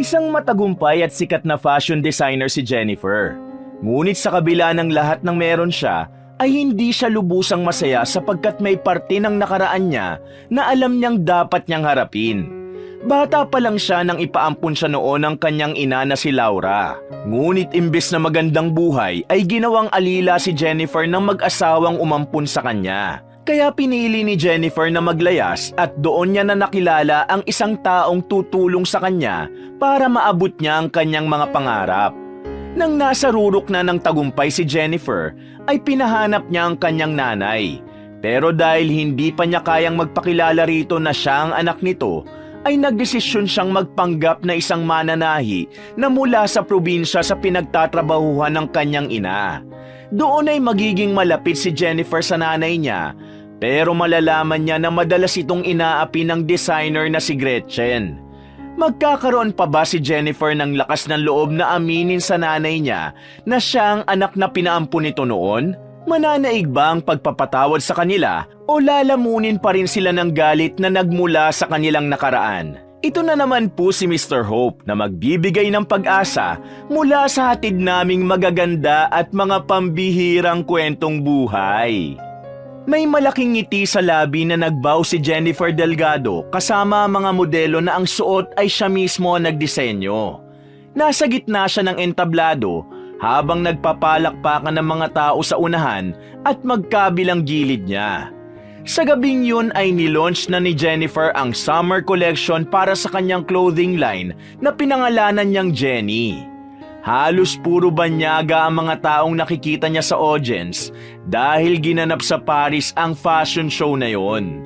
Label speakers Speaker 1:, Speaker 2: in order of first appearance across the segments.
Speaker 1: Isang matagumpay at sikat na fashion designer si Jennifer. Ngunit sa kabila ng lahat ng meron siya, ay hindi siya lubusang masaya sapagkat may parte ng nakaraan niya na alam niyang dapat niyang harapin. Bata pa lang siya nang ipaampun siya noon ng kanyang ina na si Laura. Ngunit imbes na magandang buhay ay ginawang alila si Jennifer ng mag-asawang umampun sa kanya. Kaya pinili ni Jennifer na maglayas at doon niya na nakilala ang isang taong tutulong sa kanya para maabot niya ang kanyang mga pangarap. Nang nasa rurok na ng tagumpay si Jennifer, ay pinahanap niya ang kanyang nanay. Pero dahil hindi pa niya kayang magpakilala rito na siya ang anak nito, ay nagdesisyon siyang magpanggap na isang mananahi na mula sa probinsya sa pinagtatrabahuhan ng kanyang ina. Doon ay magiging malapit si Jennifer sa nanay niya, pero malalaman niya na madalas itong inaapi ng designer na si Gretchen. Magkakaroon pa ba si Jennifer ng lakas ng loob na aminin sa nanay niya na siya ang anak na pinaampun nito noon? Mananaig ba ang pagpapatawad sa kanila o lalamunin pa rin sila ng galit na nagmula sa kanilang nakaraan? Ito na naman po si Mr. Hope na magbibigay ng pag-asa mula sa hatid naming magaganda at mga pambihirang kwentong buhay. May malaking ngiti sa labi na nagbaw si Jennifer Delgado kasama ang mga modelo na ang suot ay siya mismo ang nagdisenyo. Nasa gitna siya ng entablado habang nagpapalakpakan ng mga tao sa unahan at magkabilang gilid niya. Sa gabing yun ay nilaunch na ni Jennifer ang summer collection para sa kanyang clothing line na pinangalanan niyang Jenny. Halos puro banyaga ang mga taong nakikita niya sa audience dahil ginanap sa Paris ang fashion show na yon.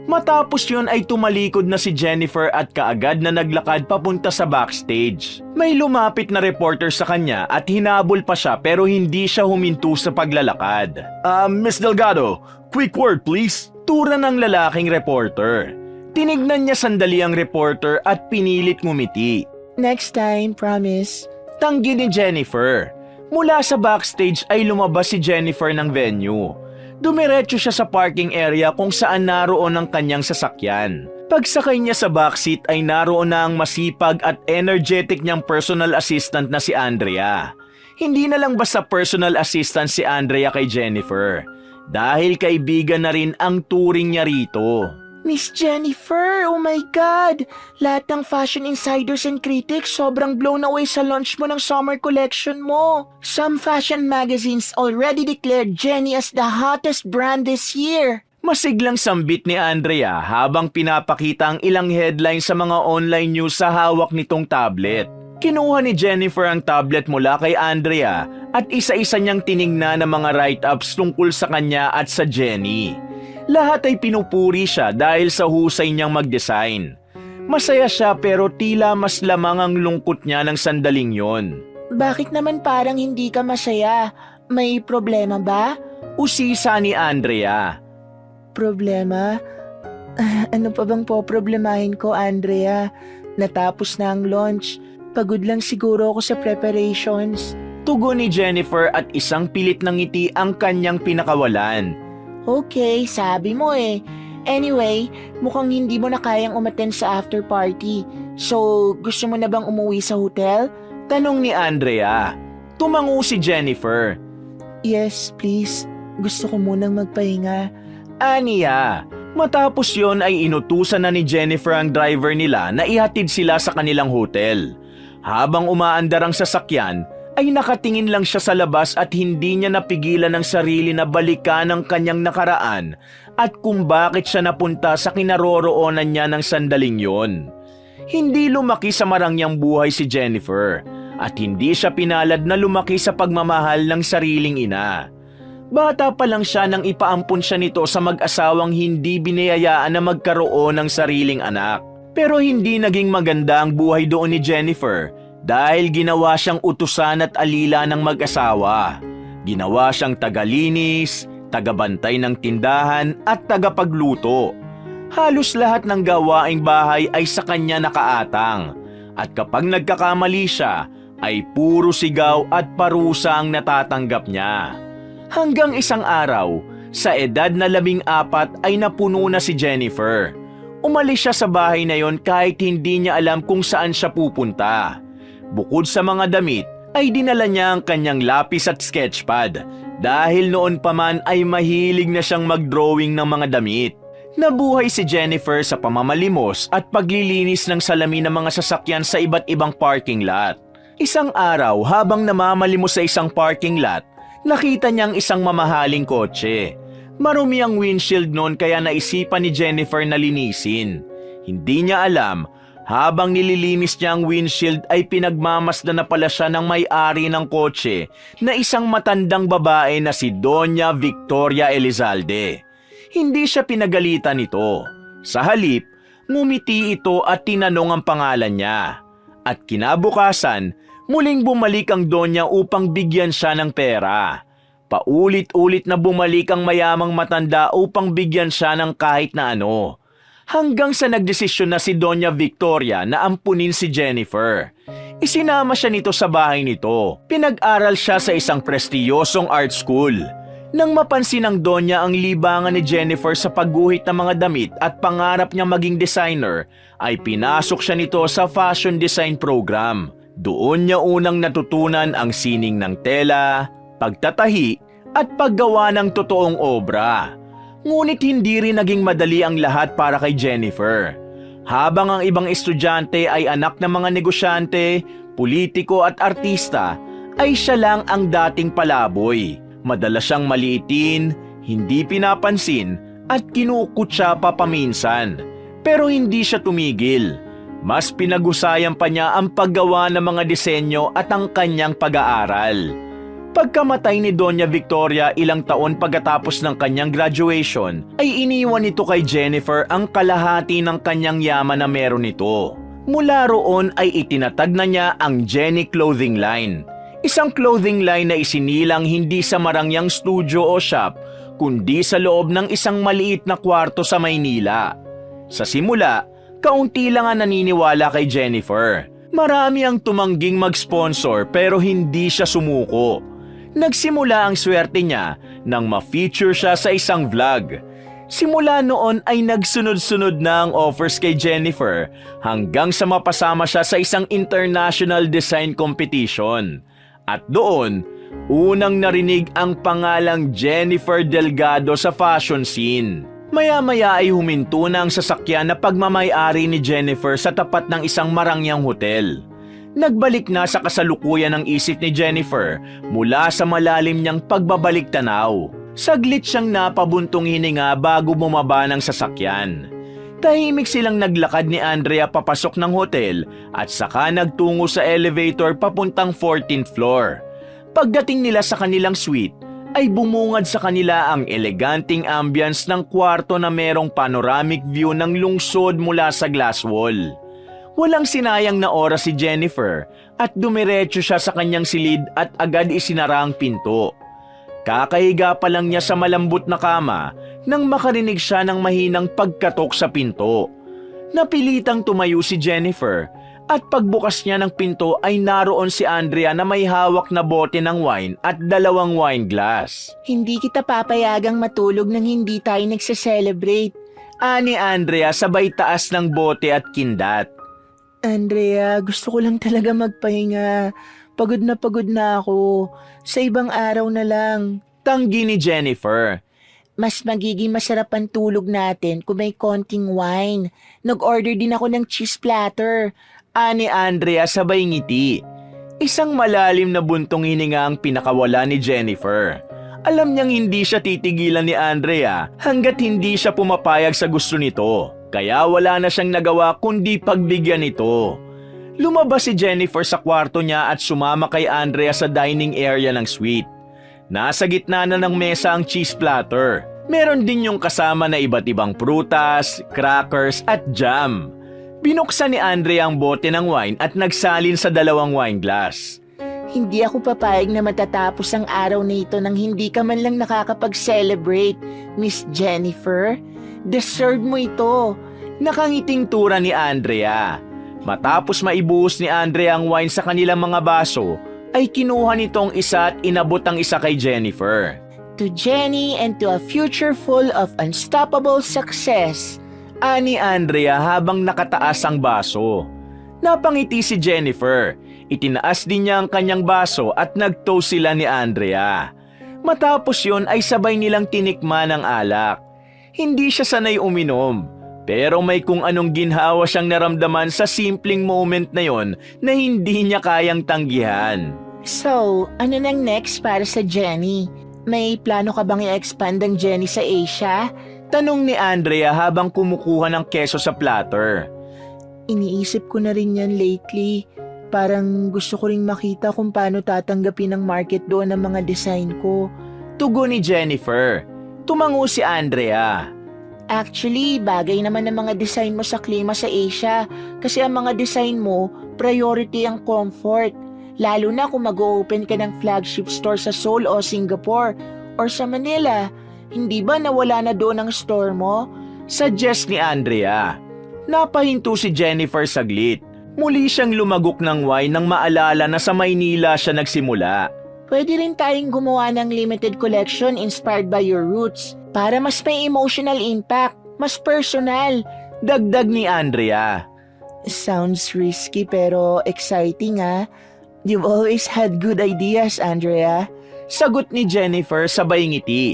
Speaker 1: Matapos yun ay tumalikod na si Jennifer at kaagad na naglakad papunta sa backstage. May lumapit na reporter sa kanya at hinabol pa siya pero hindi siya huminto sa paglalakad. Miss Delgado, quick word please. Tura ng lalaking reporter. Tinignan niya sandali ang reporter at pinilit ngumiti.
Speaker 2: Next time, promise.
Speaker 1: Tanggi ni Jennifer. Mula sa backstage ay lumabas si Jennifer ng venue. Dumiretso siya sa parking area kung saan naroon ang kanyang sasakyan. Pagsakay niya sa backseat ay naroon na ang masipag at energetic niyang personal assistant na si Andrea. Hindi na lang basta personal assistant si Andrea kay Jennifer, dahil kaibigan na rin ang turing niya rito.
Speaker 2: Miss Jennifer, oh my God! Lahat ng fashion insiders and critics sobrang blown away sa launch mo ng summer collection mo. Some fashion magazines already declared Jenny as the hottest brand this year.
Speaker 1: Masiglang sambit ni Andrea habang pinapakita ang ilang headline sa mga online news sa hawak nitong tablet. Kinuha ni Jennifer ang tablet mula kay Andrea at isa-isa niyang tiningnan ang mga write-ups tungkol sa kanya at sa Jenny. Lahat ay pinupuri siya dahil sa husay niyang mag-design. Masaya siya pero tila mas lamang ang lungkot niya ng sandaling yon.
Speaker 2: Bakit naman parang hindi ka masaya? May problema ba?
Speaker 1: Usisa ni Andrea.
Speaker 2: Problema? Ano pa bang poproblemahin ko, Andrea? Natapos na ang launch. Pagod lang siguro ako sa preparations.
Speaker 1: Tugon ni Jennifer at isang pilit ng ngiti ang kanyang pinakawalan.
Speaker 2: Okay, sabi mo eh. Anyway, mukhang hindi mo na kayang umattend sa after party. So, gusto mo na bang umuwi sa hotel?
Speaker 1: Tanong ni Andrea. Tumango si Jennifer.
Speaker 2: Yes, please. Gusto ko munang magpahinga.
Speaker 1: Aniya. Matapos yon ay inutusan na ni Jennifer ang driver nila na ihatid sila sa kanilang hotel. Habang umaandar ang sasakyan, ay nakatingin lang siya sa labas at hindi niya napigilan ang sarili na balikan ang kanyang nakaraan at kung bakit siya napunta sa kinaroroonan niya ng sandaling yon. Hindi lumaki sa marangyang buhay si Jennifer at hindi siya pinalad na lumaki sa pagmamahal ng sariling ina. Bata pa lang siya nang ipaampun siya nito sa mag-asawang hindi biniyayaan na magkaroon ng sariling anak. Pero hindi naging maganda ang buhay doon ni Jennifer dahil ginawa siyang utusan at alila ng mag-asawa. Ginawa siyang tagalinis, tagabantay ng tindahan at tagapagluto. Halos lahat ng gawaing bahay ay sa kanya nakaatang. At kapag nagkakamali siya, ay puro sigaw at parusa ang natatanggap niya. Hanggang isang araw, sa edad na 14 ay napuno na si Jennifer. Umalis siya sa bahay na yon kahit hindi niya alam kung saan siya pupunta. Bukod sa mga damit, ay dinala niya ang kanyang lapis at sketchpad dahil noon pa man ay mahilig na siyang mag-drawing ng mga damit. Nabuhay si Jennifer sa pamamalimos at paglilinis ng salamin ng mga sasakyan sa iba't ibang parking lot. Isang araw habang namamalimos sa isang parking lot, nakita niyang isang mamahaling kotse. Marumi ang windshield noon kaya naisipan ni Jennifer na linisin. Hindi niya alam, habang nililinis niya ang windshield ay pinagmamasdan na pala siya ng may-ari ng kotse na isang matandang babae na si Doña Victoria Elizalde. Hindi siya pinagalitan nito. Sa halip, ngumiti ito at tinanong ang pangalan niya. At kinabukasan, muling bumalik ang Donya upang bigyan siya ng pera. Paulit-ulit na bumalik ang mayamang matanda upang bigyan siya ng kahit na ano. Hanggang sa nagdesisyon na si Doña Victoria na ampunin si Jennifer. Isinama siya nito sa bahay nito. Pinag-aral siya sa isang prestiyosong art school. Nang mapansin ng Donya ang libangan ni Jennifer sa pagguhit ng mga damit at pangarap niya maging designer, ay pinasok siya nito sa fashion design program. Doon niya unang natutunan ang sining ng tela, pagtatahi at paggawa ng totoong obra. Ngunit hindi rin naging madali ang lahat para kay Jennifer. Habang ang ibang estudyante ay anak ng mga negosyante, politiko at artista, ay siya lang ang dating palaboy. Madalas siyang maliitin, hindi pinapansin at kinukutsa pa paminsan. Pero hindi siya tumigil. Mas pinag-usayan pa niya ang paggawa ng mga disenyo at ang kanyang pag-aaral. Pagkamatay ni Doña Victoria ilang taon pagkatapos ng kanyang graduation, ay iniwan nito kay Jennifer ang kalahati ng kanyang yaman na meron nito. Mula roon ay itinatag na niya ang Jenny Clothing Line. Isang clothing line na isinilang hindi sa marangyang studio o shop, kundi sa loob ng isang maliit na kwarto sa Maynila. Sa simula, kaunti lang ang naniniwala kay Jennifer. Marami ang tumangging mag-sponsor pero hindi siya sumuko. Nagsimula ang swerte niya nang ma-feature siya sa isang vlog. Simula noon ay nagsunod-sunod na ang offers kay Jennifer hanggang sa mapasama siya sa isang international design competition. At doon, unang narinig ang pangalang Jennifer Delgado sa fashion scene. Maya-maya ay huminto na ang sasakyan na pagmamay-ari ni Jennifer sa tapat ng isang marangyang hotel. Nagbalik na sa kasalukuyan ng isip ni Jennifer mula sa malalim niyang pagbabalik tanaw. Saglit siyang napabuntong hininga bago bumaba ng sasakyan. Tahimik silang naglakad ni Andrea papasok ng hotel at saka nagtungo sa elevator papuntang 14th floor. Pagdating nila sa kanilang suite, ay bumungad sa kanila ang eleganting ambience ng kwarto na merong panoramic view ng lungsod mula sa glass wall. Walang sinayang na oras si Jennifer at dumiretso siya sa kanyang silid at agad isinara ang pinto. Kakahiga pa lang niya sa malambot na kama nang makarinig siya ng mahinang pagkatok sa pinto. Napilitang tumayo si Jennifer at pagbukas niya ng pinto ay naroon si Andrea na may hawak na bote ng wine at 2 wine glass.
Speaker 2: Hindi kita papayagang matulog nang hindi tayo nagse-celebrate.
Speaker 1: Ani Andrea sabay taas ng bote at kindat.
Speaker 2: Andrea, gusto ko lang talaga magpahinga. Pagod na ako. Sa ibang araw na lang.
Speaker 1: Tanggi ni Jennifer.
Speaker 2: Mas magiging masarap ang tulog natin kung may konting wine. Nag-order din ako ng cheese platter.
Speaker 1: Ani Andrea sabay ngiti. Isang malalim na buntong hininga ang pinakawala ni Jennifer. Alam niyang hindi siya titigilan ni Andrea hanggat hindi siya pumapayag sa gusto nito. Kaya wala na siyang nagawa kundi pagbigyan nito. Lumabas si Jennifer sa kwarto niya at sumama kay Andrea sa dining area ng suite. Nasa gitna na ng mesa ang cheese platter. Meron din yung kasama na iba't ibang prutas, crackers at jam. Binuksan ni Andrea ang bote ng wine at nagsalin sa 2 wine glass.
Speaker 2: Hindi ako papayag na matatapos ang araw na ito nang hindi ka man lang nakakapag-celebrate, Miss Jennifer. Deserve mo ito.
Speaker 1: Nakangiting tura ni Andrea. Matapos maibuhos ni Andrea ang wine sa kanilang mga baso, ay kinuha nitong isa at inabot ang isa kay Jennifer.
Speaker 2: To Jenny and to a future full of unstoppable success,
Speaker 1: Ani Andrea habang nakataas ang baso. Napangiti si Jennifer. Itinaas din niya ang kanyang baso at nag-toast sila ni Andrea. Matapos yon ay sabay nilang tinikman ang alak. Hindi siya sanay uminom, pero may kung anong ginhawa siyang naramdaman sa simpleng moment na yon na hindi niya kayang tanggihan.
Speaker 2: So, ano nang next para sa Jenny? May plano ka bang i-expand ang Jenny sa Asia?
Speaker 1: Tanong ni Andrea habang kumukuha ng keso sa platter.
Speaker 2: Iniisip ko na rin yan lately. Parang gusto ko ring makita kung paano tatanggapin ng market doon ang mga design ko.
Speaker 1: Tugon ni Jennifer. Tumango si Andrea.
Speaker 2: Actually, bagay naman ang mga design mo sa klima sa Asia kasi ang mga design mo, priority ang comfort. Lalo na kung mag-open ka ng flagship store sa Seoul o Singapore or sa Manila. Hindi ba nawala na doon ang store mo?
Speaker 1: Suggest ni Andrea. Napahinto si Jennifer saglit. Muli siyang lumagok ng wine nang maalala na sa Maynila siya nagsimula.
Speaker 2: Pwede rin tayong gumawa ng limited collection inspired by your roots para mas may emotional impact, mas personal.
Speaker 1: Dagdag ni Andrea.
Speaker 2: Sounds risky pero exciting ah. You've always had good ideas, Andrea.
Speaker 1: Sagot ni Jennifer sabay ngiti.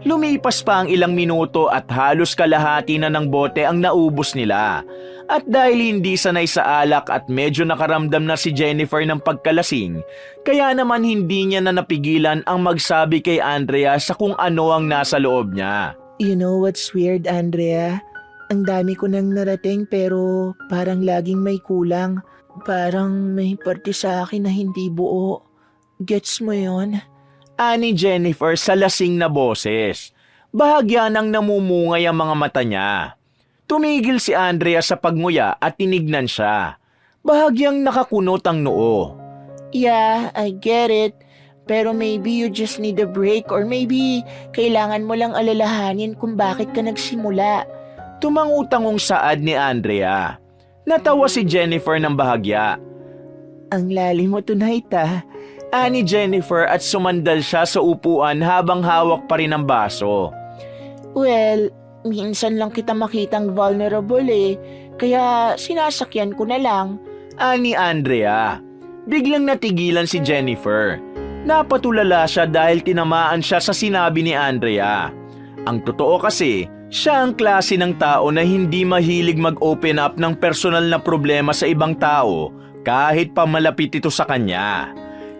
Speaker 1: Lumipas pa ang ilang minuto at halos kalahati na ng bote ang naubos nila. At dahil hindi sanay sa alak at medyo nakaramdam na si Jennifer ng pagkalasing, kaya naman hindi niya na napigilan ang magsabi kay Andrea sa kung ano ang nasa loob niya.
Speaker 2: You know what's weird, Andrea? Ang dami ko nang narating pero parang laging may kulang. Parang may parte sa akin na hindi buo. Gets mo yon?
Speaker 1: Ani Jennifer sa lasing na boses. Bahagya nang namumungay ang mga mata niya. Tumigil si Andrea sa pagnguya at tinignan siya. Bahagyang nakakunot ang noo.
Speaker 2: Yeah, I get it. Pero maybe you just need a break or maybe kailangan mo lang alalahanin kung bakit ka nagsimula.
Speaker 1: Tumangutangong saad ni Andrea. Natawa si Jennifer ng bahagya.
Speaker 2: Ang lalim mo tonight ah.
Speaker 1: Ani Jennifer at sumandal siya sa upuan habang hawak pa rin ang baso.
Speaker 2: Well, minsan lang kita makitang vulnerable eh. Kaya sinasakyan ko na lang.
Speaker 1: Ani Andrea. Biglang natigilan si Jennifer. Napatulala siya dahil tinamaan siya sa sinabi ni Andrea. Ang totoo kasi, siya ang klase ng tao na hindi mahilig mag-open up ng personal na problema sa ibang tao kahit pa malapit ito sa kanya.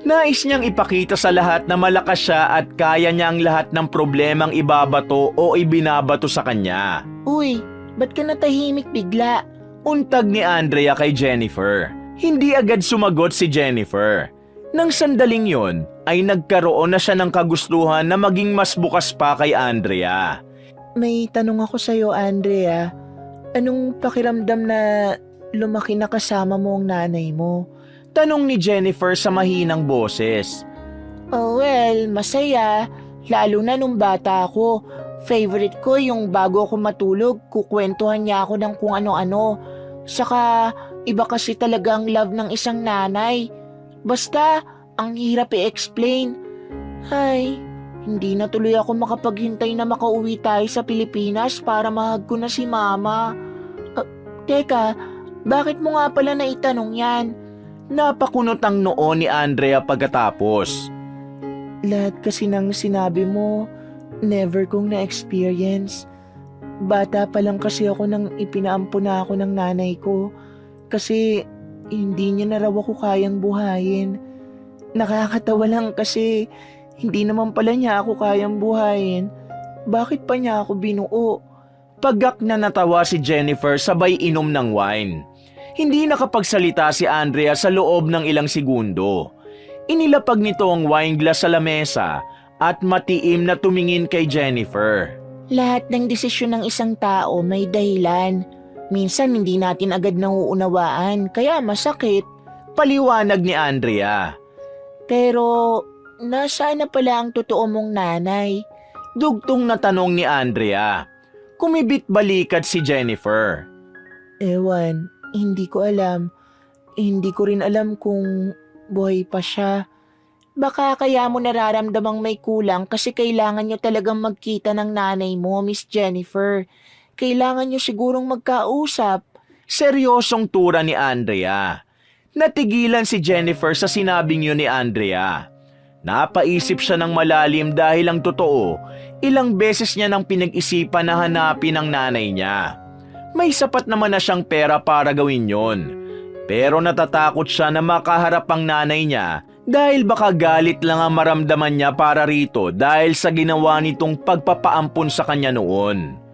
Speaker 1: Nais niyang ipakita sa lahat na malakas siya at kaya niya ang lahat ng problemang ibabato o ibinabato sa kanya.
Speaker 2: Uy, ba't ka natahimik bigla?
Speaker 1: Untag ni Andrea kay Jennifer. Hindi agad sumagot si Jennifer. Nang sandaling yon, ay nagkaroon na siya ng kagustuhan na maging mas bukas pa kay Andrea.
Speaker 2: May tanong ako sa'yo, Andrea. Anong pakiramdam na lumaki na kasama mo ang nanay mo?
Speaker 1: Tanong ni Jennifer sa mahinang boses.
Speaker 2: Oh well, masaya. Lalo na nung bata ako. Favorite ko yung bago ako matulog, kukwentuhan niya ako ng kung ano-ano. Saka, iba kasi talaga ang love ng isang nanay. Basta, ang hirap i-explain. Ay, hindi na tuloy ako makapaghintay na makauwi tayo sa Pilipinas para mahag ko na si Mama. Teka, bakit mo nga pala naitanong yan?
Speaker 1: Napakunot ang noo ni Andrea pagkatapos.
Speaker 2: Lahat kasi ng sinabi mo, never kong na-experience. Bata pa lang kasi ako nang ipinaampuna ako ng nanay ko. Kasi hindi niya na raw ako kayang buhayin. Nakakatawa lang kasi hindi naman pala niya ako kayang buhayin. Bakit pa niya ako binuo?
Speaker 1: Pagak na natawa si Jennifer sabay inom ng wine. Hindi nakapagsalita si Andrea sa loob ng ilang segundo. Inilapag nito ang wine glass sa lamesa at matiim na tumingin kay Jennifer.
Speaker 2: Lahat ng desisyon ng isang tao may dahilan. Minsan hindi natin agad nauunawaan, kaya masakit.
Speaker 1: Paliwanag ni Andrea.
Speaker 2: Pero, nasaan na pala ang totoo mong nanay?
Speaker 1: Dugtong na tanong ni Andrea. Kumibit balikat si Jennifer.
Speaker 2: Ewan, hindi ko alam. Hindi ko rin alam kung buhay pa siya. Baka kaya mo nararamdamang may kulang kasi kailangan niyo talagang magkita ng nanay mo, Miss Jennifer. Kailangan niyo sigurong magkausap.
Speaker 1: Seryosong tura ni Andrea. Natigilan si Jennifer sa sinabing yun ni Andrea. Napaisip siya ng malalim dahil ang totoo, ilang beses niya nang pinag-isipan na hanapin ang nanay niya. May sapat naman na siyang pera para gawin yon. Pero natatakot siya na makaharap ang nanay niya dahil baka galit lang ang maramdaman niya para rito dahil sa ginawa nitong pagpapaampon sa kanya noon.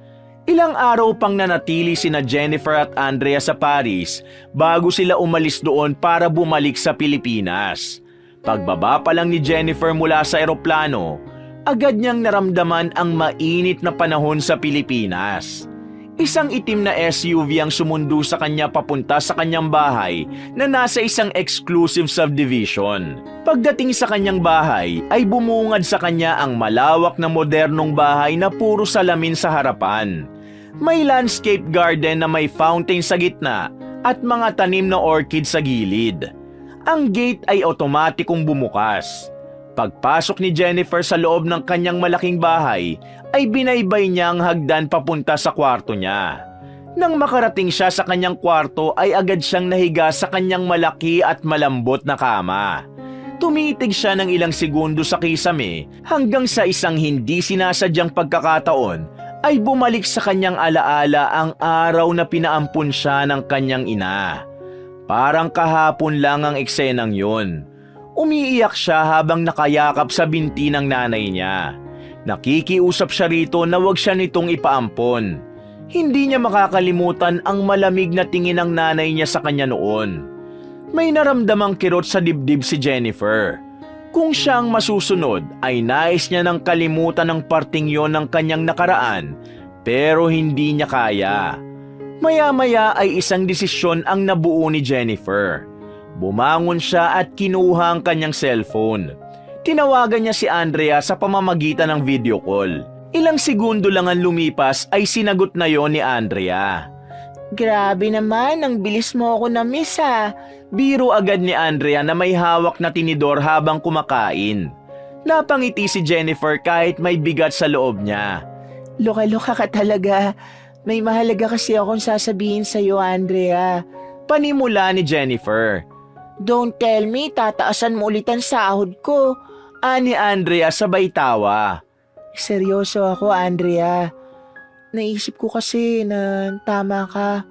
Speaker 1: Ilang araw pang nanatili sina Jennifer at Andrea sa Paris bago sila umalis doon para bumalik sa Pilipinas. Pagbaba pa lang ni Jennifer mula sa eroplano, agad niyang naramdaman ang mainit na panahon sa Pilipinas. Isang itim na SUV ang sumundo sa kanya papunta sa kanyang bahay na nasa isang exclusive subdivision. Pagdating sa kanyang bahay ay bumungad sa kanya ang malawak na modernong bahay na puro salamin sa harapan. May landscape garden na may fountain sa gitna at mga tanim na orchid sa gilid. Ang gate ay otomatikong bumukas. Pagpasok ni Jennifer sa loob ng kanyang malaking bahay, ay binaybay niya ang hagdan papunta sa kwarto niya. Nang makarating siya sa kanyang kwarto ay agad siyang nahiga sa kanyang malaki at malambot na kama. Tumitig siya ng ilang segundo sa kisame hanggang sa isang hindi sinasadyang pagkakataon ay bumalik sa kanyang alaala ang araw na pinaampun siya ng kanyang ina. Parang kahapon lang ang eksenang yun. Umiiyak siya habang nakayakap sa binti ng nanay niya. Nakikiusap siya rito na wag siya nitong ipaampon. Hindi niya makakalimutan ang malamig na tingin ng nanay niya sa kanya noon. May naramdamang kirot sa dibdib si Jennifer. Kung siya ang masusunod ay nais niya nang kalimutan ang parting yon ng kanyang nakaraan pero hindi niya kaya. Maya-maya ay isang desisyon ang nabuo ni Jennifer. Bumangon siya at kinuha ang kanyang cellphone. Tinawagan niya si Andrea sa pamamagitan ng video call. Ilang segundo lang ang lumipas ay sinagot na yon ni Andrea.
Speaker 2: Grabe naman, ang bilis mo ako na-miss ha.
Speaker 1: Biro agad ni Andrea na may hawak na tinidor habang kumakain. Napangiti si Jennifer kahit may bigat sa loob niya.
Speaker 2: Loka-loka ka talaga. May mahalaga kasi akong sasabihin sa'yo, Andrea.
Speaker 1: Panimula ni Jennifer.
Speaker 2: Don't tell me, tataasan mo ulit ang sahod ko.
Speaker 1: Ani Andrea sabay tawa.
Speaker 2: Seryoso ako, Andrea. Naisip ko kasi na tama ka.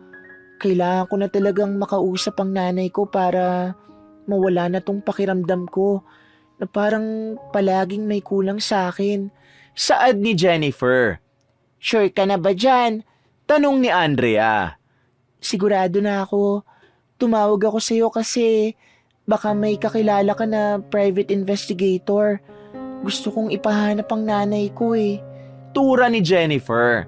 Speaker 2: Kailangan ko na talagang makausap ang nanay ko para mawala na tong pakiramdam ko na parang palaging may kulang sa akin.
Speaker 1: Saad ni Jennifer.
Speaker 2: Sure ka na ba dyan?
Speaker 1: Tanong ni Andrea.
Speaker 2: Sigurado na ako. Tumawag ako sa'yo kasi baka may kakilala ka na private investigator. Gusto kong ipahanap ang nanay ko eh.
Speaker 1: Tura ni Jennifer.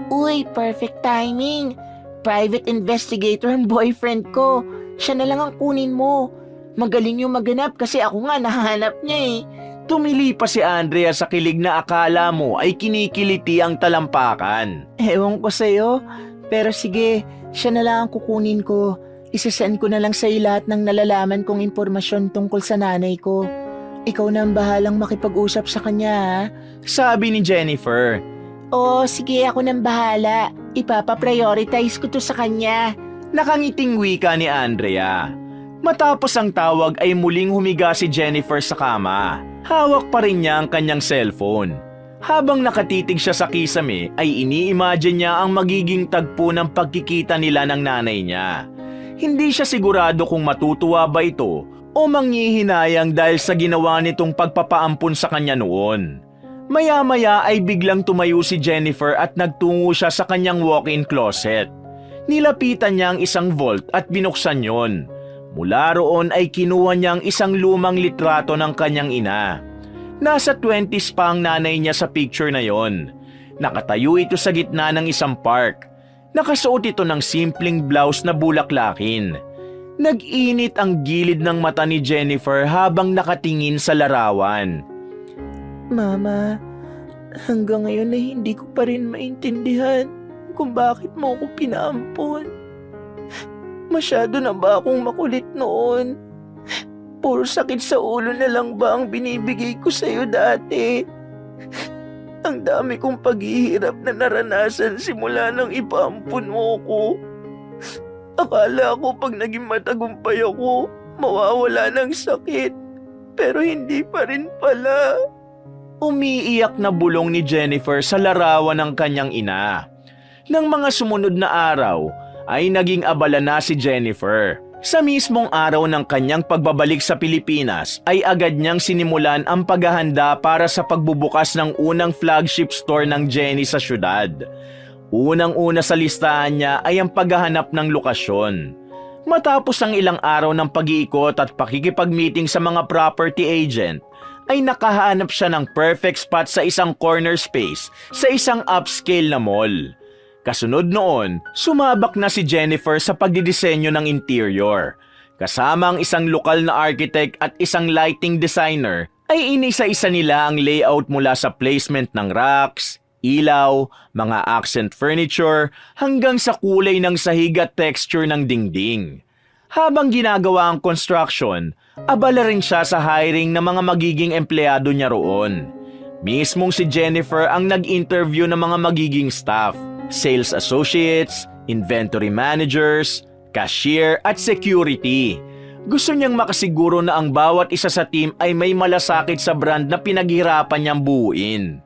Speaker 2: Uy, perfect timing. Private investigator ang boyfriend ko. Siya na lang ang kunin mo. Magaling yung maganap kasi ako nga nahanap niya eh.
Speaker 1: Tumili pa si Andrea sa kilig na akala mo ay kinikiliti ang talampakan.
Speaker 2: Ewan ko sa'yo, pero sige, siya na lang ang kukunin ko. Isasend ko na lang sa'yo lahat ng nalalaman kong impormasyon tungkol sa nanay ko. Ikaw na ang bahalang makipag-usap sa kanya ha?
Speaker 1: Sabi ni Jennifer.
Speaker 2: Oo, sige ako nang bahala. Ipapa-prioritize ko to sa kanya.
Speaker 1: Nakangiting wika ni Andrea. Matapos ang tawag ay muling humiga si Jennifer sa kama. Hawak pa rin niya ang kanyang cellphone. Habang nakatitig siya sa kisame ay ini-imagine niya ang magiging tagpo ng pagkikita nila ng nanay niya. Hindi siya sigurado kung matutuwa ba ito o manghihinayang dahil sa ginawa nitong pagpapaampon sa kanya noon. Maya-maya ay biglang tumayo si Jennifer at nagtungo siya sa kanyang walk-in closet. Nilapitan niya ang isang vault at binuksan yon. Mula roon ay kinuha niya ang isang lumang litrato ng kanyang ina. Nasa 20s pa ang nanay niya sa picture na yon. Nakatayo ito sa gitna ng isang park. Nakasuot ito ng simpleng blouse na bulaklakin. Nag-init ang gilid ng mata ni Jennifer habang nakatingin sa larawan.
Speaker 2: Mama, hanggang ngayon ay hindi ko pa rin maintindihan kung bakit mo ako pinaampon. Masyado na ba akong makulit noon? Puro sakit sa ulo na lang ba ang binibigay ko sa'yo dati? Ang dami kong paghihirap na naranasan simula nang ipaampun mo ko. Akala ko pag naging matagumpay ako, mawawala ng sakit. Pero hindi pa rin pala.
Speaker 1: Umiiyak na bulong ni Jennifer sa larawan ng kanyang ina. Nang mga sumunod na araw, ay naging abala na si Jennifer. Sa mismong araw ng kanyang pagbabalik sa Pilipinas ay agad niyang sinimulan ang paghahanda para sa pagbubukas ng unang flagship store ng Jenny sa syudad. Unang-una sa listahan niya ay ang paghahanap ng lokasyon. Matapos ang ilang araw ng pag-iikot at pakikipag-meeting sa mga property agent, ay nakahanap siya ng perfect spot sa isang corner space sa isang upscale na mall. Kasunod noon, sumabak na si Jennifer sa pagdidisenyo ng interior. Kasama ang isang lokal na architect at isang lighting designer, ay inisa-isa nila ang layout mula sa placement ng racks, ilaw, mga accent furniture, hanggang sa kulay ng sahig at texture ng dingding. Habang ginagawa ang construction, abala rin siya sa hiring ng mga magiging empleyado niya roon. Mismong si Jennifer ang nag-interview ng mga magiging staff, sales associates, inventory managers, cashier at security. Gusto niyang makasiguro na ang bawat isa sa team ay may malasakit sa brand na pinaghirapan niyang buuin.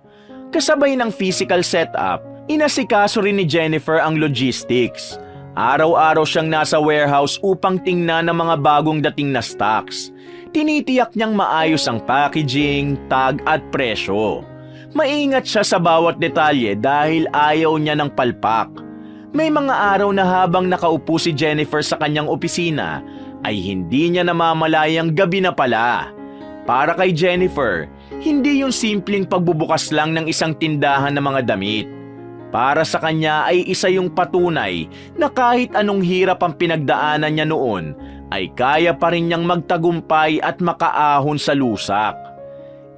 Speaker 1: Kasabay ng physical setup, inasikaso rin ni Jennifer ang logistics. Araw-araw siyang nasa warehouse upang tingnan ang mga bagong dating na stocks. Tinitiyak niyang maayos ang packaging, tag at presyo. Maingat siya sa bawat detalye dahil ayaw niya ng palpak. May mga araw na habang nakaupo si Jennifer sa kanyang opisina, ay hindi niya namamalayang gabi na pala. Para kay Jennifer, hindi yung simpleng pagbubukas lang ng isang tindahan ng mga damit. Para sa kanya ay isa yung patunay na kahit anong hirap ang pinagdaanan niya noon, ay kaya pa rin niyang magtagumpay at makaahon sa lusak.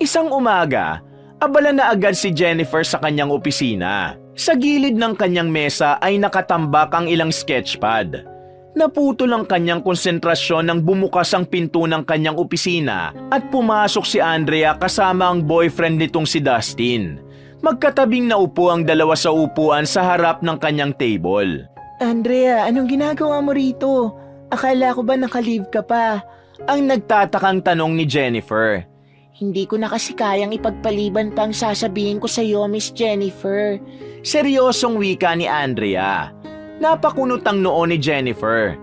Speaker 1: Isang umaga, abala na agad si Jennifer sa kanyang opisina. Sa gilid ng kanyang mesa ay nakatambak ang ilang sketchpad. Naputol ang kanyang konsentrasyon nang bumukas ang pinto ng kanyang opisina at pumasok si Andrea kasama ang boyfriend nitong si Dustin. Magkatabing naupo ang dalawa sa upuan sa harap ng kanyang table.
Speaker 2: Andrea, anong ginagawa mo rito? Akala ko ba naka-leave ka pa?
Speaker 1: Ang nagtatakang tanong ni Jennifer.
Speaker 2: Hindi ko na kasi kayang ipagpaliban pa ang sasabihin ko sa iyo, Miss Jennifer.
Speaker 1: Seryosong wika ni Andrea. Napakunot ang noo ni Jennifer.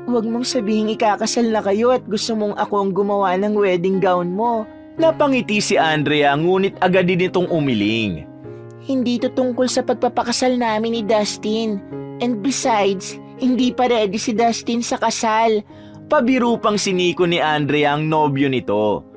Speaker 2: Huwag mong sabihin ikakasal na kayo at gusto mong ako ang gumawa ng wedding gown mo.
Speaker 1: Napangiti si Andrea ngunit agad din itong umiling.
Speaker 2: Hindi to tungkol sa pagpapakasal namin ni Dustin. And besides, hindi pa ready si Dustin sa kasal.
Speaker 1: Pabiro pang siniko ni Andrea ang nobyo nito.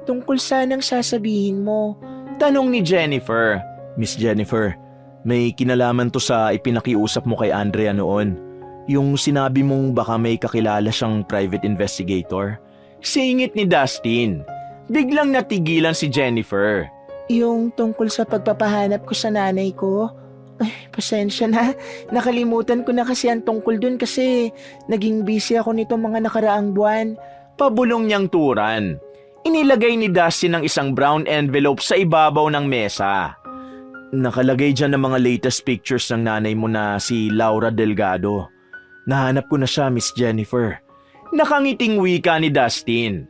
Speaker 2: Tungkol sanang sasabihin mo.
Speaker 1: Tanong ni Jennifer. Miss Jennifer, may kinalaman to sa ipinakiusap mo kay Andrea noon. Yung sinabi mong baka may kakilala siyang private investigator. Singit ni Dustin. Biglang natigilan si Jennifer.
Speaker 2: Yung tungkol sa pagpapahanap ko sa nanay ko? Ay, pasensya na. Nakalimutan ko na kasi ang tungkol dun kasi naging busy ako nito mga nakaraang buwan.
Speaker 1: Pabulong niyang turan. Inilagay ni Dustin ang isang brown envelope sa ibabaw ng mesa. Nakalagay dyan ang mga latest pictures ng nanay mo na si Laura Delgado. Nahanap ko na siya, Miss Jennifer. Nakangiting wika ni Dustin.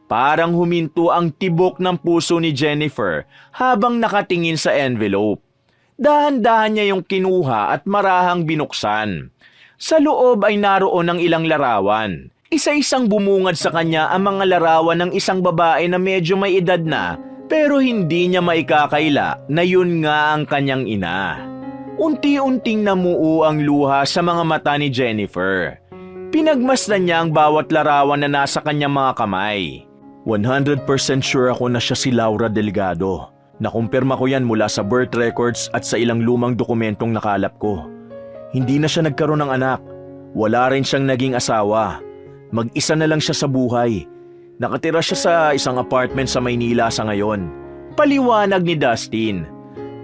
Speaker 1: Parang huminto ang tibok ng puso ni Jennifer habang nakatingin sa envelope. Dahan-dahan niya yung kinuha at marahang binuksan. Sa loob ay naroon ang ilang larawan. Isa-isang bumungad sa kanya ang mga larawan ng isang babae na medyo may edad na pero hindi niya maikakaila na yun nga ang kanyang ina. Unti-unting namuo ang luha sa mga mata ni Jennifer. Pinagmasdan niya ang bawat larawan na nasa kanyang mga kamay. 100% sure ako na siya si Laura Delgado. Nakumpirma ko yan mula sa birth records at sa ilang lumang dokumentong nakalap ko. Hindi na siya nagkaroon ng anak. Wala rin siyang naging asawa. Mag-isa na lang siya sa buhay. Nakatira siya sa isang apartment sa Maynila sa ngayon. Paliwanag ni Dustin.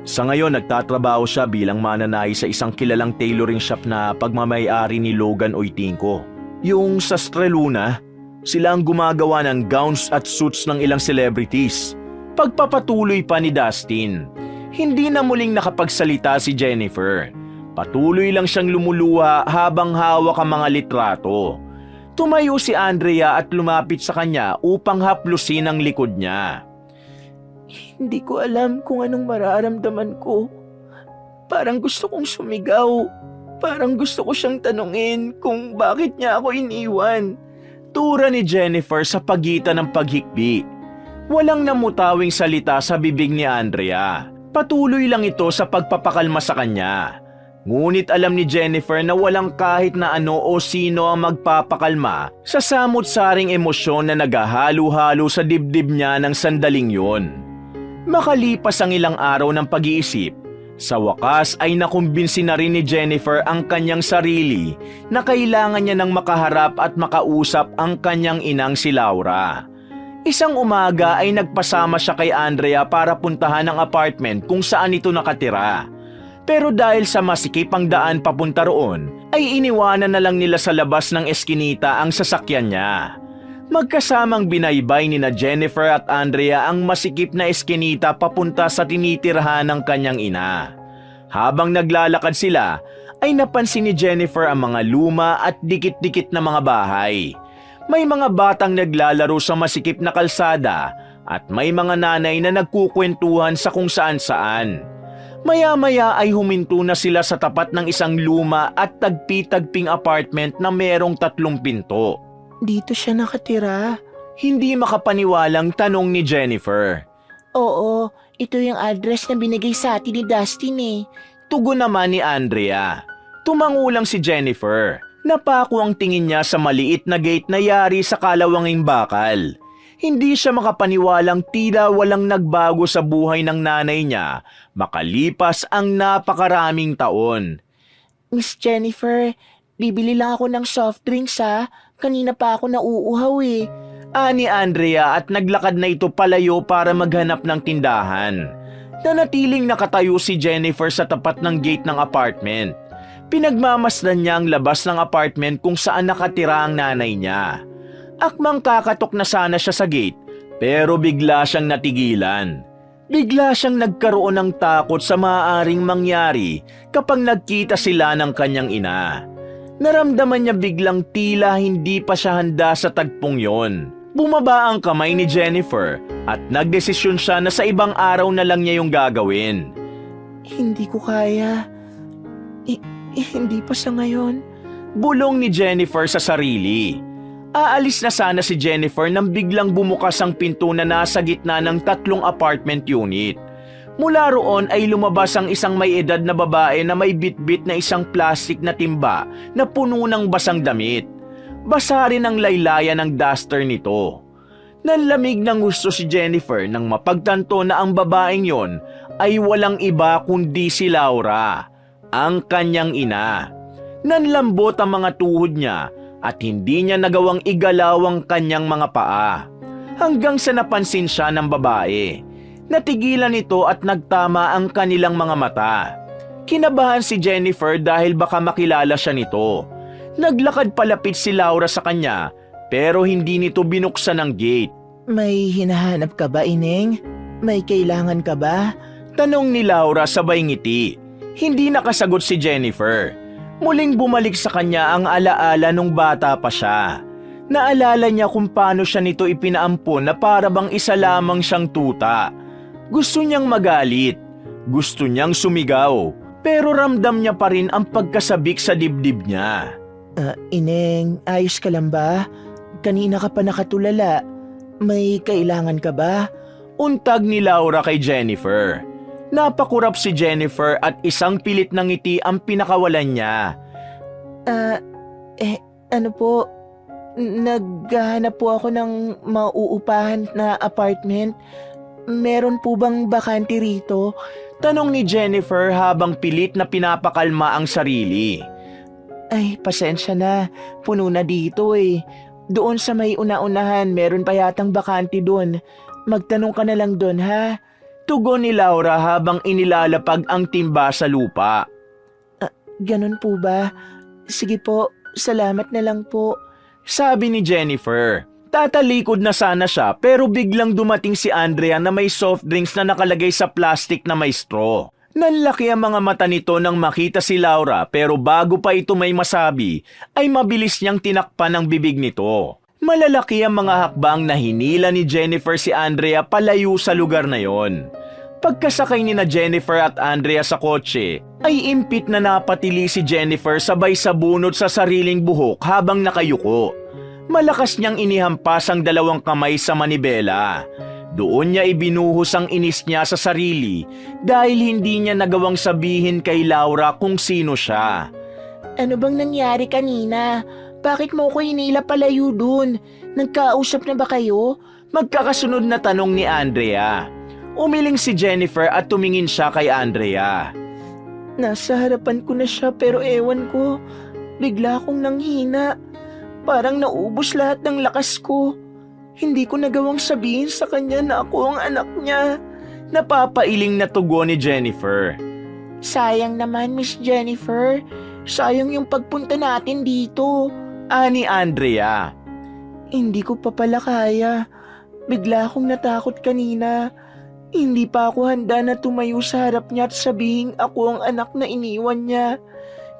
Speaker 1: Sa ngayon nagtatrabaho siya bilang mananahi sa isang kilalang tailoring shop na pagmamay-ari ni Logan Oitinco. Yung sa Streluna, sila ang gumagawa ng gowns at suits ng ilang celebrities. Pagpapatuloy pa ni Dustin. Hindi na muling nakapagsalita si Jennifer. Patuloy lang siyang lumuluha habang hawak ang mga litrato. Tumayo si Andrea at lumapit sa kanya upang haplusin ang likod niya.
Speaker 2: Hindi ko alam kung anong mararamdaman ko. Parang gusto kong sumigaw. Parang gusto ko siyang tanungin kung bakit niya ako iniwan.
Speaker 1: Tura ni Jennifer sa pagitan ng paghikbi. Walang namutawing salita sa bibig ni Andrea. Patuloy lang ito sa pagpapakalma sa kanya. Ngunit alam ni Jennifer na walang kahit na ano o sino ang magpapakalma sa samot-saring emosyon na naghahalo-halo sa dibdib niya ng sandaling yun. Makalipas ang ilang araw ng pag-iisip, sa wakas ay nakumbinsi na rin ni Jennifer ang kanyang sarili na kailangan niya ng makaharap at makausap ang kanyang inang si Laura. Isang umaga ay nagpasama siya kay Andrea para puntahan ang apartment kung saan ito nakatira. Pero dahil sa masikip ang daan papunta roon, ay iniwanan na lang nila sa labas ng eskinita ang sasakyan niya. Magkasamang binaybay ni na Jennifer at Andrea ang masikip na eskinita papunta sa tinitirhan ng kanyang ina. Habang naglalakad sila, ay napansin ni Jennifer ang mga luma at dikit-dikit na mga bahay. May mga batang naglalaro sa masikip na kalsada at may mga nanay na nagkukwentuhan sa kung saan-saan. Maya-maya ay huminto na sila sa tapat ng isang luma at tagpi-tagping apartment na merong 3 pinto.
Speaker 2: Dito siya nakatira?
Speaker 1: Hindi makapaniwalang tanong ni Jennifer.
Speaker 2: Oo, ito yung address na binigay sa atin ni Dustin eh.
Speaker 1: Tugon naman ni Andrea. Tumangulang si Jennifer. Napako ang tingin niya sa maliit na gate na yari sa kalawanging bakal. Hindi siya makapaniwalang tila walang nagbago sa buhay ng nanay niya makalipas ang napakaraming taon.
Speaker 2: Miss Jennifer, bibili lang ako ng soft drinks ha. Kanina pa ako nauuhaw eh.
Speaker 1: Ani Andrea at naglakad na ito palayo para maghanap ng tindahan. Nanatiling nakatayo si Jennifer sa tapat ng gate ng apartment. Pinagmamasdan niya ang labas ng apartment kung saan nakatira ang nanay niya. Akmang kakatok na sana siya sa gate, pero bigla siyang natigilan. Bigla siyang nagkaroon ng takot sa maaaring mangyari kapag nagkita sila ng kanyang ina. Naramdaman niya biglang tila hindi pa siya handa sa tagpong yon. Bumaba ang kamay ni Jennifer at nagdesisyon siya na sa ibang araw na lang niya yung gagawin.
Speaker 2: Hindi ko kaya. Hindi pa sa ngayon.
Speaker 1: Bulong ni Jennifer sa sarili. Aalis na sana si Jennifer nang biglang bumukas ang pinto na nasa gitna ng 3 apartment unit. Mula roon ay lumabas ang isang may edad na babae na may bitbit na isang plastik na timba na puno ng basang damit. Basa rin ang laylayan ng duster nito. Nanlamig ng gusto si Jennifer nang mapagtanto na ang babaeng yon ay walang iba kundi si Laura, ang kanyang ina. Nanlambot ang mga tuhod niya at hindi niya nagawang igalaw ang kanyang mga paa. Hanggang sa napansin siya ng babae. Natigilan ito at nagtama ang kanilang mga mata. Kinabahan si Jennifer dahil baka makilala siya nito. Naglakad palapit si Laura sa kanya pero hindi nito binuksan ang gate.
Speaker 2: May hinahanap ka ba, Ineng? May kailangan ka ba?
Speaker 1: Tanong ni Laura sabay ngiti. Hindi nakasagot si Jennifer. Muling bumalik sa kanya ang alaala nung bata pa siya. Naalala niya kung paano siya nito ipinaampon na para bang isa lamang siyang tuta. Gusto niyang magalit. Gusto niyang sumigaw. Pero ramdam niya pa rin ang pagkasabik sa dibdib niya.
Speaker 2: Ineng, ayos ka lang ba? Kanina ka pa nakatulala. May kailangan ka ba?
Speaker 1: Untag ni Laura kay Jennifer. Napakurap si Jennifer at isang pilit ng ngiti ang pinakawalan niya.
Speaker 2: Ano po? Naghahanap po ako ng mauupahan na apartment. Meron po bang bakante rito?
Speaker 1: Tanong ni Jennifer habang pilit na pinapakalma ang sarili.
Speaker 2: Ay, pasensya na. Puno na dito eh. Doon sa may una-unahan, meron pa yatang bakante doon. Magtanong ka na lang doon ha.
Speaker 1: Tugon ni Laura habang inilalapag ang timba sa lupa.
Speaker 2: Ganun po ba? Sige po, salamat na lang po.
Speaker 1: Sabi ni Jennifer. Magtatalikod na sana siya pero biglang dumating si Andrea na may soft drinks na nakalagay sa plastic na may straw. Nanlaki ang mga mata nito nang makita si Laura pero bago pa ito may masabi ay mabilis niyang tinakpan ang bibig nito. Malalaki ang mga hakbang na hinila ni Jennifer si Andrea palayo sa lugar na yon. Pagkasakay ni na Jennifer at Andrea sa kotse, ay impit na napatili si Jennifer sabay sa bunot sa sariling buhok habang nakayuko. Malakas niyang inihampas ang dalawang kamay sa manibela. Doon niya ibinuhos ang inis niya sa sarili dahil hindi niya nagawang sabihin kay Laura kung sino siya.
Speaker 2: Ano bang nangyari kanina? Bakit mo ko hinila palayo dun? Nagkausap na ba kayo?
Speaker 1: Magkakasunod na tanong ni Andrea. Umiling si Jennifer at tumingin siya kay Andrea.
Speaker 2: Nasa harapan ko na siya pero ewan ko. Bigla akong nanghina. Parang naubos lahat ng lakas ko. Hindi ko nagawang sabihin sa kanya na ako ang anak niya.
Speaker 1: Napapailing na tugon ni Jennifer.
Speaker 2: Sayang naman, Miss Jennifer. Sayang yung pagpunta natin dito.
Speaker 1: Ani Andrea.
Speaker 2: Hindi ko pa pala kaya. Bigla akong natakot kanina. Hindi pa ako handa na tumayo sa harap niya at sabihin ako ang anak na iniwan niya.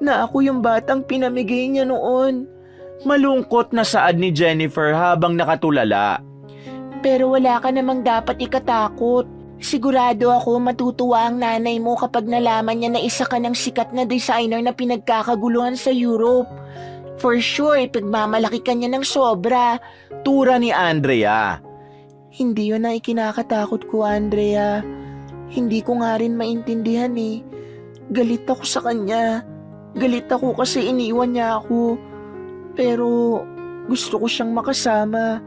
Speaker 2: Na ako yung batang pinamigay niya noon.
Speaker 1: Malungkot na saad ni Jennifer habang nakatulala.
Speaker 2: Pero wala ka namang dapat ikatakot. Sigurado ako matutuwa ang nanay mo kapag nalaman niya na isa ka ng sikat na designer na pinagkakaguluhan sa Europe. For sure, pagmamalaki ka niya ng sobra.
Speaker 1: Tura ni Andrea.
Speaker 2: Hindi yun ang ikinakatakot ko, Andrea. Hindi ko nga rin maintindihan eh. Galit ako sa kanya. Galit ako kasi iniwan niya ako. Pero gusto ko siyang makasama.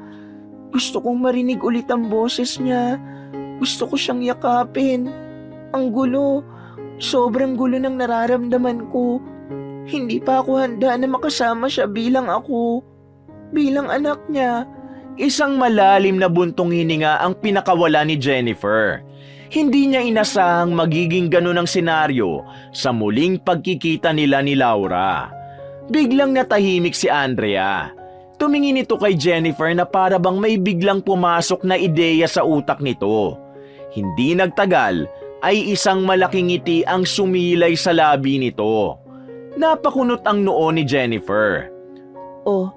Speaker 2: Gusto kong marinig ulit ang boses niya. Gusto ko siyang yakapin. Ang gulo. Sobrang gulo ng nararamdaman ko. Hindi pa ako handa na makasama siya bilang ako. Bilang anak niya.
Speaker 1: Isang malalim na buntong hininga ang pinakawala ni Jennifer. Hindi niya inasahang magiging ganun ang senaryo sa muling pagkikita nila ni Laura. Biglang natahimik si Andrea. Tumingin ito kay Jennifer na para bang may biglang pumasok na ideya sa utak nito. Hindi nagtagal ay isang malaking ngiti ang sumilay sa labi nito. Napakunot ang noo ni Jennifer.
Speaker 2: Oh,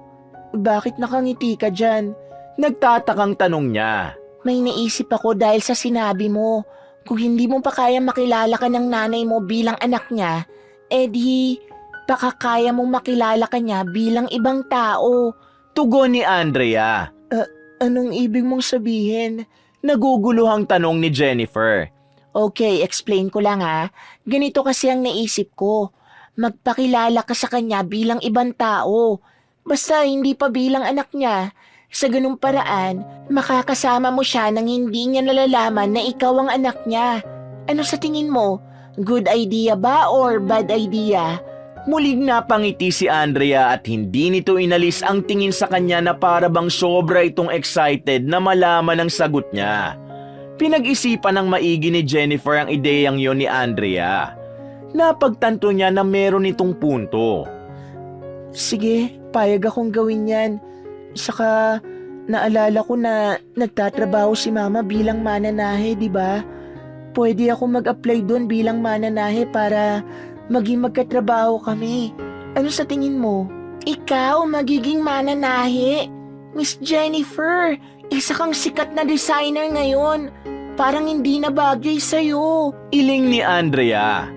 Speaker 2: bakit nakangiti ka dyan?
Speaker 1: Nagtatakang tanong niya.
Speaker 2: May naisip ako dahil sa sinabi mo. Kung hindi mo pa kaya makilala ka ng nanay mo bilang anak niya, edi baka kaya mong makilala ka niya bilang ibang tao.
Speaker 1: Tugon ni Andrea.
Speaker 2: Anong ibig mong sabihin?
Speaker 1: Naguguluhang tanong ni Jennifer.
Speaker 2: Okay, explain ko lang ha. Ganito kasi ang naisip ko. Magpakilala ka sa kanya bilang ibang tao. Basta hindi pa bilang anak niya. Sa ganung paraan, makakasama mo siya nang hindi niya nalalaman na ikaw ang anak niya. Ano sa tingin mo? Good idea ba or bad idea?
Speaker 1: Muling napangiti si Andrea at hindi nito inalis ang tingin sa kanya na para bang sobra itong excited na malaman ang sagot niya. Pinag-isipan ng maigi ni Jennifer ang ideyang yon ni Andrea. Napagtanto niya na meron itong punto.
Speaker 2: Sige, payag akong gawin yan. Saka, naalala ko na nagtatrabaho si Mama bilang mananahe, di ba? Pwede ako mag-apply doon bilang mananahe para maging magkatrabaho kami. Ano sa tingin mo? Ikaw magiging mananahe? Miss Jennifer, isa kang sikat na designer ngayon. Parang hindi na bagay sa'yo.
Speaker 1: Iling ni Andrea.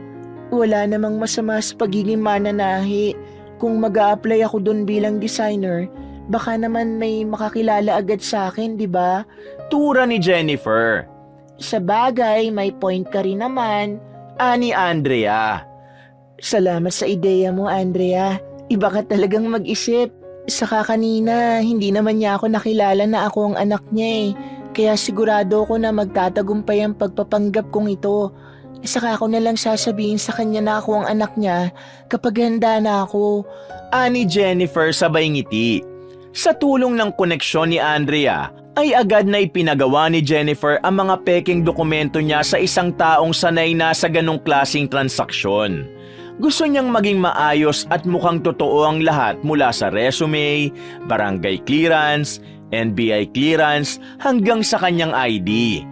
Speaker 2: Wala namang masama sa pagiging mananahe. Kung mag-a-apply ako doon bilang designer, baka naman may makakilala agad sa akin, di ba?
Speaker 1: Tura ni Jennifer.
Speaker 2: Sa bagay, may point ka rin naman.
Speaker 1: Ani Andrea.
Speaker 2: Salamat sa ideya mo, Andrea. Iba ka talagang mag-isip. Saka kanina, hindi naman niya ako nakilala na ako ang anak niya eh. Kaya sigurado ko na magtatagumpay ang pagpapanggap kong ito. Saka ako na lang sasabihin sa kanya na ako ang anak niya kapag handa na ako.
Speaker 1: Ani Jennifer sabay ngiti. Sa tulong ng koneksyon ni Andrea, ay agad na ipinagawa ni Jennifer ang mga peking dokumento niya sa isang taong sanay na sa ganong klaseng transaksyon. Gusto niyang maging maayos at mukhang totoo ang lahat mula sa resume, barangay clearance, NBI clearance hanggang sa kanyang ID.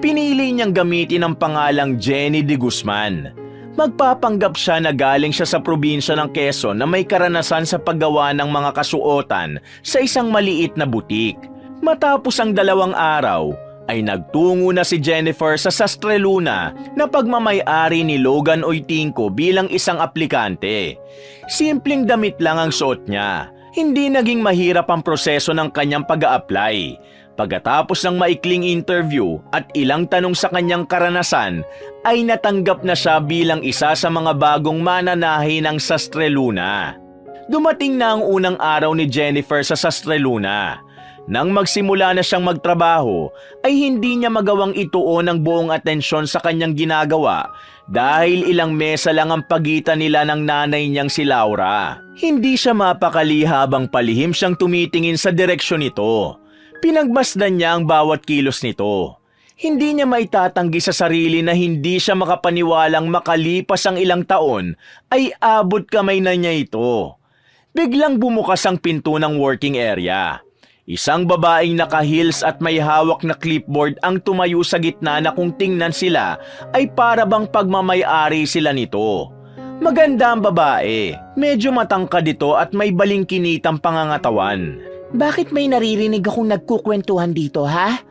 Speaker 1: Pinili niyang gamitin ang pangalang Jenny de Guzman. Magpapanggap siya na galing siya sa probinsya ng Quezon na may karanasan sa paggawa ng mga kasuotan sa isang maliit na butik. Matapos ang 2 araw, ay nagtungo na si Jennifer sa Sastre Luna na pagmamay-ari ni Logan Oitinco bilang isang aplikante. Simpleng damit lang ang suot niya. Hindi naging mahirap ang proseso ng kanyang pag-a-apply. Pagkatapos ng maikling interview at ilang tanong sa kanyang karanasan, ay natanggap na siya bilang isa sa mga bagong mananahi ng Sastre Luna. Dumating na ang unang araw ni Jennifer sa Sastre Luna. Nang magsimula na siyang magtrabaho, ay hindi niya magawang ituon ang buong atensyon sa kanyang ginagawa dahil ilang mesa lang ang pagitan nila ng nanay niyang si Laura. Hindi siya mapakali habang palihim siyang tumitingin sa direksyon nito. Pinagmasdan niya ang bawat kilos nito. Hindi niya maitatanggi sa sarili na hindi siya makapaniwalang makalipas ang ilang taon ay abot kamay na niya ito. Biglang bumukas ang pinto ng working area. Isang babaeng naka-heels at may hawak na clipboard ang tumayo sa gitna na kung tingnan sila ay para bang pagmamay-ari sila nito. Maganda ang babae. Medyo matangkad ito at may balingkinitang pangangatawan.
Speaker 2: Bakit may naririnig akong nagkukwentuhan dito, ha?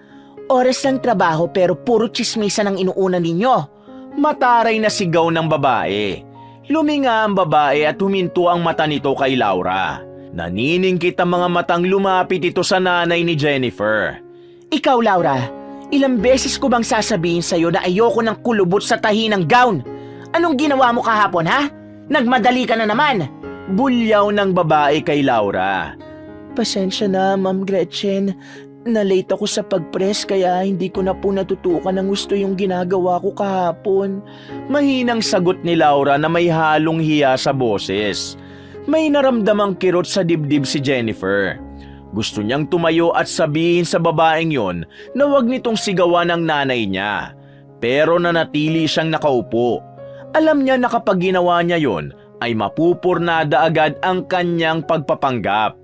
Speaker 2: Oras ng trabaho pero puro tsismisan ang inuuna ninyo.
Speaker 1: Mataray na sigaw ng babae. Luminga ang babae at huminto ang mata nito kay Laura. Naniningkit ang mga matang lumapit ito sa nanay ni Jennifer.
Speaker 2: Ikaw, Laura, ilang beses ko bang sasabihin sa'yo na ayoko ng kulubot sa tahi ng gown? Anong ginawa mo kahapon, ha? Nagmadali ka na naman.
Speaker 1: Bulyaw ng babae kay Laura.
Speaker 2: Pasensya na, Ma'am Gretchen. Na-late ako sa pag-press kaya hindi ko na po natutukan ang gusto yung ginagawa ko kahapon.
Speaker 1: Mahinang sagot ni Laura na may halong hiya sa boses. May naramdamang kirot sa dibdib si Jennifer. Gusto niyang tumayo at sabihin sa babaeng yon na wag nitong sigawan ng nanay niya. Pero nanatili siyang nakaupo. Alam niya na kapag ginawa niya yon ay mapupurnada agad ang kanyang pagpapanggap.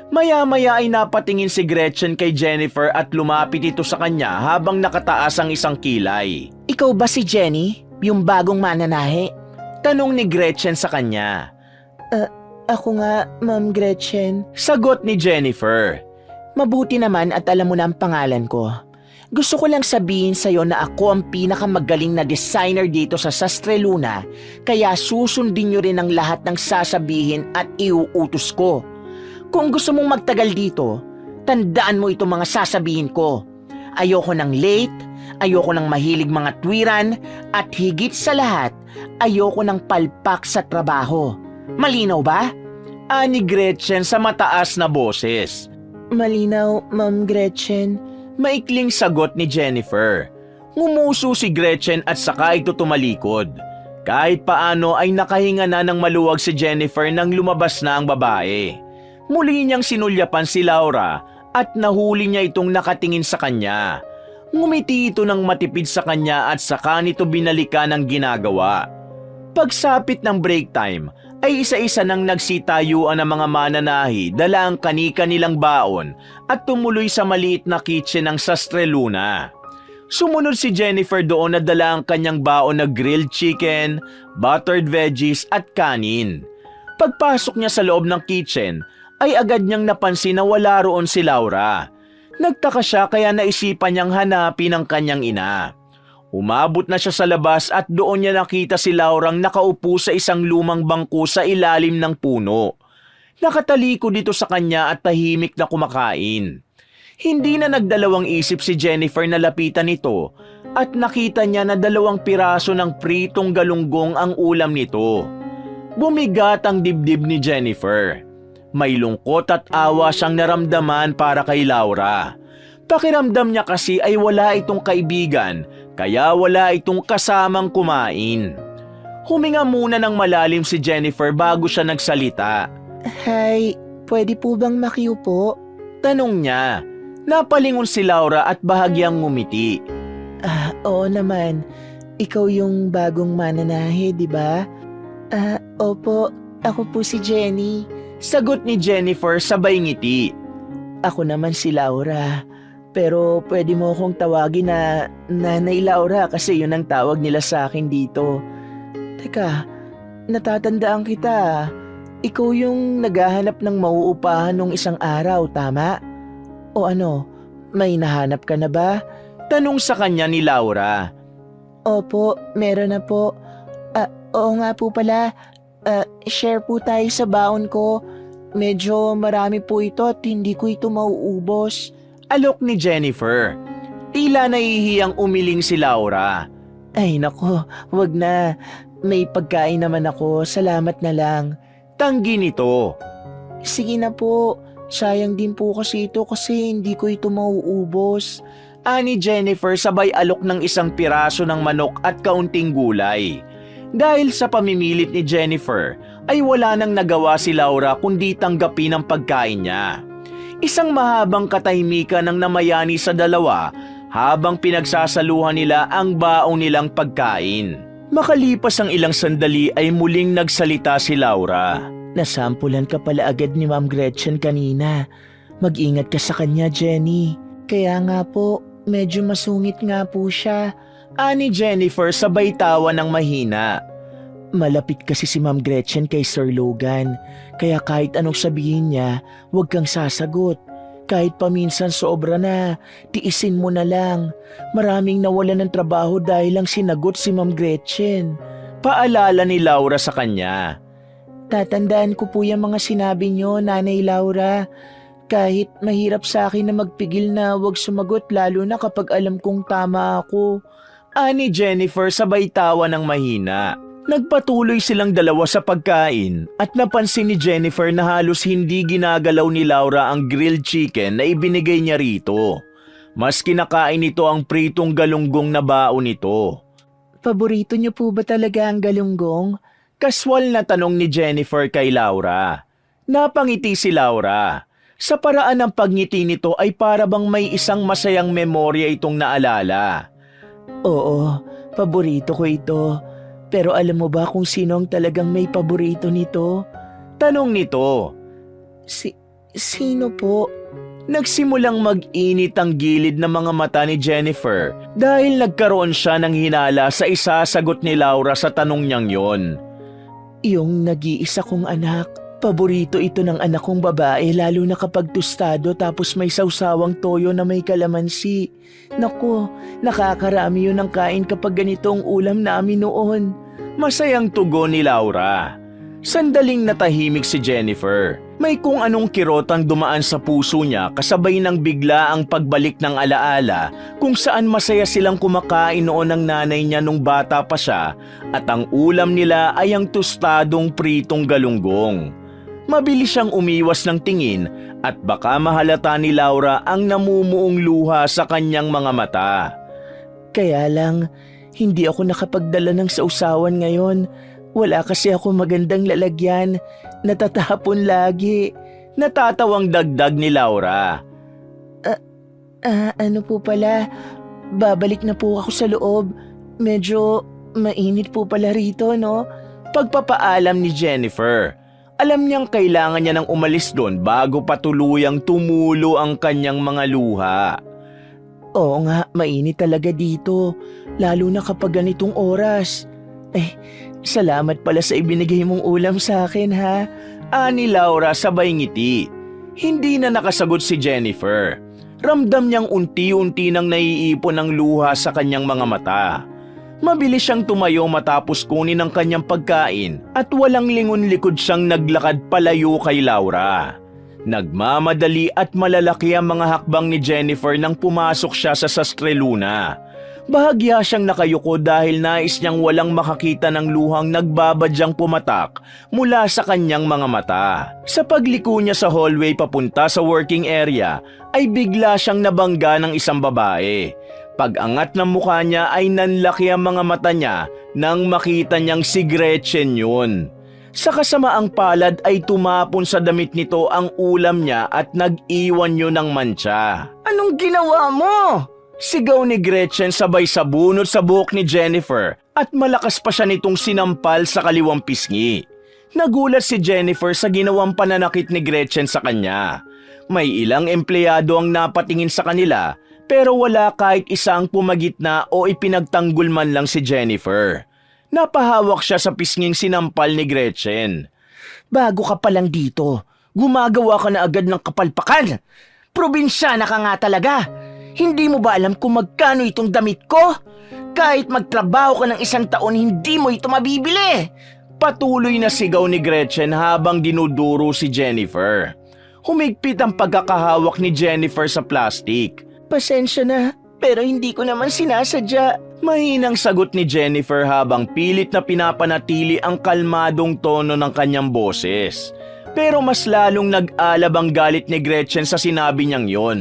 Speaker 1: Maya-maya ay napatingin si Gretchen kay Jennifer at lumapit ito sa kanya habang nakataas ang isang kilay.
Speaker 2: Ikaw ba si Jenny? Yung bagong mananahe?
Speaker 1: Tanong ni Gretchen sa kanya.
Speaker 2: Ako nga, Ma'am Gretchen.
Speaker 1: Sagot ni Jennifer.
Speaker 2: Mabuti naman at alam mo na ang pangalan ko. Gusto ko lang sabihin sa'yo na ako ang pinakamagaling na designer dito sa Sastre Luna, kaya susundin niyo rin ang lahat ng sasabihin at iuutos ko. Kung gusto mong magtagal dito, tandaan mo itong mga sasabihin ko. Ayoko ng late, ayoko ng mahilig mga tuwiran, at higit sa lahat, ayoko ng palpak sa trabaho. Malinaw ba?
Speaker 1: Ani Gretchen sa mataas na boses.
Speaker 2: Malinaw, Ma'am Gretchen.
Speaker 1: Maikling sagot ni Jennifer. Ngumuso si Gretchen at saka ito tumalikod. Kahit paano ay nakahinga na ng maluwag si Jennifer nang lumabas na ang babae. Muli niyang sinulyapan si Laura at nahuli niya itong nakatingin sa kanya. Ngumiti ito ng matipid sa kanya at saka nito binalikan ang ginagawa. Pagsapit ng break time, ay isa-isa nang nagsitayuan ang mga mananahi dala ang kani-kanilang baon at tumuloy sa maliit na kitchen ng Sastre Luna. Sumunod si Jennifer doon na dala ang kanyang baon na grilled chicken, buttered veggies at kanin. Pagpasok niya sa loob ng kitchen, ay agad niyang napansin na wala roon si Laura. Nagtaka siya kaya naisipan niyang hanapin ang kanyang ina. Umabot na siya sa labas at doon niya nakita si Laurang nakaupo sa isang lumang bangko sa ilalim ng puno. Nakatalikod dito sa kanya at tahimik na kumakain. Hindi na nagdalawang isip si Jennifer na lapitan ito at nakita niya na 2 piraso ng pritong galunggong ang ulam nito. Bumigat ang dibdib ni Jennifer. May lungkot at awa siyang naramdaman para kay Laura. Pakiramdam niya kasi ay wala itong kaibigan, kaya wala itong kasamang kumain. Huminga muna ng malalim si Jennifer bago siya nagsalita.
Speaker 2: Hi, pwede po bang makiupo?
Speaker 1: Tanong niya. Napalingon si Laura at bahagyang ngumiti.
Speaker 2: Oo naman. Ikaw yung bagong mananahe, di ba? Opo, ako po si Jenny.
Speaker 1: Sagot ni Jennifer sabay ngiti.
Speaker 2: Ako naman si Laura. Pero pwede mo akong tawagin na Nanay Laura kasi yun ang tawag nila sa akin dito. Teka, natatandaan kita. Ikaw yung naghahanap ng mauupahan nung isang araw, tama? O ano, may nahanap ka na ba?
Speaker 1: Tanong sa kanya ni Laura.
Speaker 2: Opo, meron na po. Oo nga po pala. Share po tayo sa baon ko. Medyo marami po ito at hindi ko ito mauubos.
Speaker 1: Alok ni Jennifer. Tila nahihiyang umiling si Laura.
Speaker 2: Ay nako, wag na. May pagkain naman ako, salamat na lang.
Speaker 1: Tanggi nito.
Speaker 2: Sige na po, sayang din po kasi ito kasi hindi ko ito mauubos.
Speaker 1: Ani Jennifer sabay alok ng isang piraso ng manok at kaunting gulay. Dahil sa pamimilit ni Jennifer, ay wala nang nagawa si Laura kundi tanggapin ang pagkain niya. Isang mahabang katahimikan ang namayani sa dalawa habang pinagsasaluhan nila ang baong nilang pagkain. Makalipas ang ilang sandali ay muling nagsalita si Laura.
Speaker 2: Nasampulan ka pala agad ni Ma'am Gretchen kanina. Mag-ingat ka sa kanya, Jenny. Kaya nga po, medyo masungit nga po siya.
Speaker 1: Ani Jennifer sabay tawa ng mahina.
Speaker 2: Malapit kasi si Ma'am Gretchen kay Sir Logan, kaya kahit anong sabihin niya, huwag kang sasagot. Kahit paminsan sobra na, tiisin mo na lang. Maraming nawalan ng trabaho dahil lang sinagot si Ma'am Gretchen.
Speaker 1: Paalala ni Laura sa kanya.
Speaker 2: Tatandaan ko po yung mga sinabi niyo, Nanay Laura. Kahit mahirap sa akin na magpigil na huwag sumagot lalo na kapag alam kong tama ako.
Speaker 1: Ani Jennifer sabay tawa ng mahina. Nagpatuloy silang dalawa sa pagkain at napansin ni Jennifer na halos hindi ginagalaw ni Laura ang grilled chicken na ibinigay niya rito. Mas kinakain nito ang pritong galunggong na baon nito.
Speaker 2: Paborito niyo po ba talaga ang galunggong?
Speaker 1: Kaswal na tanong ni Jennifer kay Laura. Napangiti si Laura. Sa paraan ng pagngiti nito ay para bang may isang masayang memorya itong naalala.
Speaker 2: Oo, paborito ko ito. Pero alam mo ba kung sino ang talagang may paborito nito?
Speaker 1: Tanong nito.
Speaker 2: Sino po?
Speaker 1: Nagsimulang mag-init ang gilid ng mga mata ni Jennifer dahil nagkaroon siya ng hinala sa isasagot ni Laura sa tanong niyang yon.
Speaker 2: Yung nag-iisa kong anak. Paborito ito ng anak kong babae lalo na kapag tostado tapos may sawsawang toyo na may kalamansi. Naku, nakakarami yun ng kain kapag ganitong ulam namin noon.
Speaker 1: Masayang tugon ni Laura. Sandaling natahimik si Jennifer. May kung anong kirotang dumaan sa puso niya kasabay ng bigla ang pagbalik ng alaala kung saan masaya silang kumakain noon ng nanay niya nung bata pa siya at ang ulam nila ay ang tostadong pritong galunggong. Mabilis siyang umiwas ng tingin at baka mahalata ni Laura ang namumuong luha sa kanyang mga mata.
Speaker 2: Kaya lang, hindi ako nakapagdala ng sausawan ngayon. Wala kasi ako magandang lalagyan. Natatapon lagi.
Speaker 1: Natatawang dagdag ni Laura.
Speaker 2: Ano po pala? Babalik na po ako sa loob. Medyo mainit po pala rito, no?
Speaker 1: Pagpapaalam ni Jennifer. Alam niyang kailangan niya nang umalis doon bago pa tuluyang tumulo ang kanyang mga luha.
Speaker 2: Oo nga, mainit talaga dito. Lalo na kapag ganitong oras. Salamat pala sa ibinigay mong ulam sa akin, ha?
Speaker 1: Ani Laura sabay ngiti. Hindi na nakasagot si Jennifer. Ramdam niyang unti-unti nang naiipon ang luha sa kanyang mga mata. Mabilis siyang tumayo matapos kunin ang kanyang pagkain at walang lingon-likod siyang naglakad palayo kay Laura. Nagmamadali at malalaki ang mga hakbang ni Jennifer nang pumasok siya sa Sastreluna. Bahagya siyang nakayuko dahil nais niyang walang makakita ng luhang nagbabadyang pumatak mula sa kanyang mga mata. Sa pagliko niya sa hallway papunta sa working area ay bigla siyang nabangga ng isang babae. Pag-angat ng mukha niya ay nanlaki ang mga mata niya nang makita niyang si Gretchen yun. Sa kasamaang palad ay tumapon sa damit nito ang ulam niya at nag-iwan yun ng mantsa. "Anong ginawa mo?" Sigaw ni Gretchen sabay sabunot sa buhok ni Jennifer at malakas pa siya nitong sinampal sa kaliwang pisngi. Nagulat si Jennifer sa ginawang pananakit ni Gretchen sa kanya. May ilang empleyado ang napatingin sa kanila pero wala kahit isang pumagitna o ipinagtanggol man lang si Jennifer. Napahawak siya sa pisnging sinampal ni Gretchen.
Speaker 2: Bago ka pa lang dito, gumagawa ka na agad ng kapalpakan. Probinsyana ka nga talaga. Hindi mo ba alam kung magkano itong damit ko? Kahit magtrabaho ka ng 1 taon, hindi mo ito mabibili.
Speaker 1: Patuloy na sigaw ni Gretchen habang dinuduro si Jennifer. Humigpit ang pagkakahawak ni Jennifer sa plastic.
Speaker 2: Pasensya na, pero hindi ko naman sinasadya.
Speaker 1: Mahinang sagot ni Jennifer habang pilit na pinapanatili ang kalmadong tono ng kanyang boses. Pero mas lalong nag-alab ang galit ni Gretchen sa sinabi niyang yon.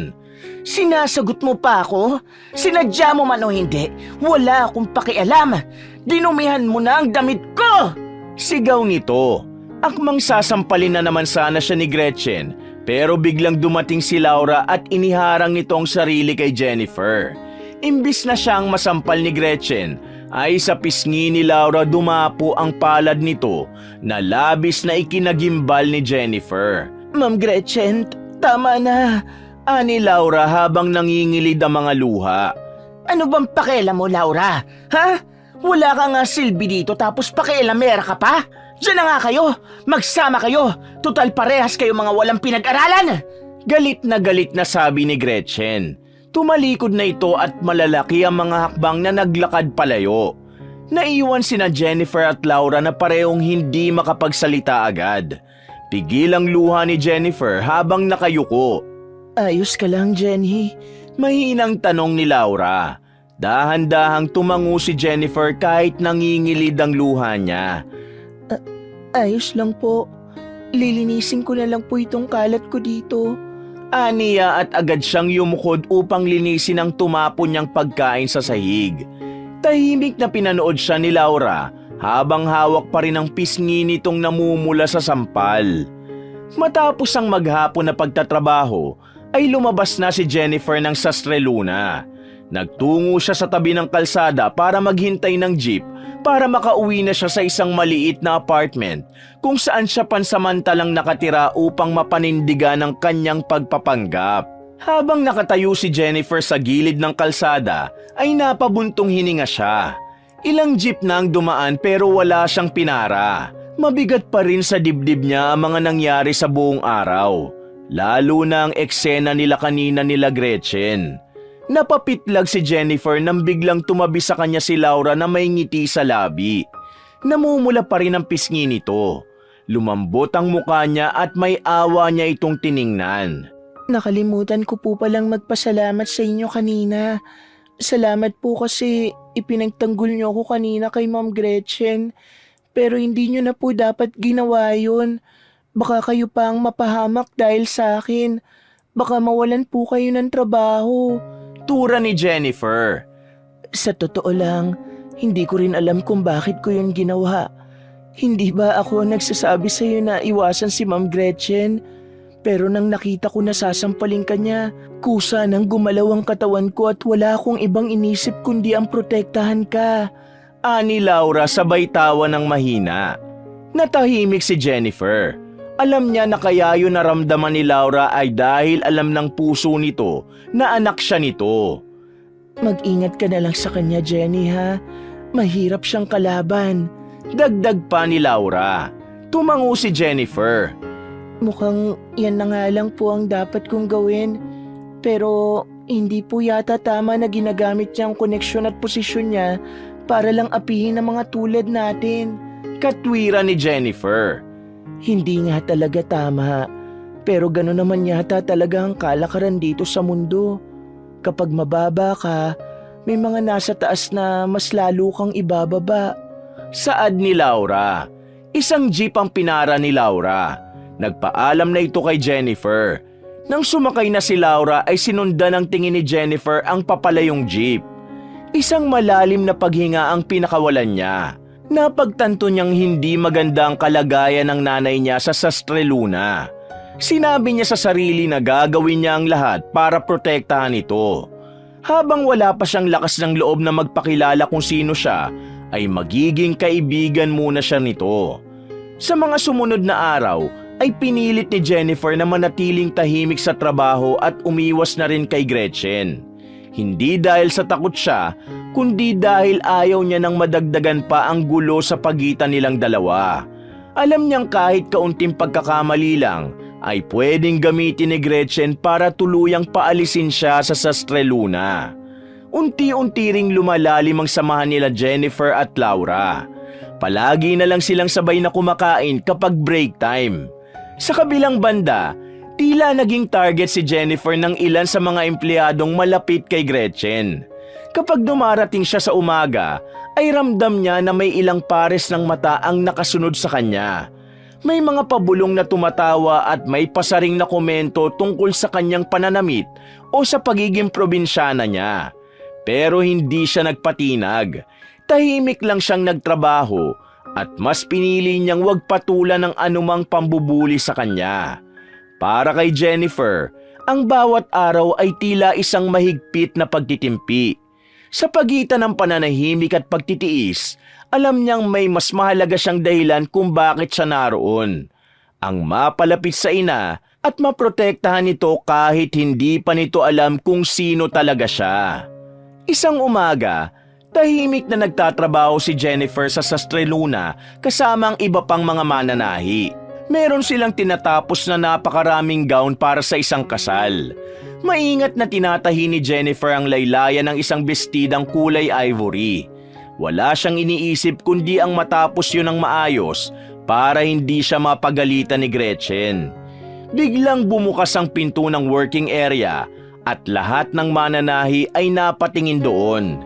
Speaker 2: Sinasagot mo pa ako? Sinadya mo man o hindi, wala akong pakialam. Dinumihan mo na ang damit ko!
Speaker 1: Sigaw nito. Akmang sasampalin na naman sana siya ni Gretchen, pero biglang dumating si Laura at iniharang nito ang sarili kay Jennifer. Imbis na siyang masampal ni Gretchen, ay sa pisngi ni Laura dumapo ang palad nito na labis na ikinagimbal ni Jennifer.
Speaker 2: Ma'am Gretchen, tama na.
Speaker 1: Ani Laura habang nangingilid ang mga luha.
Speaker 2: Ano bang pakialam mo, Laura? Ha? Wala ka nga silbi dito tapos pakialamera ka pa? Diyan na nga kayo. Magsama kayo. Total parehas kayo mga walang pinag-aralan.
Speaker 1: Galit na sabi ni Gretchen. Tumalikod na ito at malalaki ang mga hakbang na naglakad palayo. Naiwan sina Jennifer at Laura na parehong hindi makapagsalita agad. Pigil ang luha ni Jennifer habang nakayuko.
Speaker 2: Ayos ka lang, Jenny?
Speaker 1: Mahinang tanong ni Laura. Dahan-dahang tumango si Jennifer kahit nangingilid ang luha niya.
Speaker 2: Ayos lang po. Lilinisin ko na lang po itong kalat ko dito.
Speaker 1: Aniya at agad siyang yumukod upang linisin ang tumapo niyang pagkain sa sahig. Tahimik na pinanood siya ni Laura habang hawak pa rin ang pisngi nitong namumula sa sampal. Matapos ang maghapon na pagtatrabaho, ay lumabas na si Jennifer ng Sastreluna. Nagtungo siya sa tabi ng kalsada para maghintay ng jeep para makauwi na siya sa isang maliit na apartment kung saan siya pansamantalang nakatira upang mapanindigan ang kanyang pagpapanggap. Habang nakatayo si Jennifer sa gilid ng kalsada ay napabuntong hininga siya. Ilang jeep na ang dumaan pero wala siyang pinara. Mabigat pa rin sa dibdib niya ang mga nangyari sa buong araw. Lalo na ang eksena nila kanina nila Gretchen. Napapitlag si Jennifer nang biglang tumabi sa kanya si Laura na may ngiti sa labi. Namumula pa rin ang pisngi nito. Lumambot ang mukha niya at may awa niya itong tiningnan.
Speaker 2: Nakalimutan ko po palang magpasalamat sa inyo kanina. Salamat po kasi ipinagtanggol niyo ako kanina kay Ma'am Gretchen. Pero hindi niyo na po dapat ginawa yun. Baka kayo pa ang mapahamak dahil sa akin. Baka mawalan po kayo ng trabaho.
Speaker 1: Tura ni Jennifer.
Speaker 2: Sa totoo lang, hindi ko rin alam kung bakit ko yun ginawa. Hindi ba ako nagsasabi sa iyo na iwasan si Ma'am Gretchen? Pero nang nakita ko na sasampalin ka niya, kusa nang gumalaw ang katawan ko at wala akong ibang inisip kundi ang protektahan ka.
Speaker 1: Ani Laura sabay tawa ng mahina. Natahimik si Jennifer. Alam niya na kaya yun naramdaman ni Laura ay dahil alam ng puso nito na anak siya nito.
Speaker 2: Mag-ingat ka na lang sa kanya, Jenny, ha? Mahirap siyang kalaban.
Speaker 1: Dagdag pa ni Laura. Tumango si Jennifer.
Speaker 2: Mukhang yan na nga lang po ang dapat kong gawin. Pero hindi po yata tama na ginagamit niya ang koneksyon at posisyon niya para lang apihin ang mga tulad natin.
Speaker 1: Katwira ni Jennifer.
Speaker 2: Hindi nga talaga tama. Pero gano'n naman yata talaga ang kalakaran dito sa mundo. Kapag mababa ka, may mga nasa taas na mas lalo kang ibababa.
Speaker 1: Saad ni Laura. Isang jeep ang pinara ni Laura. Nagpaalam na ito kay Jennifer. Nang sumakay na si Laura ay sinundan ng tingin ni Jennifer ang papalayong jeep. Isang malalim na paghinga ang pinakawalan niya. Napagtanto niyang hindi maganda ang kalagayan ng nanay niya sa Sastreluna. Sinabi niya sa sarili na gagawin niya ang lahat para protektahan ito. Habang wala pa siyang lakas ng loob na magpakilala kung sino siya, ay magiging kaibigan muna siya nito. Sa mga sumunod na araw ay pinilit ni Jennifer na manatiling tahimik sa trabaho at umiwas na rin kay Gretchen. Hindi dahil sa takot siya, kundi dahil ayaw niya nang madagdagan pa ang gulo sa pagitan nilang dalawa. Alam niyang kahit kaunting pagkakamali lang ay pwedeng gamitin ni Gretchen para tuluyang paalisin siya sa Sastre Luna. Unti-unti ring lumalalim ang samahan nila Jennifer at Laura. Palagi na lang silang sabay na kumakain kapag break time. Sa kabilang banda, tila naging target si Jennifer ng ilan sa mga empleyadong malapit kay Gretchen. Kapag dumarating siya sa umaga, ay ramdam niya na may ilang pares ng mata ang nakasunod sa kanya. May mga pabulong na tumatawa at may pasaring na komento tungkol sa kanyang pananamit o sa pagiging probinsyana niya. Pero hindi siya nagpatinag. Tahimik lang siyang nagtrabaho at mas pinili niyang wag patulan ng anumang pambubuli sa kanya. Para kay Jennifer, ang bawat araw ay tila isang mahigpit na pagtitimpi. Sa pagitan ng pananahimik at pagtitiis, alam niyang may mas mahalaga siyang dahilan kung bakit siya naroon. Ang mapalapit sa ina at maprotektahan nito kahit hindi pa nito alam kung sino talaga siya. Isang umaga, tahimik na nagtatrabaho si Jennifer sa Sastre Luna kasama ang iba pang mga mananahi. Meron silang tinatapos na napakaraming gown para sa isang kasal. Maingat na tinatahi ni Jennifer ang laylayan ng isang bestidang kulay ivory. Wala siyang iniisip kundi ang matapos yun ng maayos para hindi siya mapagalitan ni Gretchen. Biglang bumukas ang pinto ng working area at lahat ng mananahi ay napatingin doon.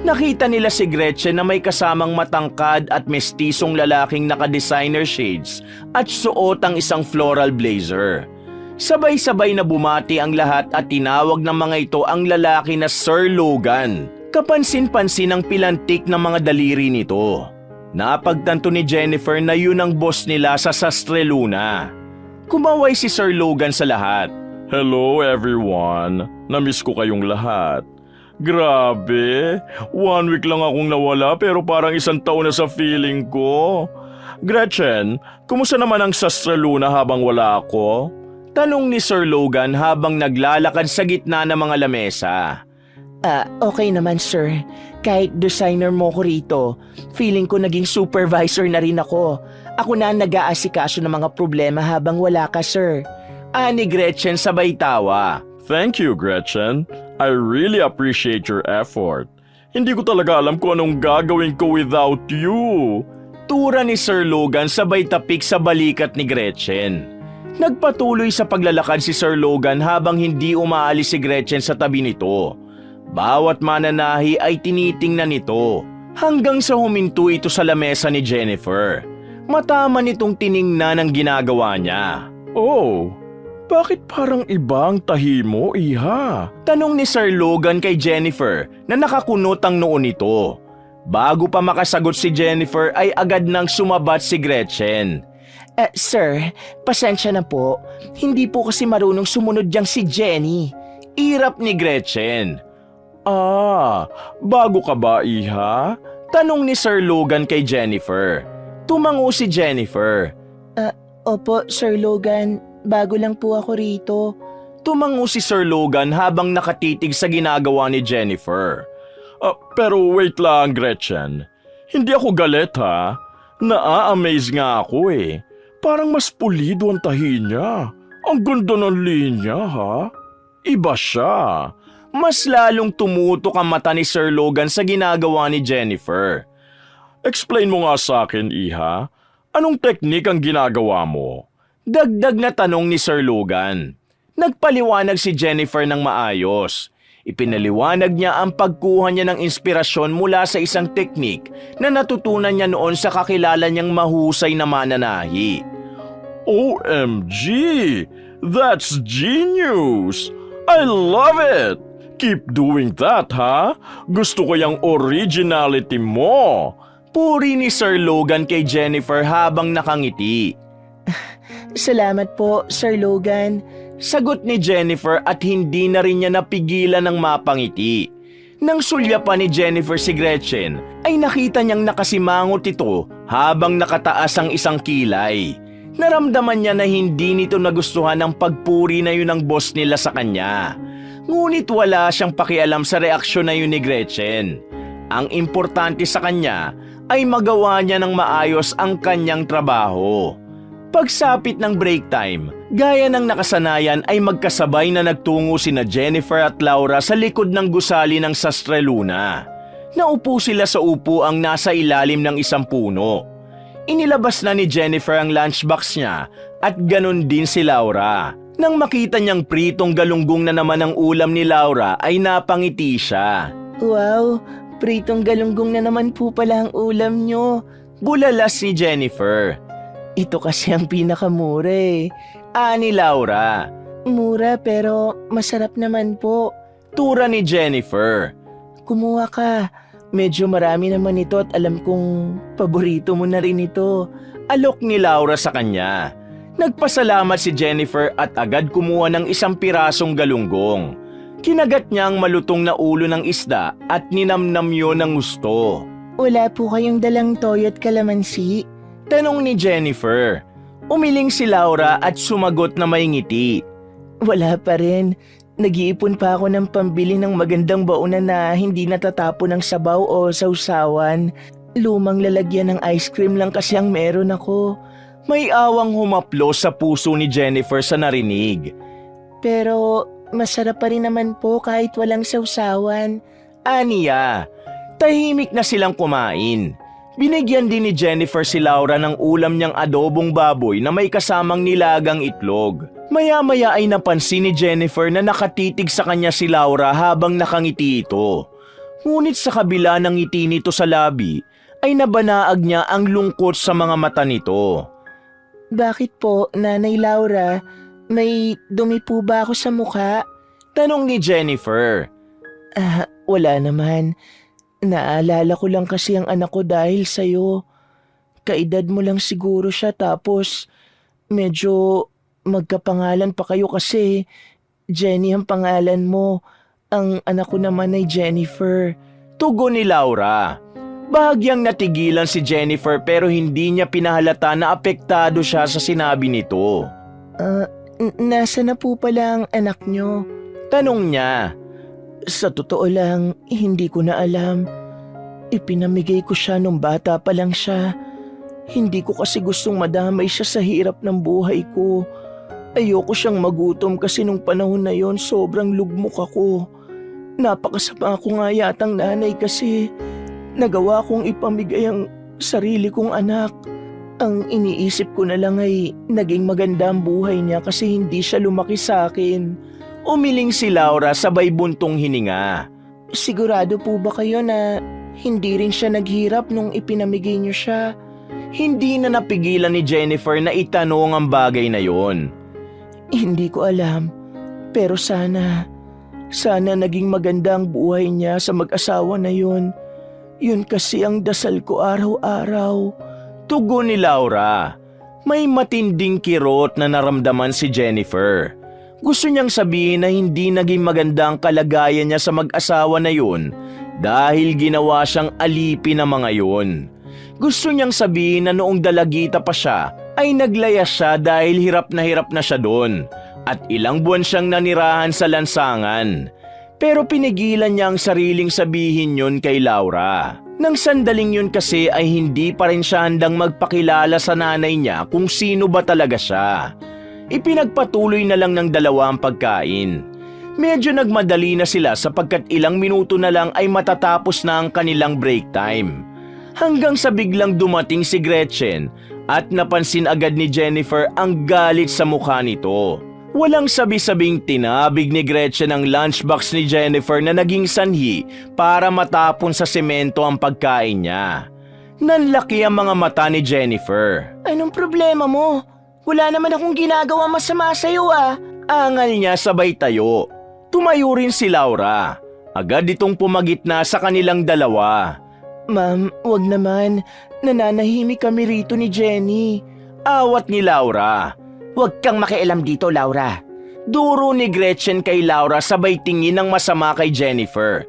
Speaker 1: Nakita nila si Gretchen na may kasamang matangkad at mestisong lalaking naka-designer shades at suot ang isang floral blazer. Sabay-sabay na bumati ang lahat at tinawag ng mga ito ang lalaki na Sir Logan. Kapansin-pansin ang pilantik ng mga daliri nito. Napagtanto ni Jennifer na yun ang boss nila sa Sastre Luna. Kumaway si Sir Logan sa lahat.
Speaker 3: Hello everyone, namiss ko kayong lahat. Grabe, 1 week lang akong nawala pero parang 1 taon na sa feeling ko. Gretchen, kumusta naman ang Sastre Luna habang wala ako?
Speaker 1: Tanong ni Sir Logan habang naglalakad sa gitna ng mga lamesa.
Speaker 2: Okay naman sir. Kahit designer mo ko rito, feeling ko naging supervisor na rin ako. Ako na ang nag-aasikaso ng mga problema habang wala ka sir.
Speaker 1: Ani Gretchen sabay tawa.
Speaker 3: Thank you, Gretchen. I really appreciate your effort. Hindi ko talaga alam kung anong gagawin ko without you.
Speaker 1: Tura ni Sir Logan sabay tapik sa balikat ni Gretchen. Nagpatuloy sa paglalakad si Sir Logan habang hindi umaalis si Gretchen sa tabi nito. Bawat mananahi ay tinitingnan nito hanggang sa huminto ito sa lamesa ni Jennifer. Matama nitong tiningnan ang ginagawa niya.
Speaker 3: Oh, bakit parang iba ang tahi mo, iha?
Speaker 1: Tanong ni Sir Logan kay Jennifer na nakakunot ang noo nito. Bago pa makasagot si Jennifer ay agad nang sumabat si Gretchen.
Speaker 2: Sir, pasensya na po. Hindi po kasi marunong sumunod diyang si Jenny.
Speaker 1: Irap ni Gretchen.
Speaker 3: Bago ka ba, iha?
Speaker 1: Tanong ni Sir Logan kay Jennifer. Tumango si Jennifer.
Speaker 2: Opo, Sir Logan. Bago lang po ako rito.
Speaker 1: Tumango si Sir Logan habang nakatitig sa ginagawa ni Jennifer.
Speaker 3: Pero wait lang, Gretchen. Hindi ako galit, ha? Naa-amaze nga ako eh. Parang mas pulido ang tahi niya. Ang ganda ng linya, ha? Iba siya.
Speaker 1: Mas lalong tumutok ang mata ni Sir Logan sa ginagawa ni Jennifer.
Speaker 3: Explain mo nga sa akin, iha. Anong teknik ang ginagawa mo?
Speaker 1: Dagdag na tanong ni Sir Logan. Nagpaliwanag si Jennifer ng maayos. Ipinaliwanag niya ang pagkuha niya ng inspirasyon mula sa isang teknik na natutunan niya noon sa kakilala niyang mahusay na mananahi.
Speaker 3: OMG! That's genius! I love it! Keep doing that, ha? Gusto ko yung originality mo!
Speaker 1: Puri ni Sir Logan kay Jennifer habang nakangiti.
Speaker 2: Salamat po, Sir Logan.
Speaker 1: Sagot ni Jennifer at hindi na rin niya napigilan ng mapangiti. Nang sulyapan ni Jennifer si Gretchen, ay nakita niyang nakasimangot ito habang nakataas ang isang kilay. Naramdaman niya na hindi nito nagustuhan ang pagpuri na yun ng boss nila sa kanya. Ngunit wala siyang pakialam sa reaksyon na yun ni Gretchen. Ang importante sa kanya ay magawa niya ng maayos ang kanyang trabaho. Pagsapit ng break time, gaya ng nakasanayan ay magkasabay na nagtungo sina Jennifer at Laura sa likod ng gusali ng Sastre Luna. Naupo sila sa upuang nasa ilalim ng isang puno. Inilabas na ni Jennifer ang lunchbox niya at ganun din si Laura. Nang makita niyang pritong galunggong na naman ang ulam ni Laura ay napangiti siya.
Speaker 2: Wow, pritong galunggong na naman po pala ang ulam nyo.
Speaker 1: Bulalas ni Jennifer.
Speaker 2: Ito kasi ang pinakamura eh.
Speaker 1: Ani Laura.
Speaker 2: Mura pero masarap naman po.
Speaker 1: Tura ni Jennifer.
Speaker 2: Kumuha ka. Medyo marami naman ito at alam kong paborito mo na rin ito.
Speaker 1: Alok ni Laura sa kanya. Nagpasalamat si Jennifer at agad kumuha ng isang pirasong galunggong. Kinagat niya ang malutong na ulo ng isda at ninamnam yun ng gusto.
Speaker 2: Wala po kayong dalang toyo at kalamansi?
Speaker 1: Tanong ni Jennifer. Umiling si Laura at sumagot na may ngiti.
Speaker 2: Wala pa rin. Nag-iipon pa ako ng pambili ng magandang baunan na hindi natatapon ng sabaw o sausawan. Lumang lalagyan ng ice cream lang kasi ang meron ako.
Speaker 1: May awang humaplos sa puso ni Jennifer sa narinig.
Speaker 2: Pero masarap pa rin naman po kahit walang sausawan.
Speaker 1: Aniya, tahimik na silang kumain. Binigyan din ni Jennifer si Laura ng ulam niyang adobong baboy na may kasamang nilagang itlog. Maya-maya ay napansin ni Jennifer na nakatitig sa kanya si Laura habang nakangiti ito. Ngunit sa kabila ng ngiti nito sa labi, ay nabanaag niya ang lungkot sa mga mata nito.
Speaker 2: Bakit po, Nanay Laura? May dumi po ba ako sa mukha?
Speaker 1: Tanong ni Jennifer.
Speaker 2: Wala naman. Naalala ko lang kasi ang anak ko dahil sa'yo. Kaedad mo lang siguro siya tapos medyo magkapangalan pa kayo kasi Jenny ang pangalan mo. Ang anak ko naman ay Jennifer.
Speaker 1: Tugon ni Laura. Bahagyang natigilan si Jennifer pero hindi niya pinahalata na apektado siya sa sinabi nito.
Speaker 2: Nasa na po pala ang anak nyo?
Speaker 1: Tanong niya.
Speaker 2: Sa totoo lang, hindi ko na alam. Ipinamigay ko siya nung bata pa lang siya. Hindi ko kasi gustong madamay siya sa hirap ng buhay ko. Ayoko siyang magutom kasi nung panahon na yon sobrang lugmok ako. Napakasama ko nga yatang nanay kasi nagawa kong ipamigay ang sarili kong anak. Ang iniisip ko na lang ay naging maganda ang buhay niya kasi hindi siya lumaki sa akin.
Speaker 1: Umiling si Laura sabay buntong hininga.
Speaker 2: Sigurado po ba kayo na hindi rin siya naghirap nung ipinamigay niyo siya?
Speaker 1: Hindi na napigilan ni Jennifer na itanong ang bagay na yon.
Speaker 2: Hindi ko alam. Pero sana naging maganda ang buhay niya sa mag-asawa na yun. Yun kasi ang dasal ko araw-araw.
Speaker 1: Tugon ni Laura. May matinding kirot na naramdaman si Jennifer. Gusto niyang sabihin na hindi naging maganda ang kalagayan niya sa mag-asawa na yun dahil ginawa siyang alipin ng mga yun. Gusto niyang sabihin na noong dalagita pa siya ay naglayas siya dahil hirap na siya doon at ilang buwan siyang nanirahan sa lansangan. Pero pinigilan niya ang sariling sabihin yun kay Laura. Nang sandaling yun kasi ay hindi pa rin siya handang magpakilala sa nanay niya kung sino ba talaga siya. Ipinagpatuloy na lang ng dalawa ang pagkain. Medyo nagmadali na sila sapagkat ilang minuto na lang ay matatapos na ang kanilang break time. Hanggang sa biglang dumating si Gretchen at napansin agad ni Jennifer ang galit sa mukha nito. Walang sabi-sabing tinabig ni Gretchen ang lunchbox ni Jennifer na naging sanhi para matapon sa semento ang pagkain niya. Nanlaki ang mga mata ni Jennifer.
Speaker 2: Anong problema mo? Wala naman akong ginagawa masama sa'yo ah.
Speaker 1: Angal niya sabay tayo. Tumayo rin si Laura. Agad itong pumagitna sa kanilang dalawa.
Speaker 2: Ma'am, wag naman. Nananahimik kami rito ni Jenny.
Speaker 1: Awat ni Laura.
Speaker 2: Huwag kang makialam dito, Laura.
Speaker 1: Duro ni Gretchen kay Laura sabay tingin ng masama kay Jennifer.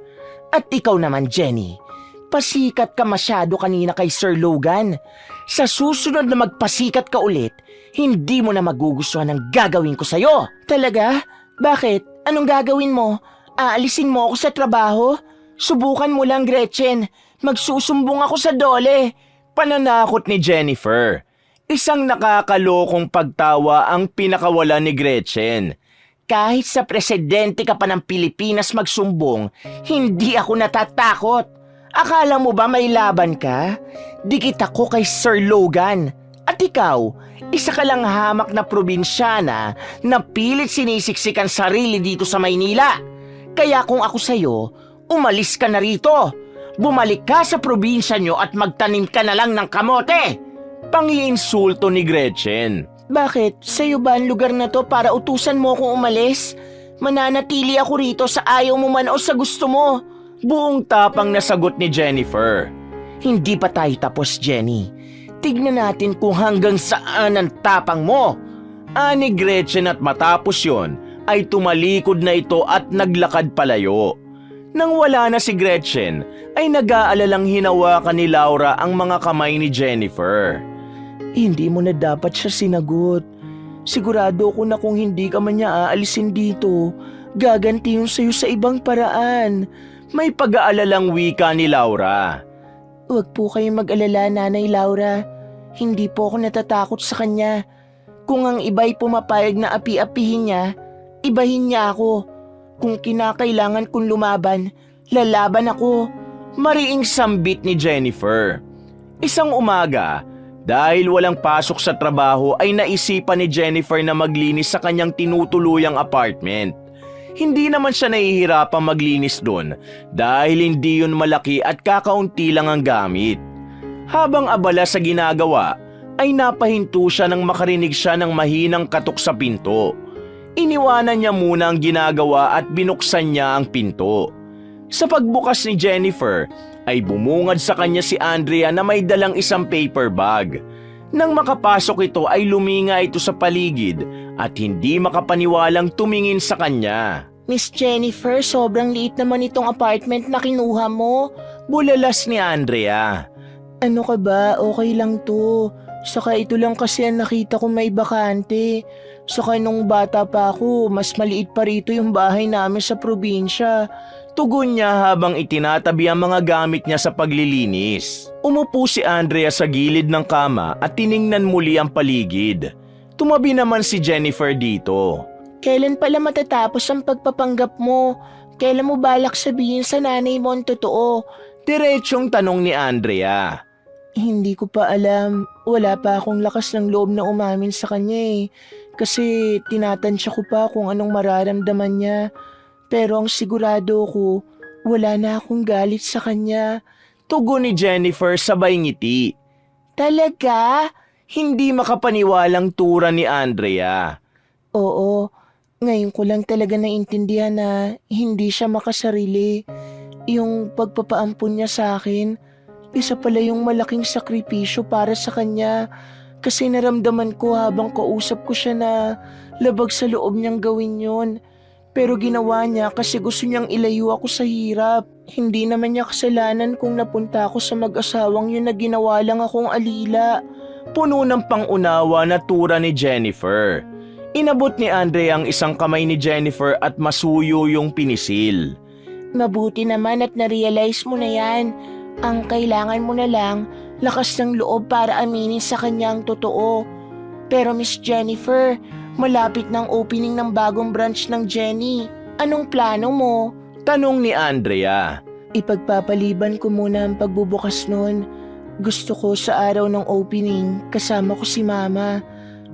Speaker 2: At ikaw naman, Jenny, pasikat ka masyado kanina kay Sir Logan. Sa susunod na magpasikat ka ulit, hindi mo na magugustuhan ang gagawin ko sa'yo. Talaga? Bakit? Anong gagawin mo? Aalisin mo ako sa trabaho? Subukan mo lang, Gretchen. Magsusumbong ako sa dole.
Speaker 1: Pananakot ni Jennifer. Isang nakakalokong pagtawa ang pinakawala ni Gretchen.
Speaker 2: Kahit sa presidente ka pa ng Pilipinas magsumbong, hindi ako natatakot. Akala mo ba may laban ka? Dikit ako kay Sir Logan. At ikaw, isa ka lang hamak na probinsyana na pilit sinisiksikan sarili dito sa Maynila. Kaya kung ako sa'yo, umalis ka na rito. Bumalik ka sa probinsya nyo at magtanim ka na lang ng kamote.
Speaker 1: Pangiinsulto ni Gretchen.
Speaker 2: Bakit? Sa'yo ba ang lugar na to para utusan mo akong umalis? Mananatili ako rito sa ayaw mo man o sa gusto mo.
Speaker 1: Buong tapang na sagot ni Jennifer.
Speaker 2: Hindi pa tayo tapos, Jenny. Tignan natin kung hanggang saan ang tapang mo.
Speaker 1: Ani Gretchen at matapos yon ay tumalikod na ito at naglakad palayo. Nang wala na si Gretchen, ay nag-aalalang hinawakan ni Laura ang mga kamay ni Jennifer.
Speaker 2: Hindi mo na dapat siya sinagot. Sigurado ko na kung hindi ka man niya aalisin dito, gaganti yun sa'yo sa ibang paraan.
Speaker 1: May pag-aalalang wika ni Laura.
Speaker 2: Huwag po kayong mag-alala, Nanay Laura. Hindi po ako natatakot sa kanya. Kung ang iba'y pumapayag na api-apihin niya, ibahin niya ako. Kung kinakailangan kong lumaban, lalaban ako.
Speaker 1: Mariing sambit ni Jennifer. Isang umaga, dahil walang pasok sa trabaho ay naisipan ni Jennifer na maglinis sa kanyang tinutuluyang apartment. Hindi naman siya nahihirapang maglinis doon dahil hindi yun malaki at kakaunti lang ang gamit. Habang abala sa ginagawa, ay napahinto siya nang makarinig siya ng mahinang katok sa pinto. Iniwanan niya muna ang ginagawa at binuksan niya ang pinto. Sa pagbukas ni Jennifer, ay bumungad sa kanya si Andrea na may dalang isang paper bag. Nang makapasok ito ay luminga ito sa paligid at hindi makapaniwalang tumingin sa kanya.
Speaker 2: Miss Jennifer, sobrang liit naman itong apartment na kinuha mo.
Speaker 1: Bulalas ni Andrea.
Speaker 2: Ano ka ba? Okay lang to. Saka ito lang kasi ang nakita ko may bakante. Saka nung bata pa ako, mas maliit pa rito yung bahay namin sa probinsya.
Speaker 1: Tugon niya habang itinatabi ang mga gamit niya sa paglilinis. Umupo si Andrea sa gilid ng kama at tiningnan muli ang paligid. Tumabi naman si Jennifer dito.
Speaker 2: Kailan pala matatapos ang pagpapanggap mo? Kailan mo balak sabihin sa nanay mo ang totoo?
Speaker 1: Diretsong tanong ni Andrea.
Speaker 2: Hindi ko pa alam. Wala pa akong lakas ng loob na umamin sa kanya eh. Kasi tinatansya ko pa kung anong mararamdaman niya. Pero ang sigurado ko, wala na akong galit sa kanya.
Speaker 1: Tugon ni Jennifer sabay ngiti.
Speaker 2: Talaga?
Speaker 1: Hindi makapaniwalang tura ni Andrea.
Speaker 2: Oo, ngayon ko lang talaga naintindihan na hindi siya makasarili. Yung pagpapaampun niya sa akin, isa pala yung malaking sakripisyo para sa kanya. Kasi naramdaman ko habang kausap ko siya na labag sa loob niyang gawin yun. Pero ginawa niya kasi gusto niyang ilayo ako sa hirap. Hindi naman niya kasalanan kung napunta ako sa mag-asawang yun na ginawa lang akong alila.
Speaker 1: Puno ng pangunawa na tura ni Jennifer. Inabot ni Andrea ang isang kamay ni Jennifer at masuyo yung pinisil.
Speaker 2: Mabuti naman at na-realize mo na yan. Ang kailangan mo na lang, lakas ng loob para aminin sa kanyang totoo. Pero Miss Jennifer, malapit ng opening ng bagong branch ng Jenny. Anong plano mo?
Speaker 1: Tanong ni Andrea.
Speaker 2: Ipagpapaliban ko muna ang pagbubukas nun. Gusto ko sa araw ng opening, kasama ko si Mama.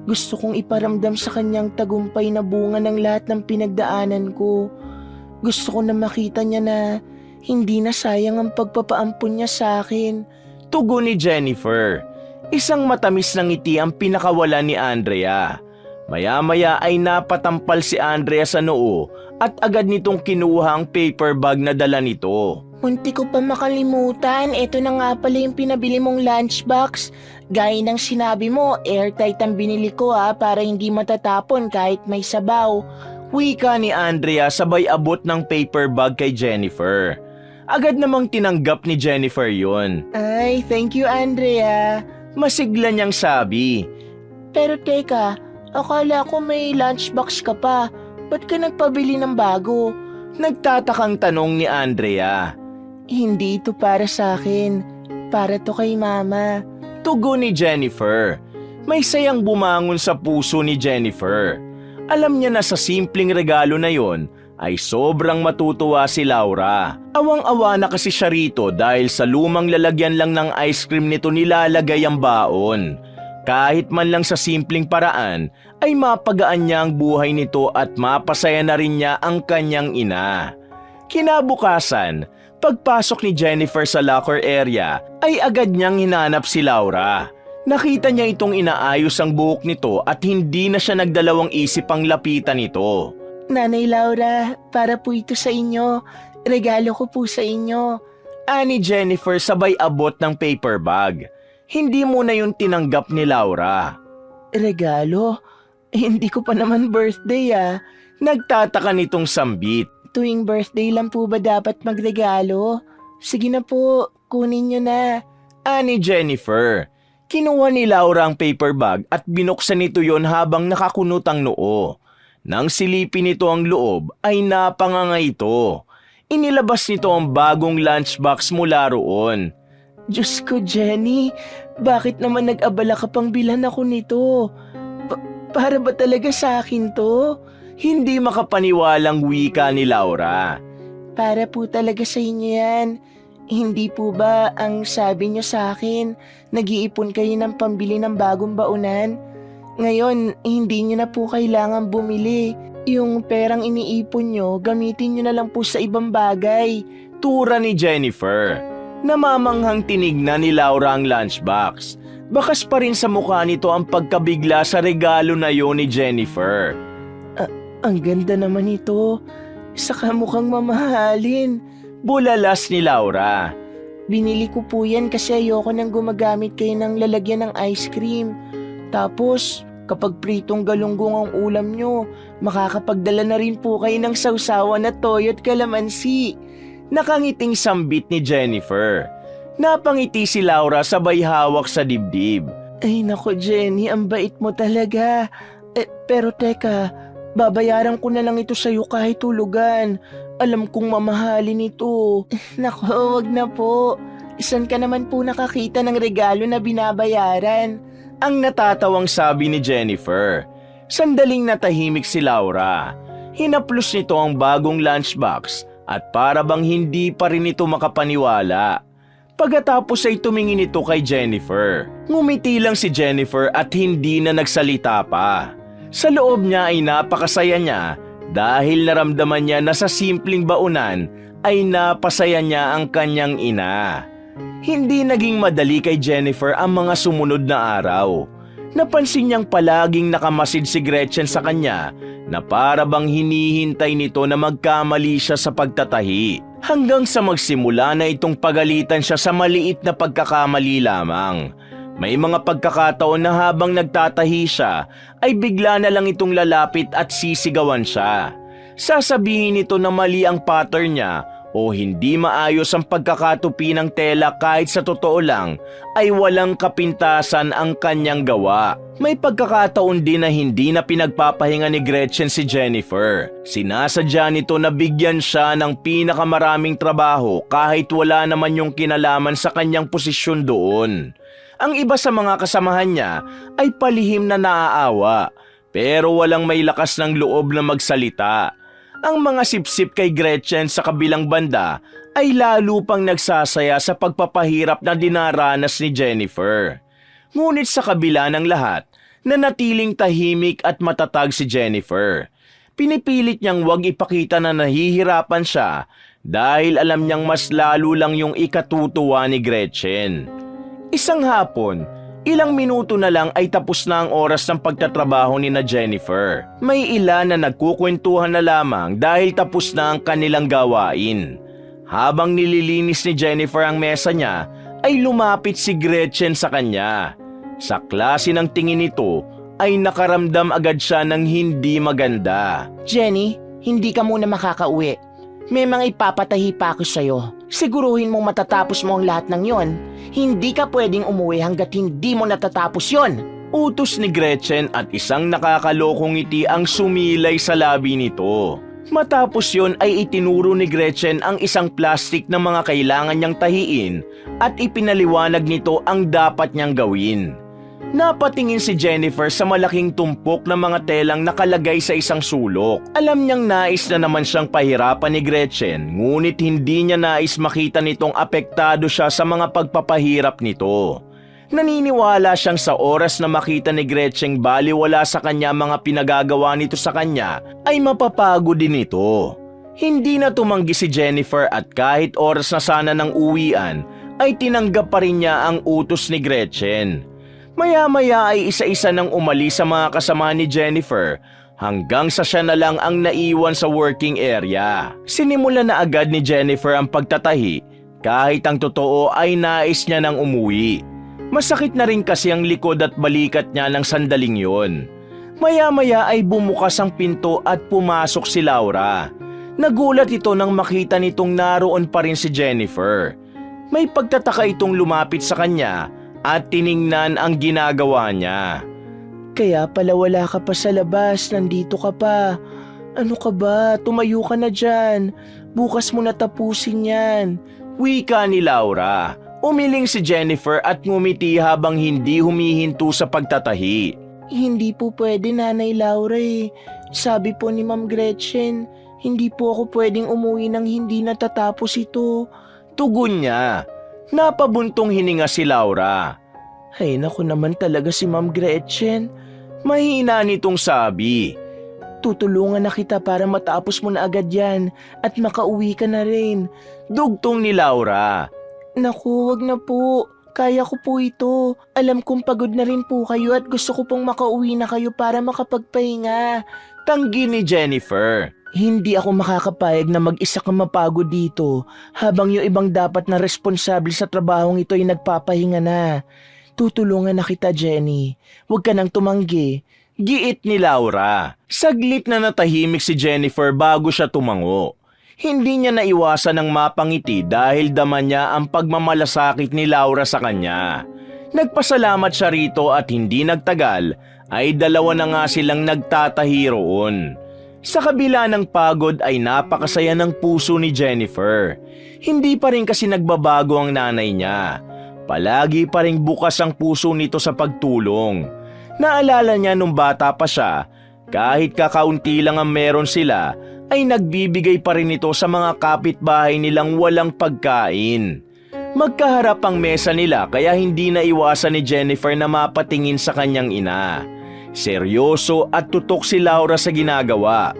Speaker 2: Gusto kong iparamdam sa kanyang tagumpay na bunga ng lahat ng pinagdaanan ko. Gusto ko na makita niya na hindi na sayang ang pagpapaampun niya sa akin.
Speaker 1: Tugon ni Jennifer. Isang matamis na ngiti ang pinakawala ni Andrea. Maya-maya ay napatampal si Andrea sa noo at agad nitong kinuha ang paper bag na dala nito.
Speaker 2: Munti ko pa makalimutan, ito na nga pala yung pinabili mong lunchbox. Gaya ng sinabi mo, airtight ang binili ko para hindi matatapon kahit may sabaw.
Speaker 1: Wika ni Andrea sabay abot ng paper bag kay Jennifer. Agad namang tinanggap ni Jennifer yun.
Speaker 2: Ay, thank you, Andrea.
Speaker 1: Masigla niyang sabi.
Speaker 2: Pero teka, akala ko may lunchbox ka pa. Ba't ka nagpabili ng bago?
Speaker 1: Nagtatakang tanong ni Andrea.
Speaker 2: Hindi ito para sa akin. Para to kay Mama.
Speaker 1: Tugon ni Jennifer. May sayang bumangon sa puso ni Jennifer. Alam niya na sa simpleng regalo na yon ay sobrang matutuwa si Laura. Awang-awa na kasi siya rito dahil sa lumang lalagyan lang ng ice cream nito nilalagay ang baon. Kahit man lang sa simpleng paraan ay mapagaan niya ang buhay nito at mapasaya na rin niya ang kanyang ina. Kinabukasan, pagpasok ni Jennifer sa locker area ay agad niyang hinanap si Laura. Nakita niya itong inaayos ang buhok nito at hindi na siya nagdalawang isip ang lapitan ito.
Speaker 2: Nanay Laura, para po ito sa inyo. Regalo ko po sa inyo.
Speaker 1: Ani Jennifer sabay abot ng paper bag. Hindi muna yung tinanggap ni Laura.
Speaker 2: Regalo? Hindi ko pa naman birthday
Speaker 1: Nagtataka nitong sambit.
Speaker 2: Tuwing birthday lang po ba dapat magregalo? Sige na po, kunin nyo na.
Speaker 1: Ani Jennifer. Kinuha ni Laura ang paper bag at binuksan nito yon habang nakakunot ang noo. Nang silipin nito ang loob ay napanganga ito. Inilabas nito ang bagong lunchbox mula roon.
Speaker 2: Diyos ko, Jenny, bakit naman nag-abala ka pang bilhan ako nito? Para ba talaga sa akin to?
Speaker 1: Hindi makapaniwalang wika ni Laura.
Speaker 2: Para po talaga sa inyo yan. Hindi po ba ang sabi niyo sa akin, nag-iipon kayo ng pambili ng bagong baunan? Ngayon, hindi niyo na po kailangan bumili. Yung perang iniipon niyo, gamitin niyo na lang po sa ibang bagay.
Speaker 1: Tura ni Jennifer. Namamanghang tinignan ni Laura ang lunchbox. Bakas pa rin sa mukha nito ang pagkabigla sa regalo na yon ni Jennifer.
Speaker 2: Ang ganda naman ito. Saka mukhang mamahalin.
Speaker 1: Bulalas ni Laura.
Speaker 2: Binili ko po yan kasi ayoko nang gumagamit kayo ng lalagyan ng ice cream. Tapos, kapag pritong galunggong ang ulam nyo, makakapagdala na rin po kayo ng sausawan na toyo at kalamansi. Nakangiting sambit ni Jennifer. Napangiti si Laura sabay hawak sa dibdib. Ay nako Jenny, ang bait mo talaga. Pero teka, babayaran ko na lang ito sa'yo kahit tulugan. Alam kong mamahalin ito. Nako, wag na po. Isan ka naman po nakakita ng regalo na binabayaran?
Speaker 1: Ang natatawang sabi ni Jennifer. Sandaling natahimik si Laura. Hinaplos nito ang bagong lunchbox at para bang hindi pa rin ito makapaniwala. Pagkatapos ay tumingin ito kay Jennifer. Ngumiti lang si Jennifer at hindi na nagsalita pa. Sa loob niya ay napakasaya niya dahil naramdaman niya na sa simpleng baunan ay napasaya niya ang kanyang ina. Hindi naging madali kay Jennifer ang mga sumunod na araw. Napansin niyang palaging nakamasid si Gretchen sa kanya na para bang hinihintay nito na magkamali siya sa pagtatahi. Hanggang sa magsimula na itong pagalitan siya sa maliit na pagkakamali lamang. May mga pagkakataon na habang nagtatahi siya ay bigla na lang itong lalapit at sisigawan siya. Sasabihin nito na mali ang pattern niya o hindi maayos ang pagkakatupi ng tela kahit sa totoo lang ay walang kapintasan ang kanyang gawa. May pagkakataon din na hindi na pinagpapahinga ni Gretchen si Jennifer. Sinasadya nito na bigyan siya ng pinakamaraming trabaho kahit wala naman yung kinalaman sa kanyang posisyon doon. Ang iba sa mga kasamahan niya ay palihim na naaawa pero walang may lakas ng loob na magsalita. Ang mga sipsip kay Gretchen sa kabilang banda ay lalo pang nagsasaya sa pagpapahirap na dinaranas ni Jennifer. Ngunit sa kabila ng lahat, nanatiling tahimik at matatag si Jennifer. Pinipilit niyang huwag ipakita na nahihirapan siya dahil alam niyang mas lalo lang yung ikatutuwa ni Gretchen. Isang hapon, ilang minuto na lang ay tapos na ang oras ng pagtatrabaho ni na Jennifer. May ilan na nagkukwentuhan na lamang dahil tapos na ang kanilang gawain. Habang nililinis ni Jennifer ang mesa niya, ay lumapit si Gretchen sa kanya. Sa klase ng tingin nito, ay nakaramdam agad siya ng hindi maganda.
Speaker 2: Jenny, hindi ka muna makakauwi. May mga ipapatahi pa ako sa'yo. Siguruhin mong matatapos mo ang lahat ng yon. Hindi ka pwedeng umuwi hanggat hindi mo natatapos yon.
Speaker 1: Utos ni Gretchen at isang nakakalokong ngiti ang sumilay sa labi nito. Matapos yon ay itinuro ni Gretchen ang isang plastik na mga kailangan niyang tahiin at ipinaliwanag nito ang dapat niyang gawin. Napatingin si Jennifer sa malaking tumpok ng mga telang nakalagay sa isang sulok. Alam niyang nais na naman siyang pahirapan ni Gretchen, ngunit hindi niya nais makita nitong apektado siya sa mga pagpapahirap nito. Naniniwala siyang sa oras na makita ni Gretchen baliwala sa kanya mga pinagagawa nito sa kanya, ay mapapagod din ito. Hindi na tumanggi si Jennifer at kahit oras na sana ng uwian, ay tinanggap pa rin niya ang utos ni Gretchen. Maya-maya ay isa-isa nang umalis sa mga kasama ni Jennifer hanggang sa siya na lang ang naiwan sa working area. Sinimulan na agad ni Jennifer ang pagtatahi kahit ang totoo ay nais niya nang umuwi. Masakit na rin kasi ang likod at balikat niya ng sandaling yon. Maya-maya ay bumukas ang pinto at pumasok si Laura. Nagulat ito nang makita nitong naroon pa rin si Jennifer. May pagtataka itong lumapit sa kanya at tiningnan ang ginagawa niya.
Speaker 2: Kaya pala wala ka pa sa labas, nandito ka pa. Ano ka ba? Tumayo ka na dyan. Bukas mo natapusin yan.
Speaker 1: Wika ni Laura. Umiling si Jennifer at ngumiti habang hindi humihinto sa pagtatahi.
Speaker 2: Hindi po pwede, Nanay Laura eh. Sabi po ni Ma'am Gretchen, hindi po ako pwedeng umuwi nang hindi natatapos ito.
Speaker 1: Tugon niya. Napabuntong hininga si Laura.
Speaker 2: Ay naku naman talaga si Ma'am Gretchen.
Speaker 1: Mahina nitong sabi.
Speaker 2: Tutulungan na kita para matapos mo na agad yan at makauwi ka na rin.
Speaker 1: Dugtong ni Laura.
Speaker 2: Naku, wag na po. Kaya ko po ito. Alam kong pagod na rin po kayo at gusto ko pong makauwi na kayo para makapagpahinga.
Speaker 1: Tanggi ni Jennifer.
Speaker 2: Hindi ako makakapayag na mag-isa kang mapagod dito habang yung ibang dapat na responsable sa trabahong ito ay nagpapahinga na. Tutulungan na kita, Jenny. Huwag ka nang tumanggi.
Speaker 1: Giit ni Laura. Saglit na natahimik si Jennifer bago siya tumango. Hindi niya naiwasan ng mapangiti dahil dama niya ang pagmamalasakit ni Laura sa kanya. Nagpasalamat siya rito at hindi nagtagal ay dalawa na nga silang nagtatahi roon. Sa kabila ng pagod ay napakasaya ng puso ni Jennifer. Hindi pa rin kasi nagbabago ang nanay niya. Palagi pa rin bukas ang puso nito sa pagtulong. Naalala niya nung bata pa siya, kahit kakaunti lang ang meron sila, ay nagbibigay pa rin ito sa mga kapitbahay nilang walang pagkain. Magkaharap ang mesa nila kaya hindi na iwasan ni Jennifer na mapatingin sa kanyang ina. Seryoso at tutok si Laura sa ginagawa.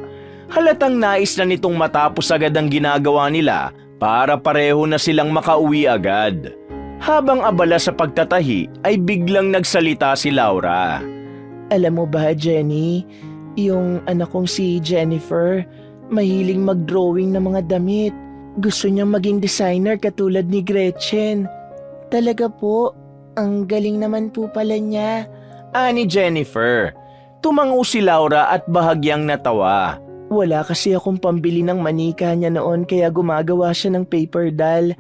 Speaker 1: Halatang nais na nitong matapos agad ang ginagawa nila para pareho na silang makauwi agad. Habang abala sa pagtatahi ay biglang nagsalita si Laura.
Speaker 2: Alam mo ba, Jenny, yung anak kong si Jennifer, mahiling mag-drawing ng mga damit. Gusto niyang maging designer katulad ni Gretchen. Talaga po, ang galing naman po pala niya.
Speaker 1: Ani Jennifer. Tumango si Laura at bahagyang natawa.
Speaker 2: Wala kasi akong pambili ng manika niya noon kaya gumagawa siya ng paper doll.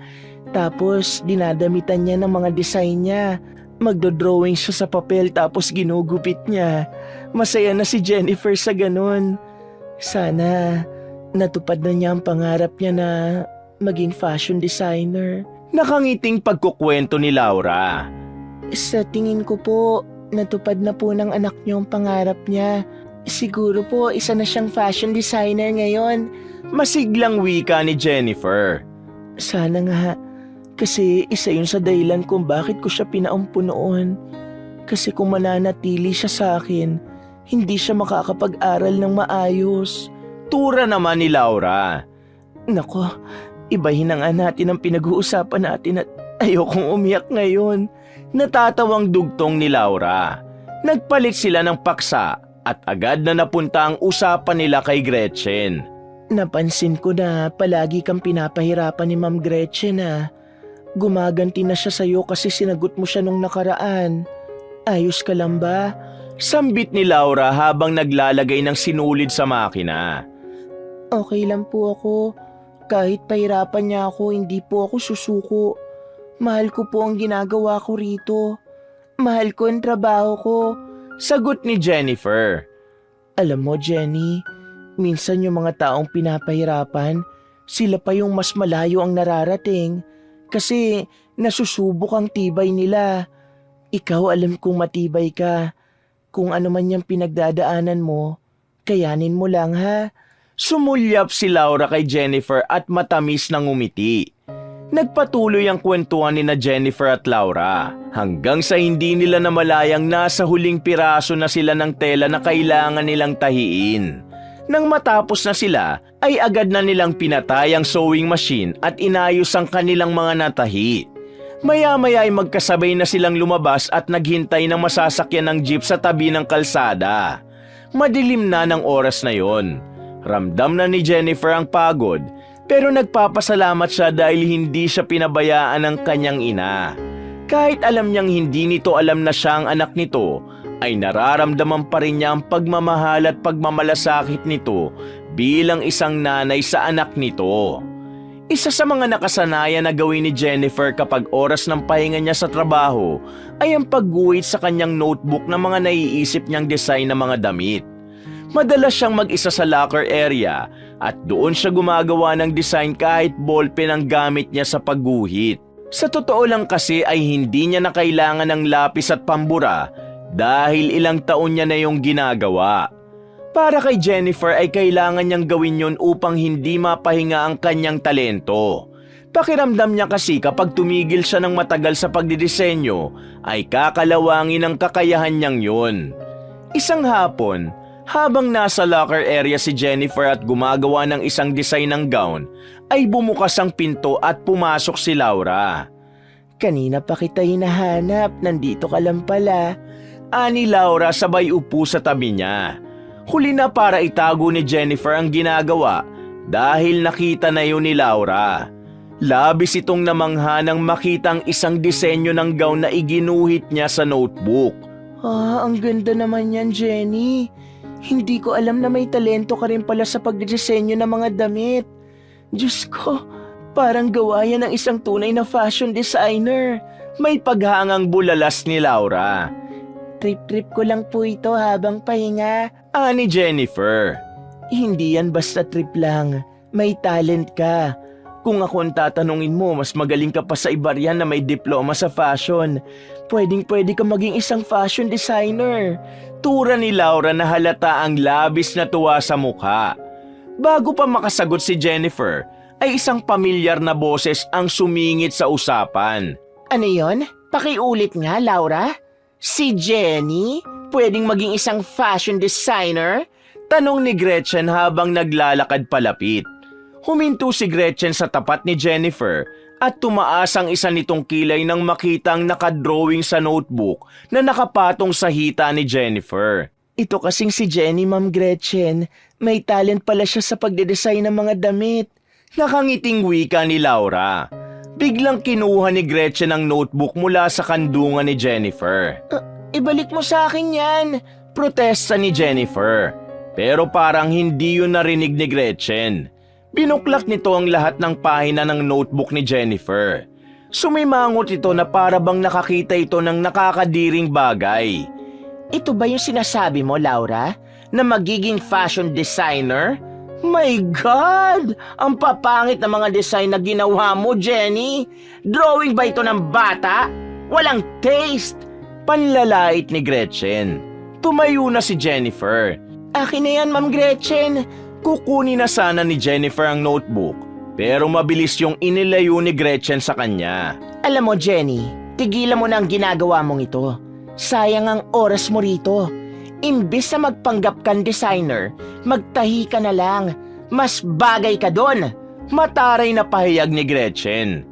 Speaker 2: Tapos dinadamitan niya ng mga design niya. Magdodrawing siya sa papel tapos ginugupit niya. Masaya na si Jennifer sa ganun. Sana natupad na niya ang pangarap niya na maging fashion designer.
Speaker 1: Nakangiting pagkukwento ni Laura.
Speaker 2: Sa tingin ko po, natupad na po ng anak niyo ang pangarap niya. Siguro po isa na siyang fashion designer ngayon.
Speaker 1: Masiglang wika ni Jennifer.
Speaker 2: Sana nga, kasi isa yun sa dahilan kung bakit ko siya pinaampo noon. Kasi kung mananatili siya sa akin, hindi siya makakapag-aral ng maayos.
Speaker 1: Tura naman ni Laura.
Speaker 2: Nako, ibahin na nga natin ang pinag-uusapan natin at ayokong umiyak ngayon.
Speaker 1: Natatawang dugtong ni Laura. Nagpalit sila ng paksa at agad na napunta ang usapan nila kay Gretchen.
Speaker 2: Napansin ko na palagi kang pinapahirapan ni Ma'am Gretchen ah. Gumaganti na siya sa'yo kasi sinagot mo siya nung nakaraan. Ayos ka lang ba?
Speaker 1: Sambit ni Laura habang naglalagay ng sinulid sa makina.
Speaker 2: Okay lang po ako. Kahit pahirapan niya ako, hindi po ako susuko. Mahal ko po ang ginagawa ko rito. Mahal ko ang trabaho ko.
Speaker 1: Sagot ni Jennifer.
Speaker 2: Alam mo, Jenny, minsan yung mga taong pinapahirapan, sila pa yung mas malayo ang nararating kasi nasusubok ang tibay nila. Ikaw alam kong matibay ka. Kung ano man yung pinagdadaanan mo, kayanin mo lang ha.
Speaker 1: Sumulyap si Laura kay Jennifer at matamis na ngumiti. Nagpatuloy ang kwentuhan ni na Jennifer at Laura hanggang sa hindi nila namalayang nasa huling piraso na sila ng tela na kailangan nilang tahiin. Nang matapos na sila, ay agad na nilang pinatay ang sewing machine at inayos ang kanilang mga natahi. Maya-maya ay magkasabay na silang lumabas at naghintay ng masasakyan ng jeep sa tabi ng kalsada. Madilim na ng oras na yon. Ramdam na ni Jennifer ang pagod, pero nagpapasalamat siya dahil hindi siya pinabayaan ng kanyang ina. Kahit alam niyang hindi nito alam na siya ang anak nito, ay nararamdaman pa rin niya ang pagmamahal at pagmamalasakit nito bilang isang nanay sa anak nito. Isa sa mga nakasanayan na gawin ni Jennifer kapag oras ng pahinga niya sa trabaho ay ang pagguhit sa kanyang notebook ng mga naiisip niyang design ng mga damit. Madalas siyang mag-isa sa locker area at doon siya gumagawa ng design kahit ballpen ang gamit niya sa pagguhit. Sa totoo lang kasi ay hindi niya na kailangan ng lapis at pambura dahil ilang taon niya na yung ginagawa. Para kay Jennifer ay kailangan niyang gawin yon upang hindi mapahinga ang kanyang talento. Pakiramdam niya kasi kapag tumigil siya ng matagal sa pagdidisenyo ay kakalawangin ang kakayahan niyang yun. Isang hapon, habang nasa locker area si Jennifer at gumagawa ng isang design ng gown, ay bumukas ang pinto at pumasok si Laura.
Speaker 2: Kanina pa kita hinahanap, nandito ka lang pala.
Speaker 1: Ani Laura sabay upo sa tabi niya. Huli na para itago ni Jennifer ang ginagawa dahil nakita na yun ni Laura. Labis itong namangha nang makitang isang disenyo ng gown na iginuhit niya sa notebook.
Speaker 2: Ang ganda naman yan, Jenny. Hindi ko alam na may talento ka rin pala sa pagdidisenyo ng mga damit. Diyos ko, parang gawa yan ng isang tunay na fashion designer.
Speaker 1: May paghangang bulalas ni Laura.
Speaker 2: Trip-trip ko lang po ito habang pahinga.
Speaker 1: Ani Jennifer.
Speaker 2: Hindi yan basta trip lang. May talent ka. Kung ako ang tatanungin mo, mas magaling ka pa sa iba riyan na may diploma sa fashion. Pwedeng-pwede ka maging isang fashion designer. Tura ni Laura na halata ang labis na tuwa sa mukha. Bago pa makasagot si Jennifer, ay isang pamilyar na boses ang sumingit sa usapan. Ano yon? Pakiulit nga, Laura. Si Jenny? Pwedeng maging isang fashion designer?
Speaker 1: Tanong ni Gretchen habang naglalakad palapit. Huminto si Gretchen sa tapat ni Jennifer at tumaas ang isa nitong kilay nang makitang nakadrawing sa notebook na nakapatong sa hita ni Jennifer.
Speaker 2: Ito kasing si Jenny, Ma'am Gretchen. May talent pala siya sa pagdedesign ng mga damit.
Speaker 1: Nakangiting wika ni Laura. Biglang kinuha ni Gretchen ang notebook mula sa kandungan ni Jennifer.
Speaker 2: Ibalik mo sa akin yan.
Speaker 1: Protesta ni Jennifer. Pero parang hindi yun narinig ni Gretchen. Binuklak nito ang lahat ng pahina ng notebook ni Jennifer. Sumimangot ito na para bang nakakita ito ng nakakadiring bagay.
Speaker 2: Ito ba yung sinasabi mo, Laura? Na magiging fashion designer? My God! Ang papangit na mga design na ginawa mo, Jenny! Drawing ba ito ng bata? Walang taste!
Speaker 1: Panlalait ni Gretchen. Tumayo na si Jennifer.
Speaker 2: Akin na yan, Ma'am Gretchen.
Speaker 1: Kukunin na sana ni Jennifer ang notebook, pero mabilis yung inilayo ni Gretchen sa kanya.
Speaker 2: Alam mo, Jenny, tigilan mo na ang ginagawa mong ito. Sayang ang oras mo rito. Imbis na magpanggap kang designer, magtahi ka na lang. Mas bagay ka doon.
Speaker 1: Mataray na pahayag ni Gretchen.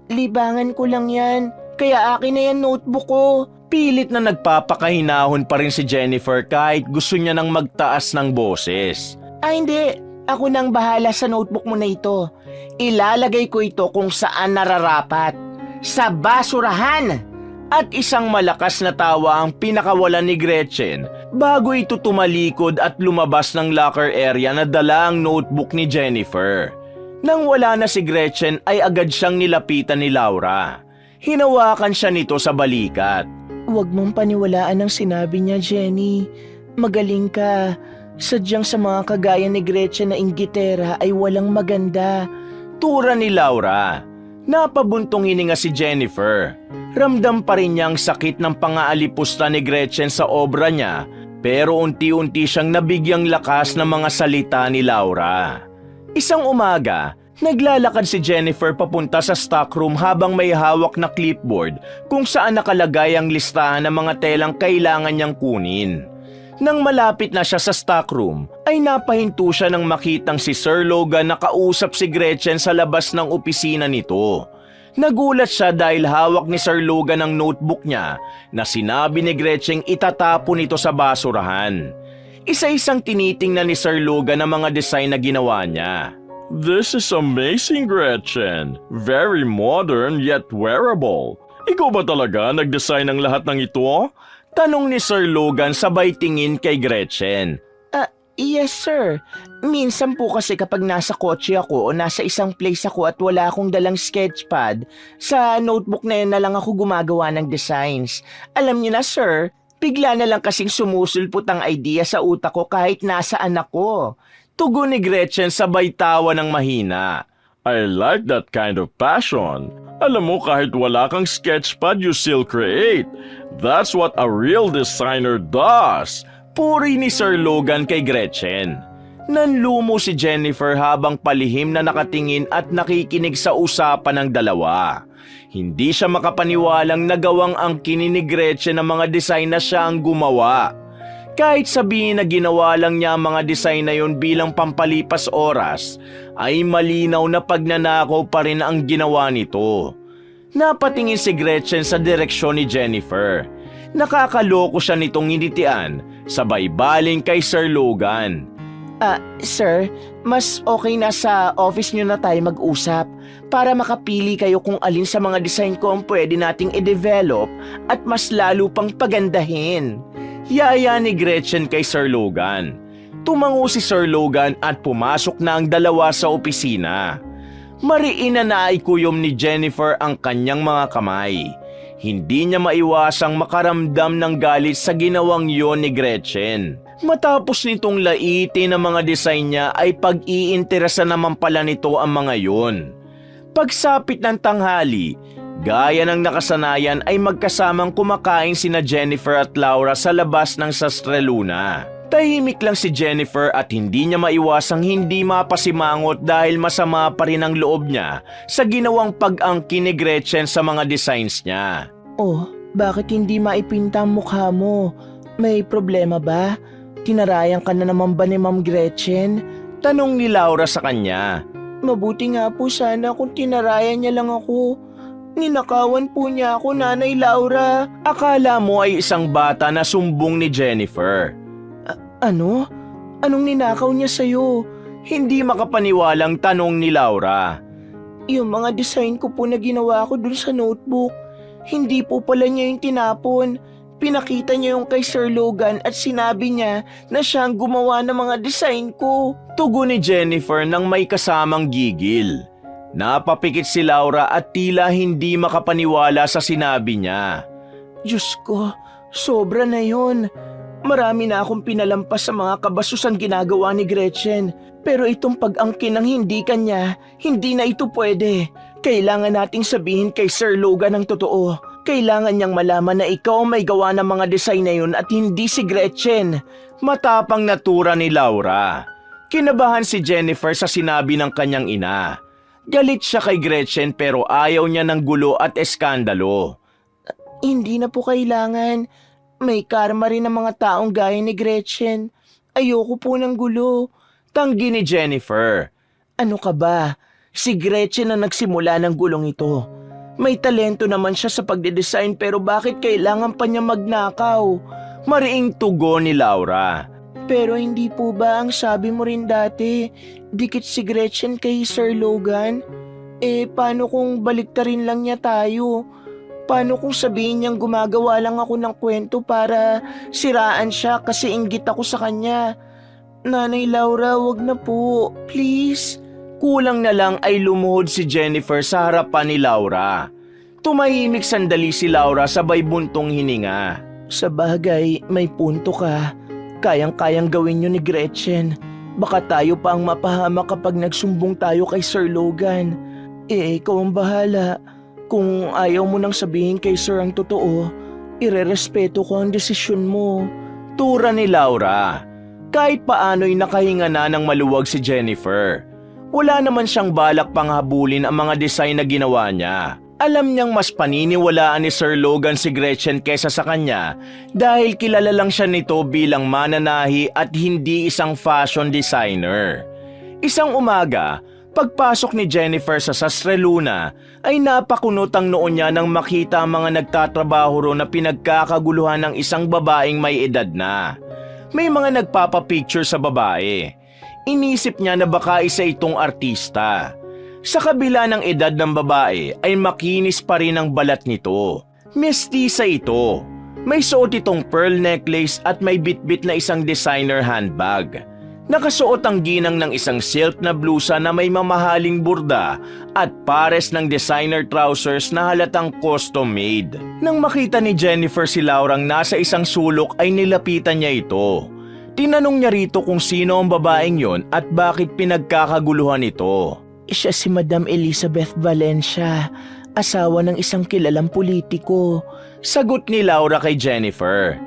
Speaker 2: Libangan ko lang yan, kaya akin na yan notebook ko.
Speaker 1: Pilit na nagpapakahinahon pa rin si Jennifer kahit gusto niya nang magtaas ng boses.
Speaker 2: Hindi. Ako nang bahala sa notebook mo na ito. Ilalagay ko ito kung saan nararapat. Sa basurahan!
Speaker 1: At isang malakas na tawa ang pinakawalan ni Gretchen bago ito tumalikod at lumabas ng locker area na dala ang notebook ni Jennifer. Nang wala na si Gretchen ay agad siyang nilapitan ni Laura. Hinawakan siya nito sa balikat.
Speaker 2: Huwag mong paniwalaan ang sinabi niya, Jenny. Magaling ka. Sadyang sa mga kagaya ni Gretchen na inggitera ay walang maganda.
Speaker 1: Tura ni Laura. Napabuntong hininga si Jennifer. Ramdam pa rin niya ang sakit ng pangaalipusta ni Gretchen sa obra niya, pero unti-unti siyang nabigyang lakas ng mga salita ni Laura. Isang umaga, naglalakad si Jennifer papunta sa stockroom habang may hawak na clipboard kung saan nakalagay ang listahan ng mga telang kailangan niyang kunin. Nang malapit na siya sa stockroom, ay napahinto siya nang makitang si Sir Logan nakausap si Gretchen sa labas ng opisina nito. Nagulat siya dahil hawak ni Sir Logan ang notebook niya na sinabi ni Gretchen itatapon ito sa basurahan. Isa-isang tinitingnan ni Sir Logan ang mga design na ginawa niya.
Speaker 3: This is amazing, Gretchen. Very modern yet wearable. Ikaw ba talaga nag-design ng lahat ng ito?
Speaker 1: Tanong ni Sir Logan sabay tingin kay Gretchen.
Speaker 2: Yes, sir. Minsan po kasi kapag nasa kotse ako o nasa isang place ako at wala akong dalang sketchpad, sa notebook na yun na lang ako gumagawa ng designs. Alam niyo na, sir, bigla na lang kasing sumusulpot ang idea sa utak ko kahit nasaan ako.
Speaker 1: Tugon ni Gretchen sabay tawa ng mahina.
Speaker 3: I like that kind of passion. Alam mo, kahit wala kang sketchpad, you still create. That's what a real designer does.
Speaker 1: Puri ni Sir Logan kay Gretchen. Nanlumo si Jennifer habang palihim na nakatingin at nakikinig sa usapan ng dalawa. Hindi siya makapaniwalang nagawang angkinin ni Gretchen ang mga design na siya ang gumawa. Kahit sabihin na ginawa lang niya ang mga design na yon bilang pampalipas oras, ay malinaw na pagnanakaw pa rin ang ginawa nito. Napatingin si Gretchen sa direksyon ni Jennifer. Nakakaloko siya nitong hinitian, sabay baling kay Sir Logan.
Speaker 2: Sir, mas okay na sa office niyo na tayo mag-usap para makapili kayo kung alin sa mga design ko ang pwede nating i-develop at mas lalo pang pagandahin.
Speaker 1: Yaya ni Gretchen kay Sir Logan. Tumango si Sir Logan at pumasok na ang dalawa sa opisina. Mariin na naikuyom ni Jennifer ang kanyang mga kamay. Hindi niya maiwasang makaramdam ng galit sa ginawang yon ni Gretchen. Matapos nitong laitin ang mga design niya ay pag-iinteresa naman pala nito ang mga yon. Pagsapit ng tanghali, gaya ng nakasanayan ay magkasamang kumakain sina Jennifer at Laura sa labas ng Sastre Luna. Tahimik lang si Jennifer at hindi niya maiwasang hindi mapasimangot dahil masama pa rin ang loob niya sa ginawang pag-angkin ni Gretchen sa mga designs niya.
Speaker 2: Oh, bakit hindi maipinta ang mukha mo? May problema ba? Tinarayan ka na naman ba ni Ma'am Gretchen?
Speaker 1: Tanong ni Laura sa kanya.
Speaker 2: Mabuti nga po sana kung tinarayan niya lang ako. Ninakawan po niya ako, Nanay Laura.
Speaker 1: Akala mo ay isang bata na sumbong ni Jennifer.
Speaker 2: Ano? Anong ninakaw niya sa'yo?
Speaker 1: Hindi makapaniwalang tanong ni Laura.
Speaker 2: Yung mga design ko po na ginawa ko dun sa notebook, hindi po pala niya yung tinapon. Pinakita niya yung kay Sir Logan at sinabi niya na siya ang gumawa ng mga design ko.
Speaker 1: Tugon ni Jennifer nang may kasamang gigil. Napapikit si Laura at tila hindi makapaniwala sa sinabi niya.
Speaker 2: Diyos ko, sobra na yun. Marami na akong pinalampas sa mga kabasusan ginagawa ni Gretchen. Pero itong pag-angkin ng hindi kanya, hindi na ito pwede. Kailangan nating sabihin kay Sir Logan ang totoo. Kailangan niyang malaman na ikaw may gawa ng mga design na yun at hindi si Gretchen.
Speaker 1: Matapang natura ni Laura. Kinabahan si Jennifer sa sinabi ng kanyang ina. Galit siya kay Gretchen pero ayaw niya ng gulo at eskandalo.
Speaker 2: Hindi na po kailangan. May karma rin ng mga taong gaya ni Gretchen. Ayoko po ng gulo.
Speaker 1: Tanggi ni Jennifer.
Speaker 2: Ano ka ba? Si Gretchen ang nagsimula ng gulong ito. May talento naman siya sa pagde-design pero bakit kailangan pa niya magnakaw?
Speaker 1: Mariing tugon ni Laura.
Speaker 2: Pero hindi po ba ang sabi mo rin dati, dikit si Gretchen kay Sir Logan? Paano kung baliktarin lang niya tayo? Paano kung sabihin niyang gumagawa lang ako ng kwento para siraan siya kasi inggit ako sa kanya? Nanay Laura, wag na po. Please.
Speaker 1: Kulang na lang ay lumuhod si Jennifer sa harapan ni Laura. Tumahimik sandali si Laura sabay buntong hininga.
Speaker 2: Sa bagay, may punto ka. Kayang-kayang gawin yun ni Gretchen. Baka tayo pa ang mapahama kapag nagsumbong tayo kay Sir Logan. Ikaw ang bahala. Kung ayaw mo nang sabihin kay Sir ang totoo, irerespeto ko ang desisyon mo.
Speaker 1: Tura ni Laura. Kahit paano'y nakahinga na ng maluwag si Jennifer. Wala naman siyang balak pang habulin ang mga design na ginawa niya. Alam niyang mas paniniwalaan ni Sir Logan si Gretchen kesa sa kanya dahil kilala lang siya nito bilang mananahi at hindi isang fashion designer. Isang umaga, pagpasok ni Jennifer sa Sastre Luna ay napakunot ang noon niya nang makita ang mga nagtatrabaho ro na pinagkakaguluhan ng isang babaeng may edad na. May mga nagpapapicture sa babae. Inisip niya na baka isa itong artista. Sa kabila ng edad ng babae ay makinis pa rin ang balat nito. Mestiza ito. May suot itong pearl necklace at may bitbit na isang designer handbag. Nakasuot ang ginang ng isang silk na blusa na may mamahaling burda at pares ng designer trousers na halatang custom made. Nang makita ni Jennifer si Laurang nasa isang sulok ay nilapitan niya ito. Tinanong niya rito kung sino ang babaeng yon at bakit pinagkakaguluhan ito.
Speaker 2: Siya si Madam Elizabeth Valencia, asawa ng isang kilalang politiko.
Speaker 1: Sagot ni Laura kay Jennifer.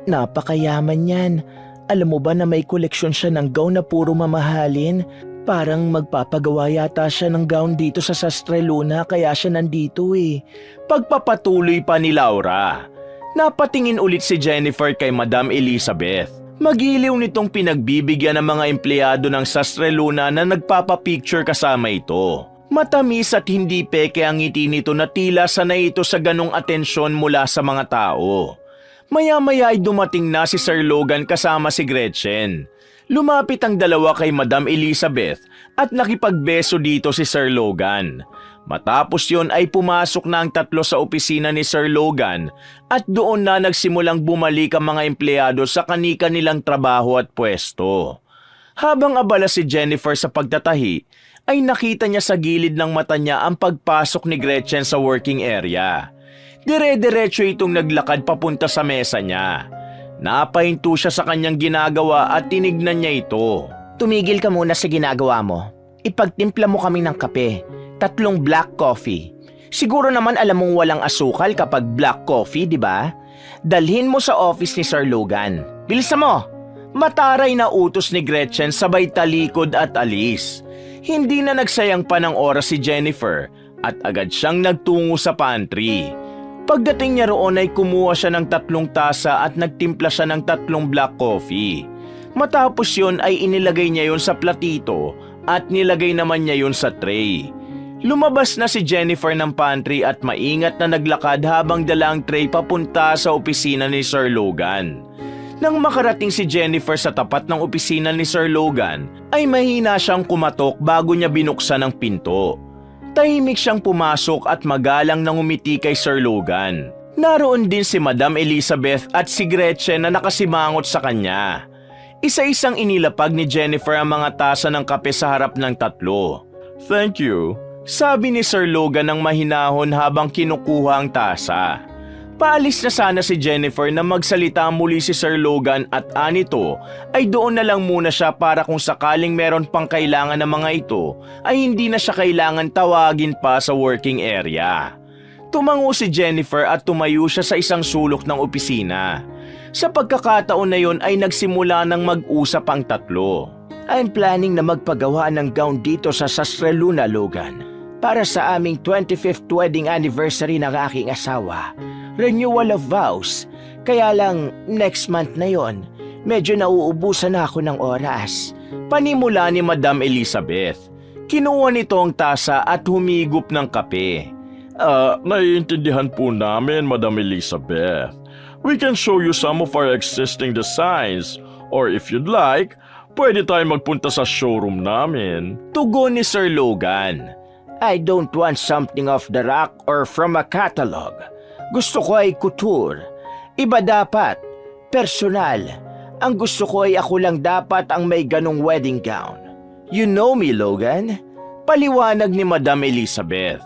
Speaker 2: Napakayaman yan. Alam mo ba na may koleksyon siya ng gown na puro mamahalin? Parang magpapagawa yata siya ng gown dito sa Sastre Luna kaya siya nandito eh.
Speaker 1: Pagpapatuloy pa ni Laura. Napatingin ulit si Jennifer kay Madam Elizabeth. Magiliw nitong pinagbibigyan ng mga empleyado ng Sastre Luna na nagpapapicture kasama ito. Matamis at hindi peke ang ngiti nito na tila sanay ito sa ganong atensyon mula sa mga tao. Maya-maya ay dumating na si Sir Logan kasama si Gretchen. Lumapit ang dalawa kay Madam Elizabeth at nakipagbeso dito si Sir Logan. Matapos yon ay pumasok na ang tatlo sa opisina ni Sir Logan at doon na nagsimulang bumalik ang mga empleyado sa kani-kanilang trabaho at pwesto. Habang abala si Jennifer sa pagtatahi, ay nakita niya sa gilid ng mata niya ang pagpasok ni Gretchen sa working area. Dire-diretso itong naglakad papunta sa mesa niya. Napahinto siya sa kanyang ginagawa at tinignan niya ito.
Speaker 2: Tumigil ka muna sa ginagawa mo. Ipagtimpla mo kami ng kape. 3 black coffee. Siguro naman alam mong walang asukal kapag black coffee, di ba? Dalhin mo sa office ni Sir Logan. Bilisan mo! Mataray na utos ni Gretchen sabay talikod at alis. Hindi na nagsayang pa ng oras si Jennifer at agad siyang nagtungo sa pantry. Pagdating niya roon ay kumuha siya ng 3 tasa at nagtimpla siya ng 3 black coffee. Matapos yon ay inilagay niya yon sa platito at nilagay naman niya yon sa tray. Lumabas na si Jennifer ng pantry at maingat na naglakad habang dala ang tray papunta sa opisina ni Sir Logan. Nang makarating si Jennifer sa tapat ng opisina ni Sir Logan, ay mahina siyang kumatok bago niya binuksan ang pinto. Tahimik siyang pumasok at magalang nang umiti kay Sir Logan. Naroon din si Madam Elizabeth at si Gretchen na nakasimangot sa kanya. Isa-isang inilapag ni Jennifer ang mga tasa ng kape sa harap ng tatlo.
Speaker 3: Thank you.
Speaker 1: Sabi ni Sir Logan ng mahinahon habang kinukuha ang tasa. Paalis na sana si Jennifer na magsalita muli si Sir Logan at anito ay doon na lang muna siya para kung sakaling meron pang kailangan ng mga ito ay hindi na siya kailangan tawagin pa sa working area. Tumango si Jennifer at tumayo siya sa isang sulok ng opisina. Sa pagkakataon na yon ay nagsimula ng mag-usap ang tatlo.
Speaker 2: I'm planning na magpagawa ng gown dito sa Sastre Luna, Logan. Para sa aming 25th wedding anniversary ng aking asawa. Renewal of vows. Kaya lang next month na yon, medyo nauubusan na ako ng oras.
Speaker 1: Panimula ni Madam Elizabeth. Kinuha nito ang tasa at humigop ng kape.
Speaker 3: Naiintindihan po namin, Madam Elizabeth. We can show you some of our existing designs. Or if you'd like, pwede tayong magpunta sa showroom namin.
Speaker 1: Tugon ni Sir Logan.
Speaker 2: I don't want something off the rack or from a catalog. Gusto ko ay couture. Iba dapat. Personal. Ang gusto ko ay ako lang dapat ang may ganong wedding gown.
Speaker 1: You know me, Logan. Paliwanag ni Madam Elizabeth.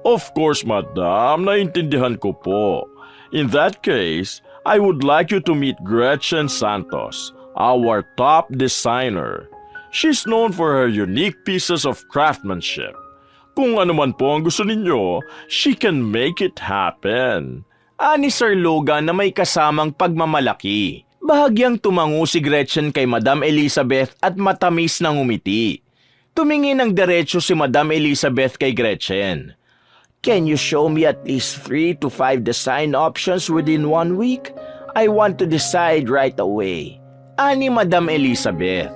Speaker 3: Of course, madam. Naintindihan ko po. In that case, I would like you to meet Gretchen Santos, our top designer. She's known for her unique pieces of craftsmanship. Kung ano man po ang gusto ninyo, she can make it happen.
Speaker 1: Ani Sir Logan na may kasamang pagmamalaki. Bahagyang tumango si Gretchen kay Madam Elizabeth at matamis ng umiti. Tumingin ng diretso si Madam Elizabeth kay Gretchen. Can you show me at least 3 to 5 design options within 1 week? I want to decide right away. Ani Madam Elizabeth.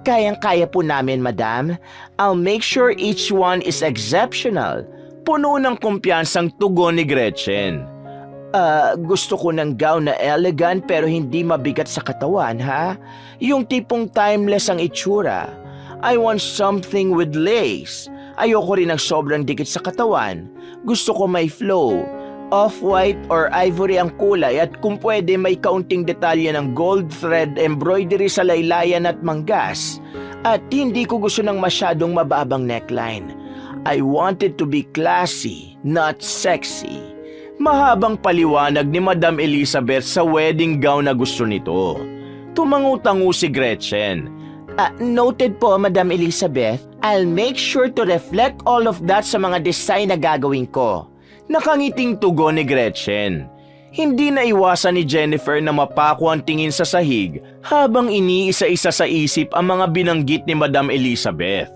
Speaker 1: Kayang-kaya po namin, Madam. I'll make sure each one is exceptional. Puno ng kumpiyansang tugon ni Gretchen. Gusto ko ng gown na elegant pero hindi mabigat sa katawan, ha? Yung tipong timeless ang itsura. I want something with lace. Ayoko rin ng sobrang dikit sa katawan. Gusto ko may flow. Off-white or ivory ang kulay at kung pwede may kaunting detalye ng gold thread embroidery sa laylayan at manggas. At hindi ko gusto ng masyadong mababang neckline. I want it to be classy, not sexy. Mahabang paliwanag ni Madam Elizabeth sa wedding gown na gusto nito. Tumangu-tangu si Gretchen. Noted po, Madam Elizabeth. I'll make sure to reflect all of that sa mga design na gagawin ko. Nakangiting tugon ni Gretchen. Hindi na iwasan ni Jennifer na mapako ang tingin sa sahig habang iniisa-isa sa isip ang mga binanggit ni Madam Elizabeth.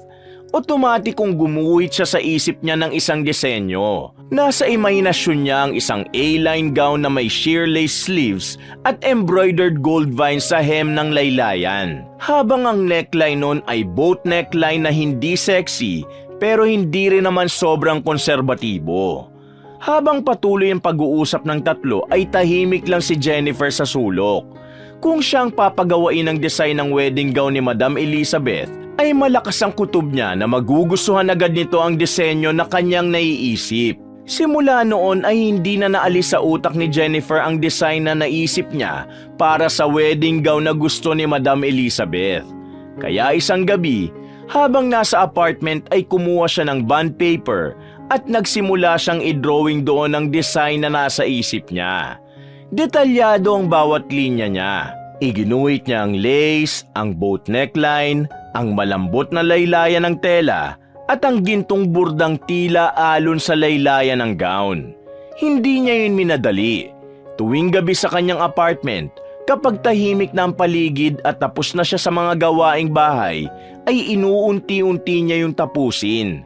Speaker 1: Otomatikong gumuhit siya sa isip niya ng isang disenyo. Nasa imahinasyon niya ang isang A-line gown na may sheer lace sleeves at embroidered gold vines sa hem ng laylayan. Habang ang neckline nun ay boat neckline na hindi sexy pero hindi rin naman sobrang konserbatibo. Habang patuloy ang pag-uusap ng tatlo ay tahimik lang si Jennifer sa sulok. Kung siyang papagawain ng design ng wedding gown ni Madam Elizabeth, ay malakas ang kutob niya na magugustuhan agad nito ang disenyo na kanyang naiisip. Simula noon ay hindi na naalis sa utak ni Jennifer ang design na naisip niya para sa wedding gown na gusto ni Madam Elizabeth. Kaya isang gabi, habang nasa apartment ay kumuha siya ng bond paper at nagsimula siyang i-drawing doon ang design na nasa isip niya. Detalyado ang bawat linya niya. Iginuhit niya ang lace, ang boat neckline, ang malambot na laylayan ng tela, at ang gintong burdang tila alon sa laylayan ng gown. Hindi niya yun minadali. Tuwing gabi sa kanyang apartment, kapag tahimik na ang paligid at tapos na siya sa mga gawaing bahay, ay inuunti-unti niya yung tapusin.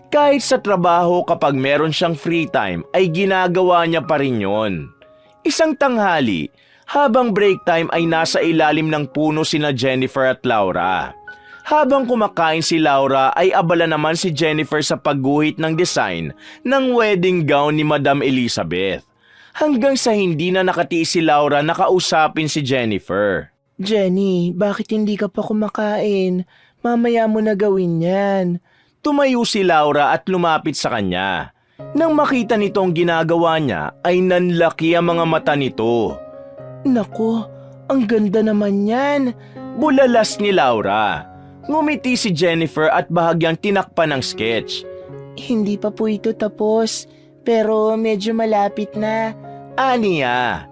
Speaker 1: Kahit sa trabaho kapag meron siyang free time ay ginagawa niya pa rin yun. Isang tanghali, habang break time ay nasa ilalim ng puno sina Jennifer at Laura. Habang kumakain si Laura ay abala naman si Jennifer sa pagguhit ng design ng wedding gown ni Madam Elizabeth. Hanggang sa hindi na nakatiis si Laura nakausapin si Jennifer.
Speaker 2: Jenny, bakit hindi ka pa kumakain? Mamaya mo na gawin yan.
Speaker 1: Tumayo si Laura at lumapit sa kanya. Nang makita nito ang ginagawa niya ay nanlaki ang mga mata nito.
Speaker 2: Naku, ang ganda naman yan.
Speaker 1: Bulalas ni Laura. Ngumiti si Jennifer at bahagyang tinakpan ng sketch.
Speaker 2: Hindi pa po ito tapos, pero medyo malapit na.
Speaker 1: Aniya,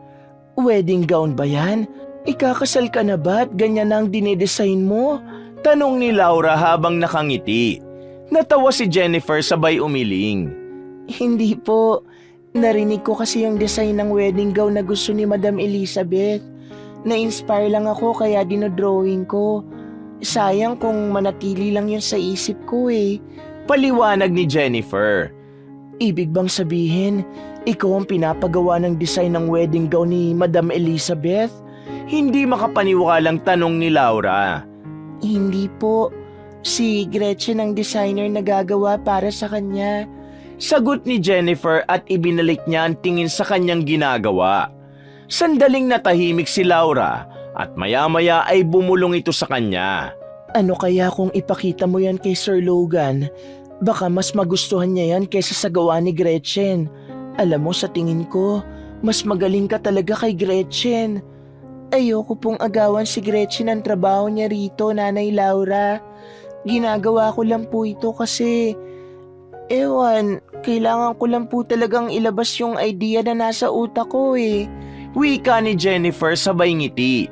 Speaker 2: Wedding gown ba yan? Ikakasal ka na ba at ganyan ang dinedesign mo?
Speaker 1: tanong ni Laura habang nakangiti. Natawa si Jennifer sabay umiling.
Speaker 2: Hindi po. Narinig ko kasi yung design ng wedding gown na gusto ni Madam Elizabeth. Na-inspire lang ako kaya dinodrawing ko. Sayang kung manatili lang yun sa isip ko eh.
Speaker 1: Paliwanag ni Jennifer.
Speaker 2: Ibig bang sabihin, ikaw ang pinapagawa ng design ng wedding gown ni Madam Elizabeth?
Speaker 1: Hindi makapaniwalang tanong ni Laura.
Speaker 2: Hindi po. Si Gretchen ang designer na gagawa para sa kanya.
Speaker 1: Sagot ni Jennifer at ibinalik niya ang tingin sa kanyang ginagawa. Sandaling natahimik si Laura at maya-maya ay bumulong ito sa kanya.
Speaker 2: Ano kaya kung ipakita mo yan kay Sir Logan? Baka mas magustuhan niya yan kaysa sa gawa ni Gretchen. Alam mo, sa tingin ko, mas magaling ka talaga kay Gretchen. Ayoko pong agawan si Gretchen ang trabaho niya rito, Nanay Laura. ginagawa ko lang po ito kasi, kailangan ko lang po talagang ilabas yung idea na nasa utak ko eh.
Speaker 1: Wika ni Jennifer sabay ngiti.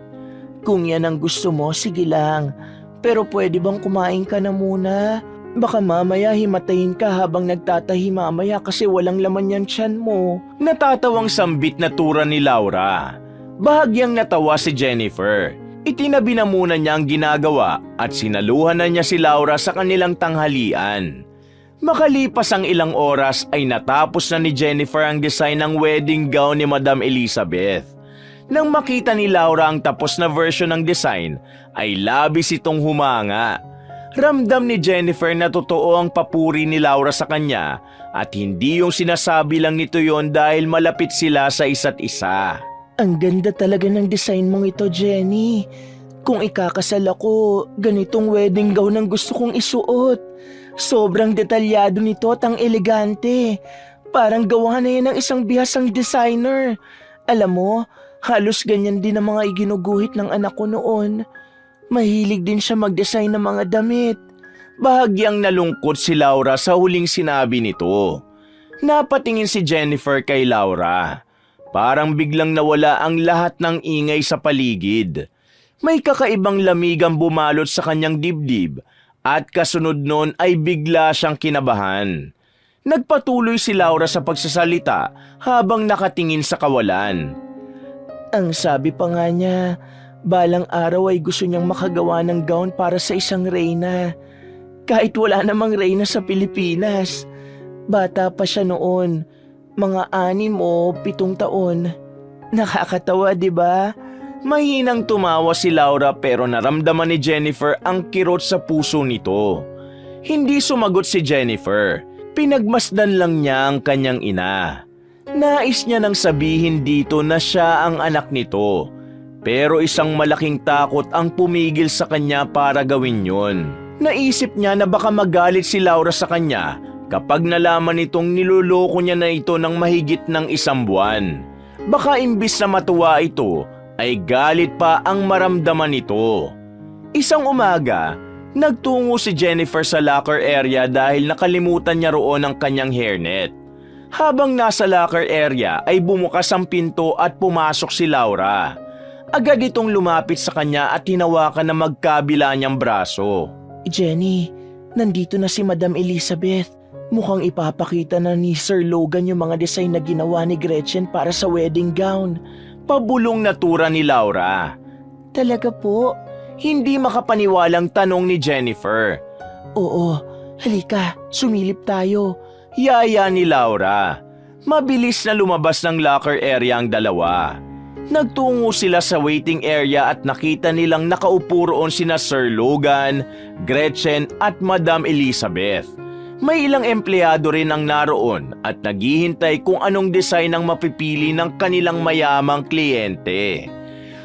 Speaker 2: Kung yan ang gusto mo, sige lang. Pero pwede bang kumain ka na muna? Baka mamaya himatayin ka habang nagtatahi mamaya kasi walang laman yan tiyan mo.
Speaker 1: Natatawang sambit na tura ni Laura. Bahagyang natawa si Jennifer. Itinabi na muna niya ang ginagawa at sinaluhan na niya si Laura sa kanilang tanghalian. Makalipas ang ilang oras ay natapos na ni Jennifer ang design ng wedding gown ni Madam Elizabeth. Nang makita ni Laura ang tapos na version ng design, ay labis itong humanga. Ramdam ni Jennifer na totoo ang papuri ni Laura sa kanya at hindi yung sinasabi lang nito yon dahil malapit sila sa isa't isa.
Speaker 2: Ang ganda talaga ng design mong ito, Jenny. Kung ikakasal ako, ganitong wedding gown ang gusto kong isuot. Sobrang detalyado nito at ang elegante. Parang gawa na yan ng isang bihasang designer. Alam mo, halos ganyan din ang mga iginuguhit ng anak ko noon. Mahilig din siya mag-design ng mga damit.
Speaker 1: Bahagyang nalungkot si Laura sa huling sinabi nito. Napatingin si Jennifer kay Laura. Parang biglang nawala ang lahat ng ingay sa paligid. May kakaibang lamig ang bumalot sa kanyang dibdib at kasunod nun ay bigla siyang kinabahan. Nagpatuloy si Laura sa pagsasalita habang nakatingin sa kawalan.
Speaker 2: Ang sabi pa nga niya, balang araw ay gusto niyang makagawa ng gown para sa isang reyna. Kahit wala namang reyna sa Pilipinas. Bata pa siya noon, mga 6 o 7 taon. Nakakatawa, di ba?
Speaker 1: Mahinang tumawa si Laura pero naramdaman ni Jennifer ang kirot sa puso nito. Hindi sumagot si Jennifer. Pinagmasdan lang niya ang kanyang ina. Nais niya nang sabihin dito na siya ang anak nito. Pero isang malaking takot ang pumigil sa kanya para gawin yon. Naisip niya na baka magalit si Laura sa kanya kapag nalaman nitong niloloko niya na ito ng mahigit ng 1 buwan. Baka imbis na matuwa ito, ay galit pa ang maramdaman nito. Isang umaga, nagtungo si Jennifer sa locker area dahil nakalimutan niya roon ang kanyang hairnet. Habang nasa locker area ay bumukas ang pinto at pumasok si Laura. Agad itong lumapit sa kanya at hinawakan na magkabila niyang braso.
Speaker 2: Jenny, nandito na si Madam Elizabeth. Mukhang ipapakita na ni Sir Logan yung mga design na ginawa ni Gretchen para sa wedding gown.
Speaker 1: Pabulong na tura ni Laura.
Speaker 2: Talaga po?
Speaker 1: Hindi makapaniwalang tanong ni Jennifer.
Speaker 2: Oo, halika, sumilip tayo.
Speaker 1: Yaya ni Laura. Mabilis na lumabas ng locker area ang dalawa. Nagtungo sila sa waiting area at nakita nilang nakaupo roon sina Sir Logan, Gretchen at Madam Elizabeth. May ilang empleyado rin ang naroon at naghihintay kung anong design ang mapipili ng kanilang mayamang kliyente.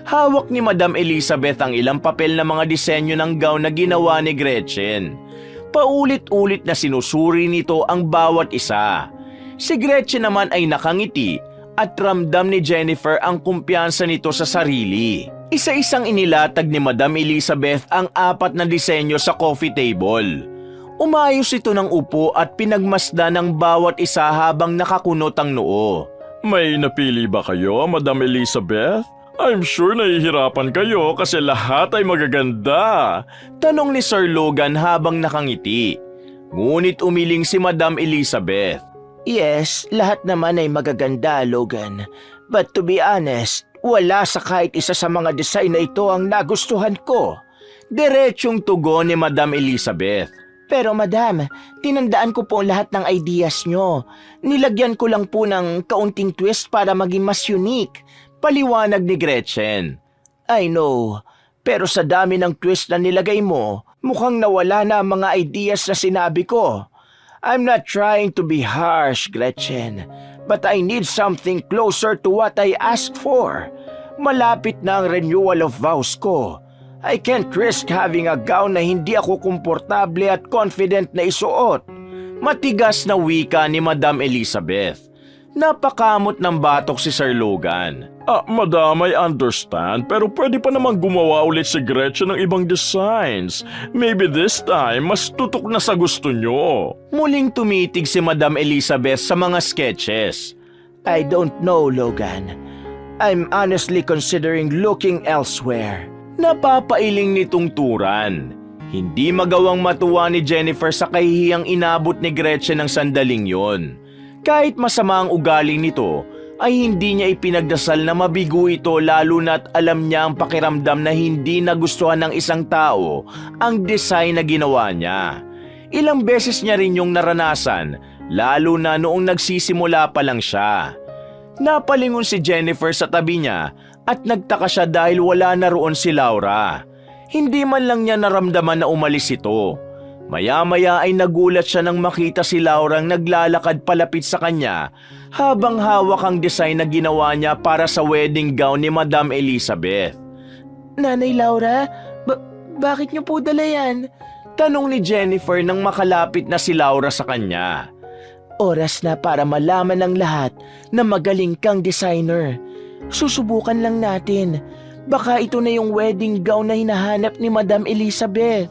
Speaker 1: Hawak ni Madam Elizabeth ang ilang papel na mga disenyo ng gown na ginawa ni Gretchen. Paulit-ulit na sinusuri nito ang bawat isa. Si Gretchen naman ay nakangiti at ramdam ni Jennifer ang kumpiyansa nito sa sarili. Isa-isang inilatag ni Madam Elizabeth ang 4 na disenyo sa coffee table. Umayos ito ng upo at pinagmasda ng bawat isa habang nakakunot ang noo.
Speaker 3: May napili ba kayo, Madam Elizabeth? I'm sure nahihirapan kayo kasi lahat ay magaganda.
Speaker 1: Tanong ni Sir Logan habang nakangiti. Ngunit umiling si Madam Elizabeth.
Speaker 2: Yes, lahat naman ay magaganda, Logan. But to be honest, wala sa kahit isa sa mga design na ito ang nagustuhan ko.
Speaker 1: Diretsyong tugon ni Madam Elizabeth.
Speaker 2: Pero madam, tinandaan ko po lahat ng ideas nyo. Nilagyan ko lang po ng kaunting twist para maging mas unique.
Speaker 1: Paliwanag ni Gretchen.
Speaker 2: I know, pero sa dami ng twist na nilagay mo, mukhang nawala na ang mga ideas na sinabi ko. I'm not trying to be harsh, Gretchen, but I need something closer to what I asked for. Malapit na ang renewal of vows ko. I can't risk having a gown na hindi ako komportable at confident na isuot.
Speaker 1: Matigas na wika ni Madam Elizabeth. Napakamot ng batok si Sir Logan.
Speaker 3: Madam, I understand, pero pwede pa naman gumawa ulit si Gretchen ng ibang designs. Maybe this time, mas tutok na sa gusto nyo.
Speaker 1: Muling tumitig si Madam Elizabeth sa mga sketches.
Speaker 2: I don't know, Logan. I'm honestly considering looking elsewhere.
Speaker 1: Napapailing nitong turan. Hindi magawang matuwa ni Jennifer sa kahihiyang inabot ni Gretchen ng sandaling yon. Kahit masama ang ugali nito, ay hindi niya ipinagdasal na mabigo ito lalo na't alam niya ang pakiramdam na hindi nagustuhan ng isang tao ang design na ginawa niya. Ilang beses niya rin yung naranasan, lalo na noong nagsisimula pa lang siya. Napalingon si Jennifer sa tabi niya at nagtaka siya dahil wala na roon si Laura. Hindi man lang niya naramdaman na umalis ito. Maya-maya ay nagulat siya nang makita si Laura ang naglalakad palapit sa kanya habang hawak ang design na ginawa niya para sa wedding gown ni Madam Elizabeth.
Speaker 2: Nanay Laura, bakit niyo po dala yan?
Speaker 1: Tanong ni Jennifer nang makalapit na si Laura sa kanya.
Speaker 2: Oras na para malaman ng lahat na magaling kang designer. Susubukan lang natin. Baka ito na yung wedding gown na hinahanap ni Madam Elizabeth.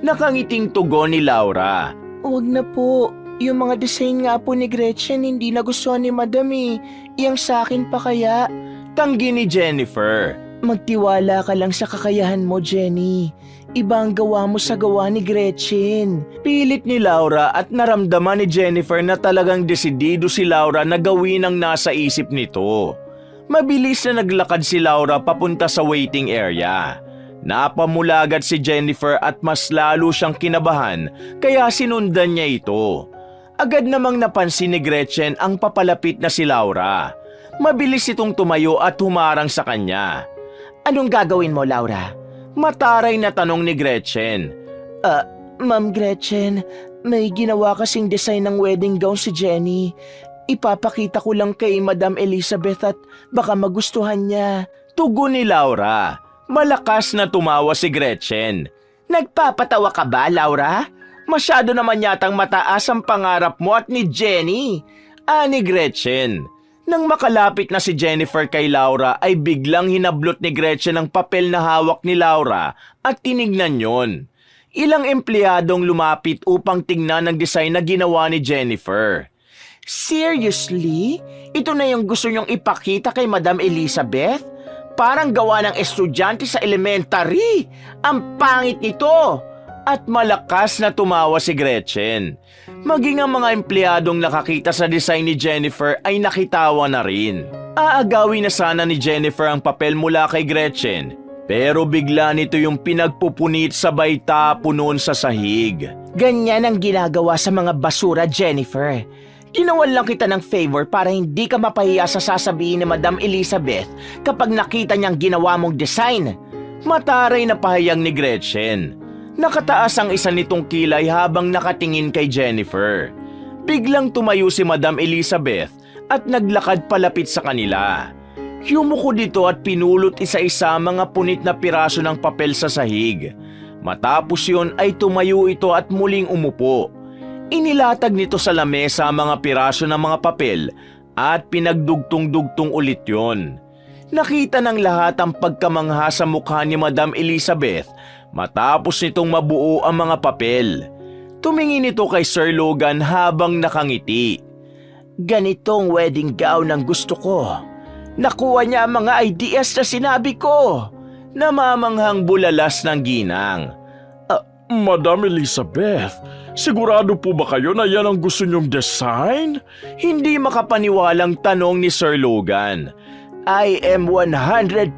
Speaker 1: Nakangiting tugon ni Laura.
Speaker 2: Huwag na po. Yung mga design nga po ni Gretchen hindi nagustuhan ni Madam eh. Iyang sa akin pa kaya.
Speaker 1: Tanggi ni Jennifer.
Speaker 2: Magtiwala ka lang sa kakayahan mo, Jenny. Iba ang gawa mo sa gawa ni Gretchen.
Speaker 1: Pilit ni Laura at naramdaman ni Jennifer na talagang desidido si Laura na gawin ang nasa isip nito. Mabilis na naglakad si Laura papunta sa waiting area. Napamulagad si Jennifer at mas lalo siyang kinabahan kaya sinundan niya ito. Agad namang napansin ni Gretchen ang papalapit na si Laura. Mabilis itong tumayo at humarang sa kanya.
Speaker 2: Anong gagawin mo, Laura?
Speaker 1: Mataray na tanong ni Gretchen.
Speaker 2: Ma'am Gretchen, may ginawa kasing design ng wedding gown si Jenny. Ipapakita ko lang kay Madam Elizabeth at baka magustuhan niya.
Speaker 1: Tugon ni Laura. Malakas na tumawa si Gretchen.
Speaker 2: Nagpapatawa ka ba, Laura?
Speaker 1: Masyado naman yatang mataas ang pangarap mo at ni Jenny. Ani Gretchen. Nang makalapit na si Jennifer kay Laura ay biglang hinablot ni Gretchen ang papel na hawak ni Laura at tinignan yon. Ilang empleyadong lumapit upang tingnan ang design na ginawa ni Jennifer.
Speaker 2: Seriously? Ito na yung gusto niyong ipakita kay Madam Elizabeth? Parang gawa ng estudyante sa elementary. Ang pangit nito.
Speaker 1: At malakas na tumawa si Gretchen. Maging ang mga empleyadong nakakita sa design ni Jennifer ay nakitawa na rin. Aagawin na sana ni Jennifer ang papel mula kay Gretchen. Pero bigla nito yung pinagpupunit sabay tapo noon sa sahig.
Speaker 2: Ganyan ang ginagawa sa mga basura, Jennifer. Ginawan lang kita ng favor para hindi ka mapahiya sa sasabihin ni Madam Elizabeth kapag nakita niyang ginawa mong design.
Speaker 1: Mataray na pahayag ni Gretchen. Nakataas ang isa nitong kilay habang nakatingin kay Jennifer. Biglang tumayo si Madam Elizabeth at naglakad palapit sa kanila. Yumuko dito at pinulot isa-isa mga punit na piraso ng papel sa sahig. Matapos yun ay tumayo ito at muling umupo. Inilatag nito sa lamesa ang mga piraso ng mga papel at pinagdugtong-dugtong ulit yon. Nakita ng lahat ang pagkamangha sa mukha ni Madam Elizabeth matapos nitong mabuo ang mga papel. Tumingin ito kay Sir Logan habang nakangiti.
Speaker 2: Ganitong wedding gown ang gusto ko. Nakuha niya ang mga ideas na sinabi ko.
Speaker 1: Namamanghang bulalas ng ginang.
Speaker 3: Madam Elizabeth, sigurado po ba kayo na yan ang gusto niyong design?
Speaker 1: Hindi makapaniwalang tanong ni Sir Logan.
Speaker 2: I am 100%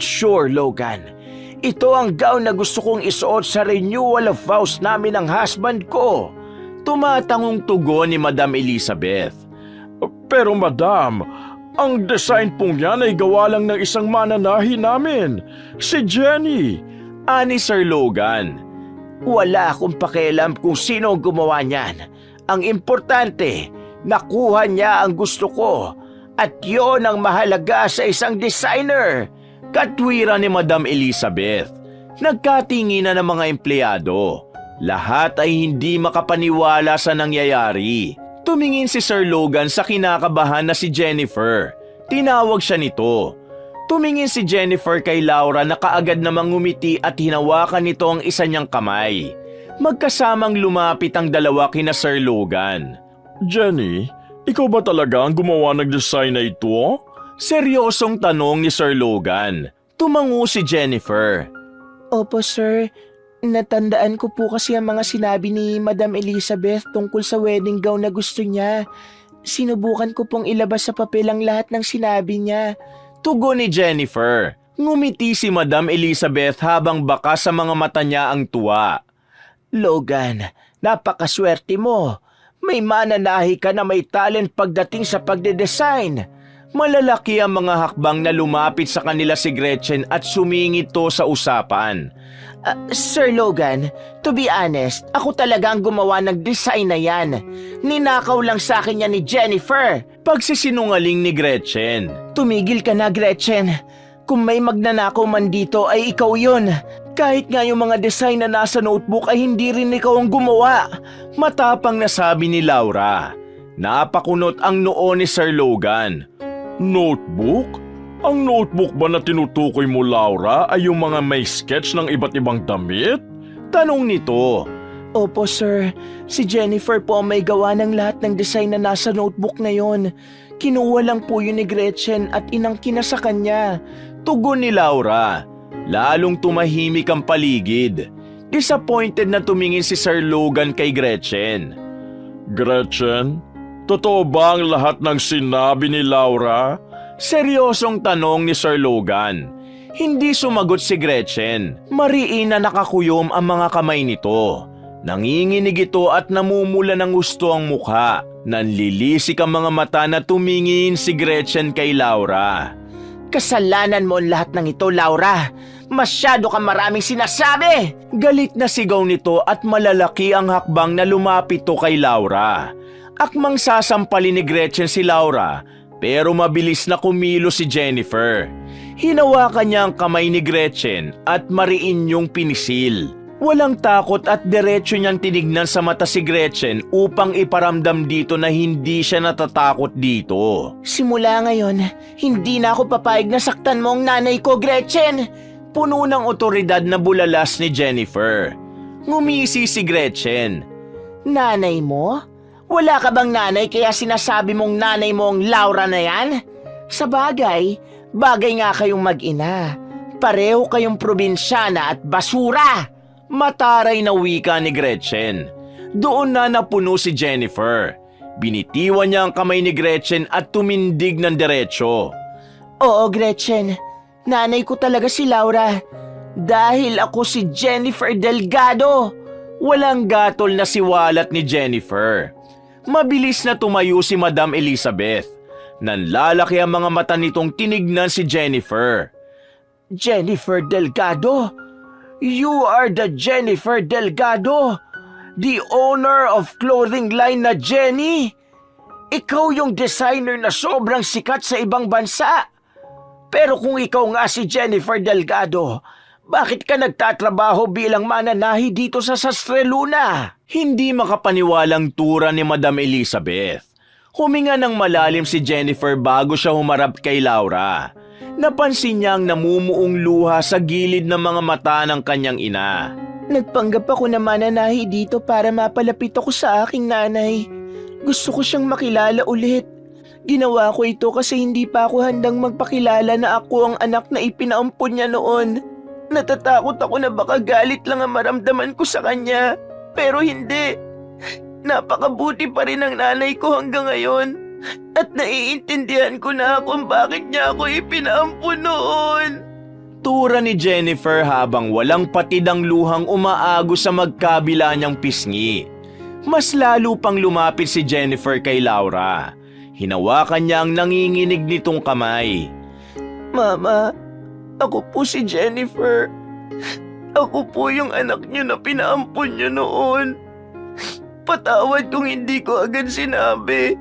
Speaker 2: sure, Logan. Ito ang gown na gusto kong isuot sa renewal of vows namin ng husband ko.
Speaker 1: Tumatangong tugon ni Madam Elizabeth.
Speaker 3: Pero madam, ang design pong yan ay gawa lang ng isang mananahi namin, si Jenny.
Speaker 1: Ani Sir Logan.
Speaker 2: Wala akong pakialam kung sino ang gumawa niyan. Ang importante, nakuha niya ang gusto ko. At yon ang mahalaga sa isang designer.
Speaker 1: Katwira ni Madam Elizabeth. Nagkatingin na ng mga empleyado. Lahat ay hindi makapaniwala sa nangyayari. Tumingin si Sir Logan sa kinakabahan na si Jennifer. Tinawag siya nito. Tumingin si Jennifer kay Laura na kaagad namang ngumiti at hinawakan nito ang isa niyang kamay. Magkasamang lumapit ang dalawa kina Sir Logan.
Speaker 3: Jenny, ikaw ba talaga ang gumawa ng design na ito?
Speaker 1: Seryosong tanong ni Sir Logan. Tumango si Jennifer.
Speaker 2: Opo, sir. Natandaan ko po kasi ang mga sinabi ni Madam Elizabeth tungkol sa wedding gown na gusto niya. Sinubukan ko pong ilabas sa papel ang lahat ng sinabi niya.
Speaker 1: Tugon ni Jennifer. Ngumiti si Madam Elizabeth habang baka sa mga mata niya ang tuwa.
Speaker 2: Logan, napakaswerte mo. May mananahi ka na may talent pagdating sa pagde-design.
Speaker 1: Malalaki ang mga hakbang na lumapit sa kanila si Gretchen at sumingit to sa usapan.
Speaker 2: Sir Logan, to be honest, ako talaga ang gumawa ng design na yan. Ninakaw lang sa akin yan ni Jennifer.
Speaker 1: Pagsisinungaling ni Gretchen.
Speaker 2: Tumigil ka na, Gretchen. Kung may magnanakaw man dito ay ikaw yun. Kahit nga yung mga design na nasa notebook ay hindi rin ikaw ang gumawa.
Speaker 1: Matapang na sabi ni Laura. Napakunot ang noo ni Sir Logan.
Speaker 3: Notebook? Ang notebook ba na tinutukoy mo, Laura, ay yung mga may sketch ng iba't ibang damit?
Speaker 1: Tanong nito.
Speaker 2: Opo, sir. Si Jennifer po ang may gawa ng lahat ng design na nasa notebook na yon. Kinuha lang po yun ni Gretchen at inangkin na sa kanya.
Speaker 1: Tugon ni Laura. Lalong tumahimik ang paligid. Disappointed na tumingin si Sir Logan kay Gretchen.
Speaker 3: Gretchen, totoo ba ang lahat ng sinabi ni Laura?
Speaker 1: Seryosong tanong ni Sir Logan. Hindi sumagot si Gretchen. Mariin na nakakuyom ang mga kamay nito. Nanginginig ito at namumula ng gusto ang mukha. Nanlilisik ang mga mata na tumingin si Gretchen kay Laura.
Speaker 2: Kasalanan mo ang lahat ng ito, Laura. Masyado ka maraming sinasabi.
Speaker 1: Galit na sigaw nito at malalaki ang hakbang na lumapit to kay Laura. Akmang sasampalin ni Gretchen si Laura, pero mabilis na kumilos si Jennifer. Hinawakan niya ang kamay ni Gretchen at mariin yung pinisil. Walang takot at diretso niyang tinignan sa mata si Gretchen upang iparamdam dito na hindi siya natatakot dito.
Speaker 2: Simula ngayon, hindi na ako papayag na saktan mo ang nanay ko, Gretchen.
Speaker 1: Puno ng otoridad na bulalas ni Jennifer. Ngumisi si Gretchen.
Speaker 2: Nanay mo? Wala ka bang nanay kaya sinasabi mong nanay mo ang Laura na yan? Sa bagay nga kayong mag-ina. Pareho kayong probinsyana at basura.
Speaker 1: Mataray na wika ni Gretchen. Doon na napuno si Jennifer. Binitiwan niya ang kamay ni Gretchen at tumindig ng diretsyo.
Speaker 2: Oo, Gretchen. Nanay ko talaga si Laura. Dahil ako si Jennifer Delgado.
Speaker 1: Walang gatol na siwalat ni Jennifer. Mabilis na tumayo si Madam Elizabeth. Nanlalaki ang mga mata nitong tinignan si Jennifer.
Speaker 2: Jennifer Delgado? You are the Jennifer Delgado, the owner of clothing line na Jenny. Ikaw yung designer na sobrang sikat sa ibang bansa. Pero kung ikaw nga si Jennifer Delgado, bakit ka nagtatrabaho bilang mananahi dito sa Sastre Luna?
Speaker 1: Hindi makapaniwalang tura ni Madam Elizabeth. Huminga ng malalim si Jennifer bago siya humarap kay Laura. Napansin niyang namumuong luha sa gilid ng mga mata ng kanyang ina.
Speaker 2: Nagpanggap ako na mananahi dito para mapalapit ako sa aking nanay. Gusto ko siyang makilala ulit. Ginawa ko ito kasi hindi pa ako handang magpakilala na ako ang anak na ipinaampon niya noon. Natatakot ako na baka galit lang ang maramdaman ko sa kanya. Pero hindi. Napakabuti pa rin ang nanay ko hanggang ngayon. At naiintindihan ko na kung bakit niya ako ipinaampon noon.
Speaker 1: Tura ni Jennifer habang walang patid ang luhang umaago sa magkabila niyang pisngi. Mas lalo pang lumapit si Jennifer kay Laura. Hinawakan niya ang nanginginig nitong kamay.
Speaker 2: Mama, ako po si Jennifer. Ako po yung anak niyo na pinaampon niyo noon. Patawad kung hindi ko agad sinabi.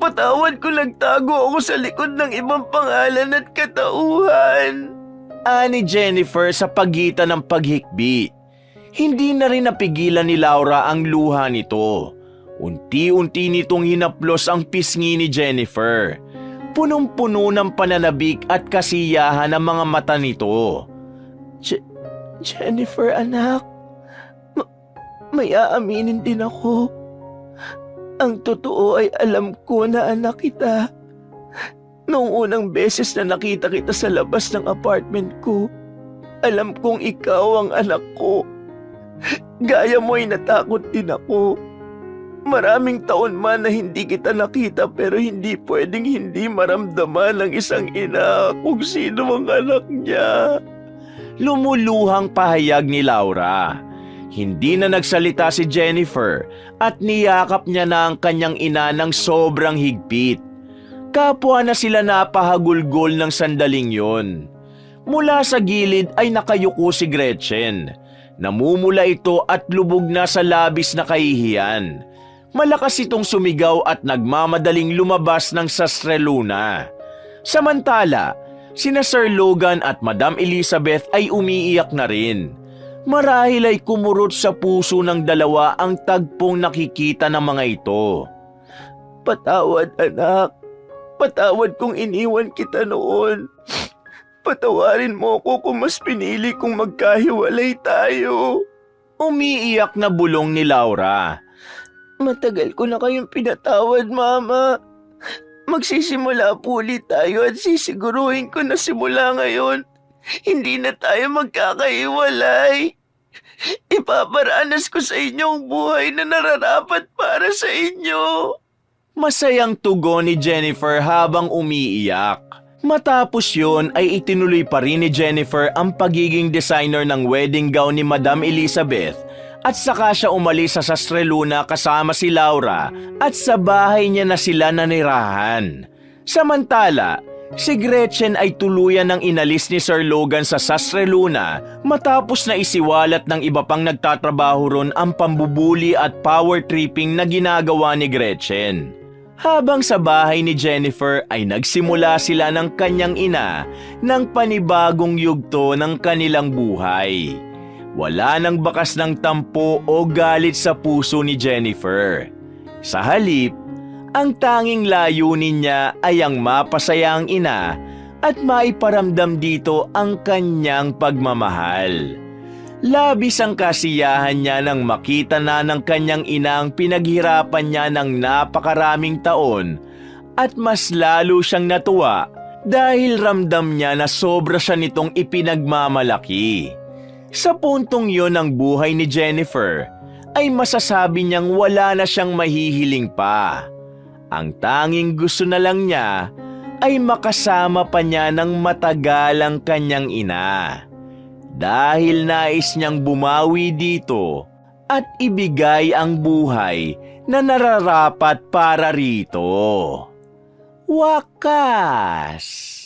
Speaker 2: Patawad kung nagtago ako sa likod ng ibang pangalan at katauhan.
Speaker 1: Ani Jennifer sa pagitan ng paghikbi. Hindi na rin napigilan ni Laura ang luha nito. Unti-unti nitong hinaplos ang pisngi ni Jennifer. Punong-puno ng pananabik at kasiyahan ang mga mata nito.
Speaker 2: Jennifer, anak. May aaminin din ako. Ang totoo ay alam ko na anak kita. Noong unang beses na nakita kita sa labas ng apartment ko, alam kong ikaw ang anak ko. Gaya mo ay natakot din ako. Maraming taon man na hindi kita nakita pero hindi pwedeng hindi maramdaman ng isang ina kung sino ang anak niya.
Speaker 1: Lumuluhang pahayag ni Laura. Hindi na nagsalita si Jennifer at niyakap niya na ang kanyang ina ng sobrang higpit. Kapwa na sila napahagulgol ng sandaling yon. Mula sa gilid ay nakayuko si Gretchen. Namumula ito at lubog na sa labis na kahihiyan. Malakas itong sumigaw at nagmamadaling lumabas ng sastreluna. Samantala, sina Sir Logan at Madam Elizabeth ay umiiyak na rin. Marahil ay kumurot sa puso ng dalawa ang tagpong nakikita ng mga ito.
Speaker 2: Patawad, anak. Patawad kung iniwan kita noon. Patawarin mo ko kung mas pinili kong magkahiwalay tayo.
Speaker 1: Umiiyak na bulong ni Laura.
Speaker 2: Matagal ko na kayong pinatawad, Mama. Magsisimula po ulit tayo at sisiguruhin ko na simula ngayon, hindi na tayo magkakahiwalay. Ipaparanas ko sa inyo ang buhay na nararapat para sa inyo.
Speaker 1: Masayang tugon ni Jennifer habang umiiyak. Matapos yun ay itinuloy pa rin ni Jennifer ang pagiging designer ng wedding gown ni Madam Elizabeth at saka siya umalis sa sastreluna kasama si Laura at sa bahay niya na sila nanirahan. Samantala, si Gretchen ay tuluyan ng inalis ni Sir Logan sa sastreluna matapos na isiwalat ng iba pang nagtatrabaho ron ang pambubuli at power tripping na ginagawa ni Gretchen. Habang sa bahay ni Jennifer ay nagsimula sila ng kanyang ina ng panibagong yugto ng kanilang buhay. Wala nang bakas ng tampo o galit sa puso ni Jennifer. Sa halip, ang tanging layunin niya ay ang mapasaya ang ina at maiparamdam dito ang kanyang pagmamahal. Labis ang kasiyahan niya nang makita na ng kanyang ina ang pinaghirapan niya ng napakaraming taon at mas lalo siyang natuwa dahil ramdam niya na sobra siya nitong ipinagmamalaki. Sa puntong yon ng buhay ni Jennifer, ay masasabi niyang wala na siyang mahihiling pa. Ang tanging gusto na lang niya ay makasama pa niya ng matagal ang kanyang ina. Dahil nais niyang bumawi dito at ibigay ang buhay na nararapat para rito. Wakas!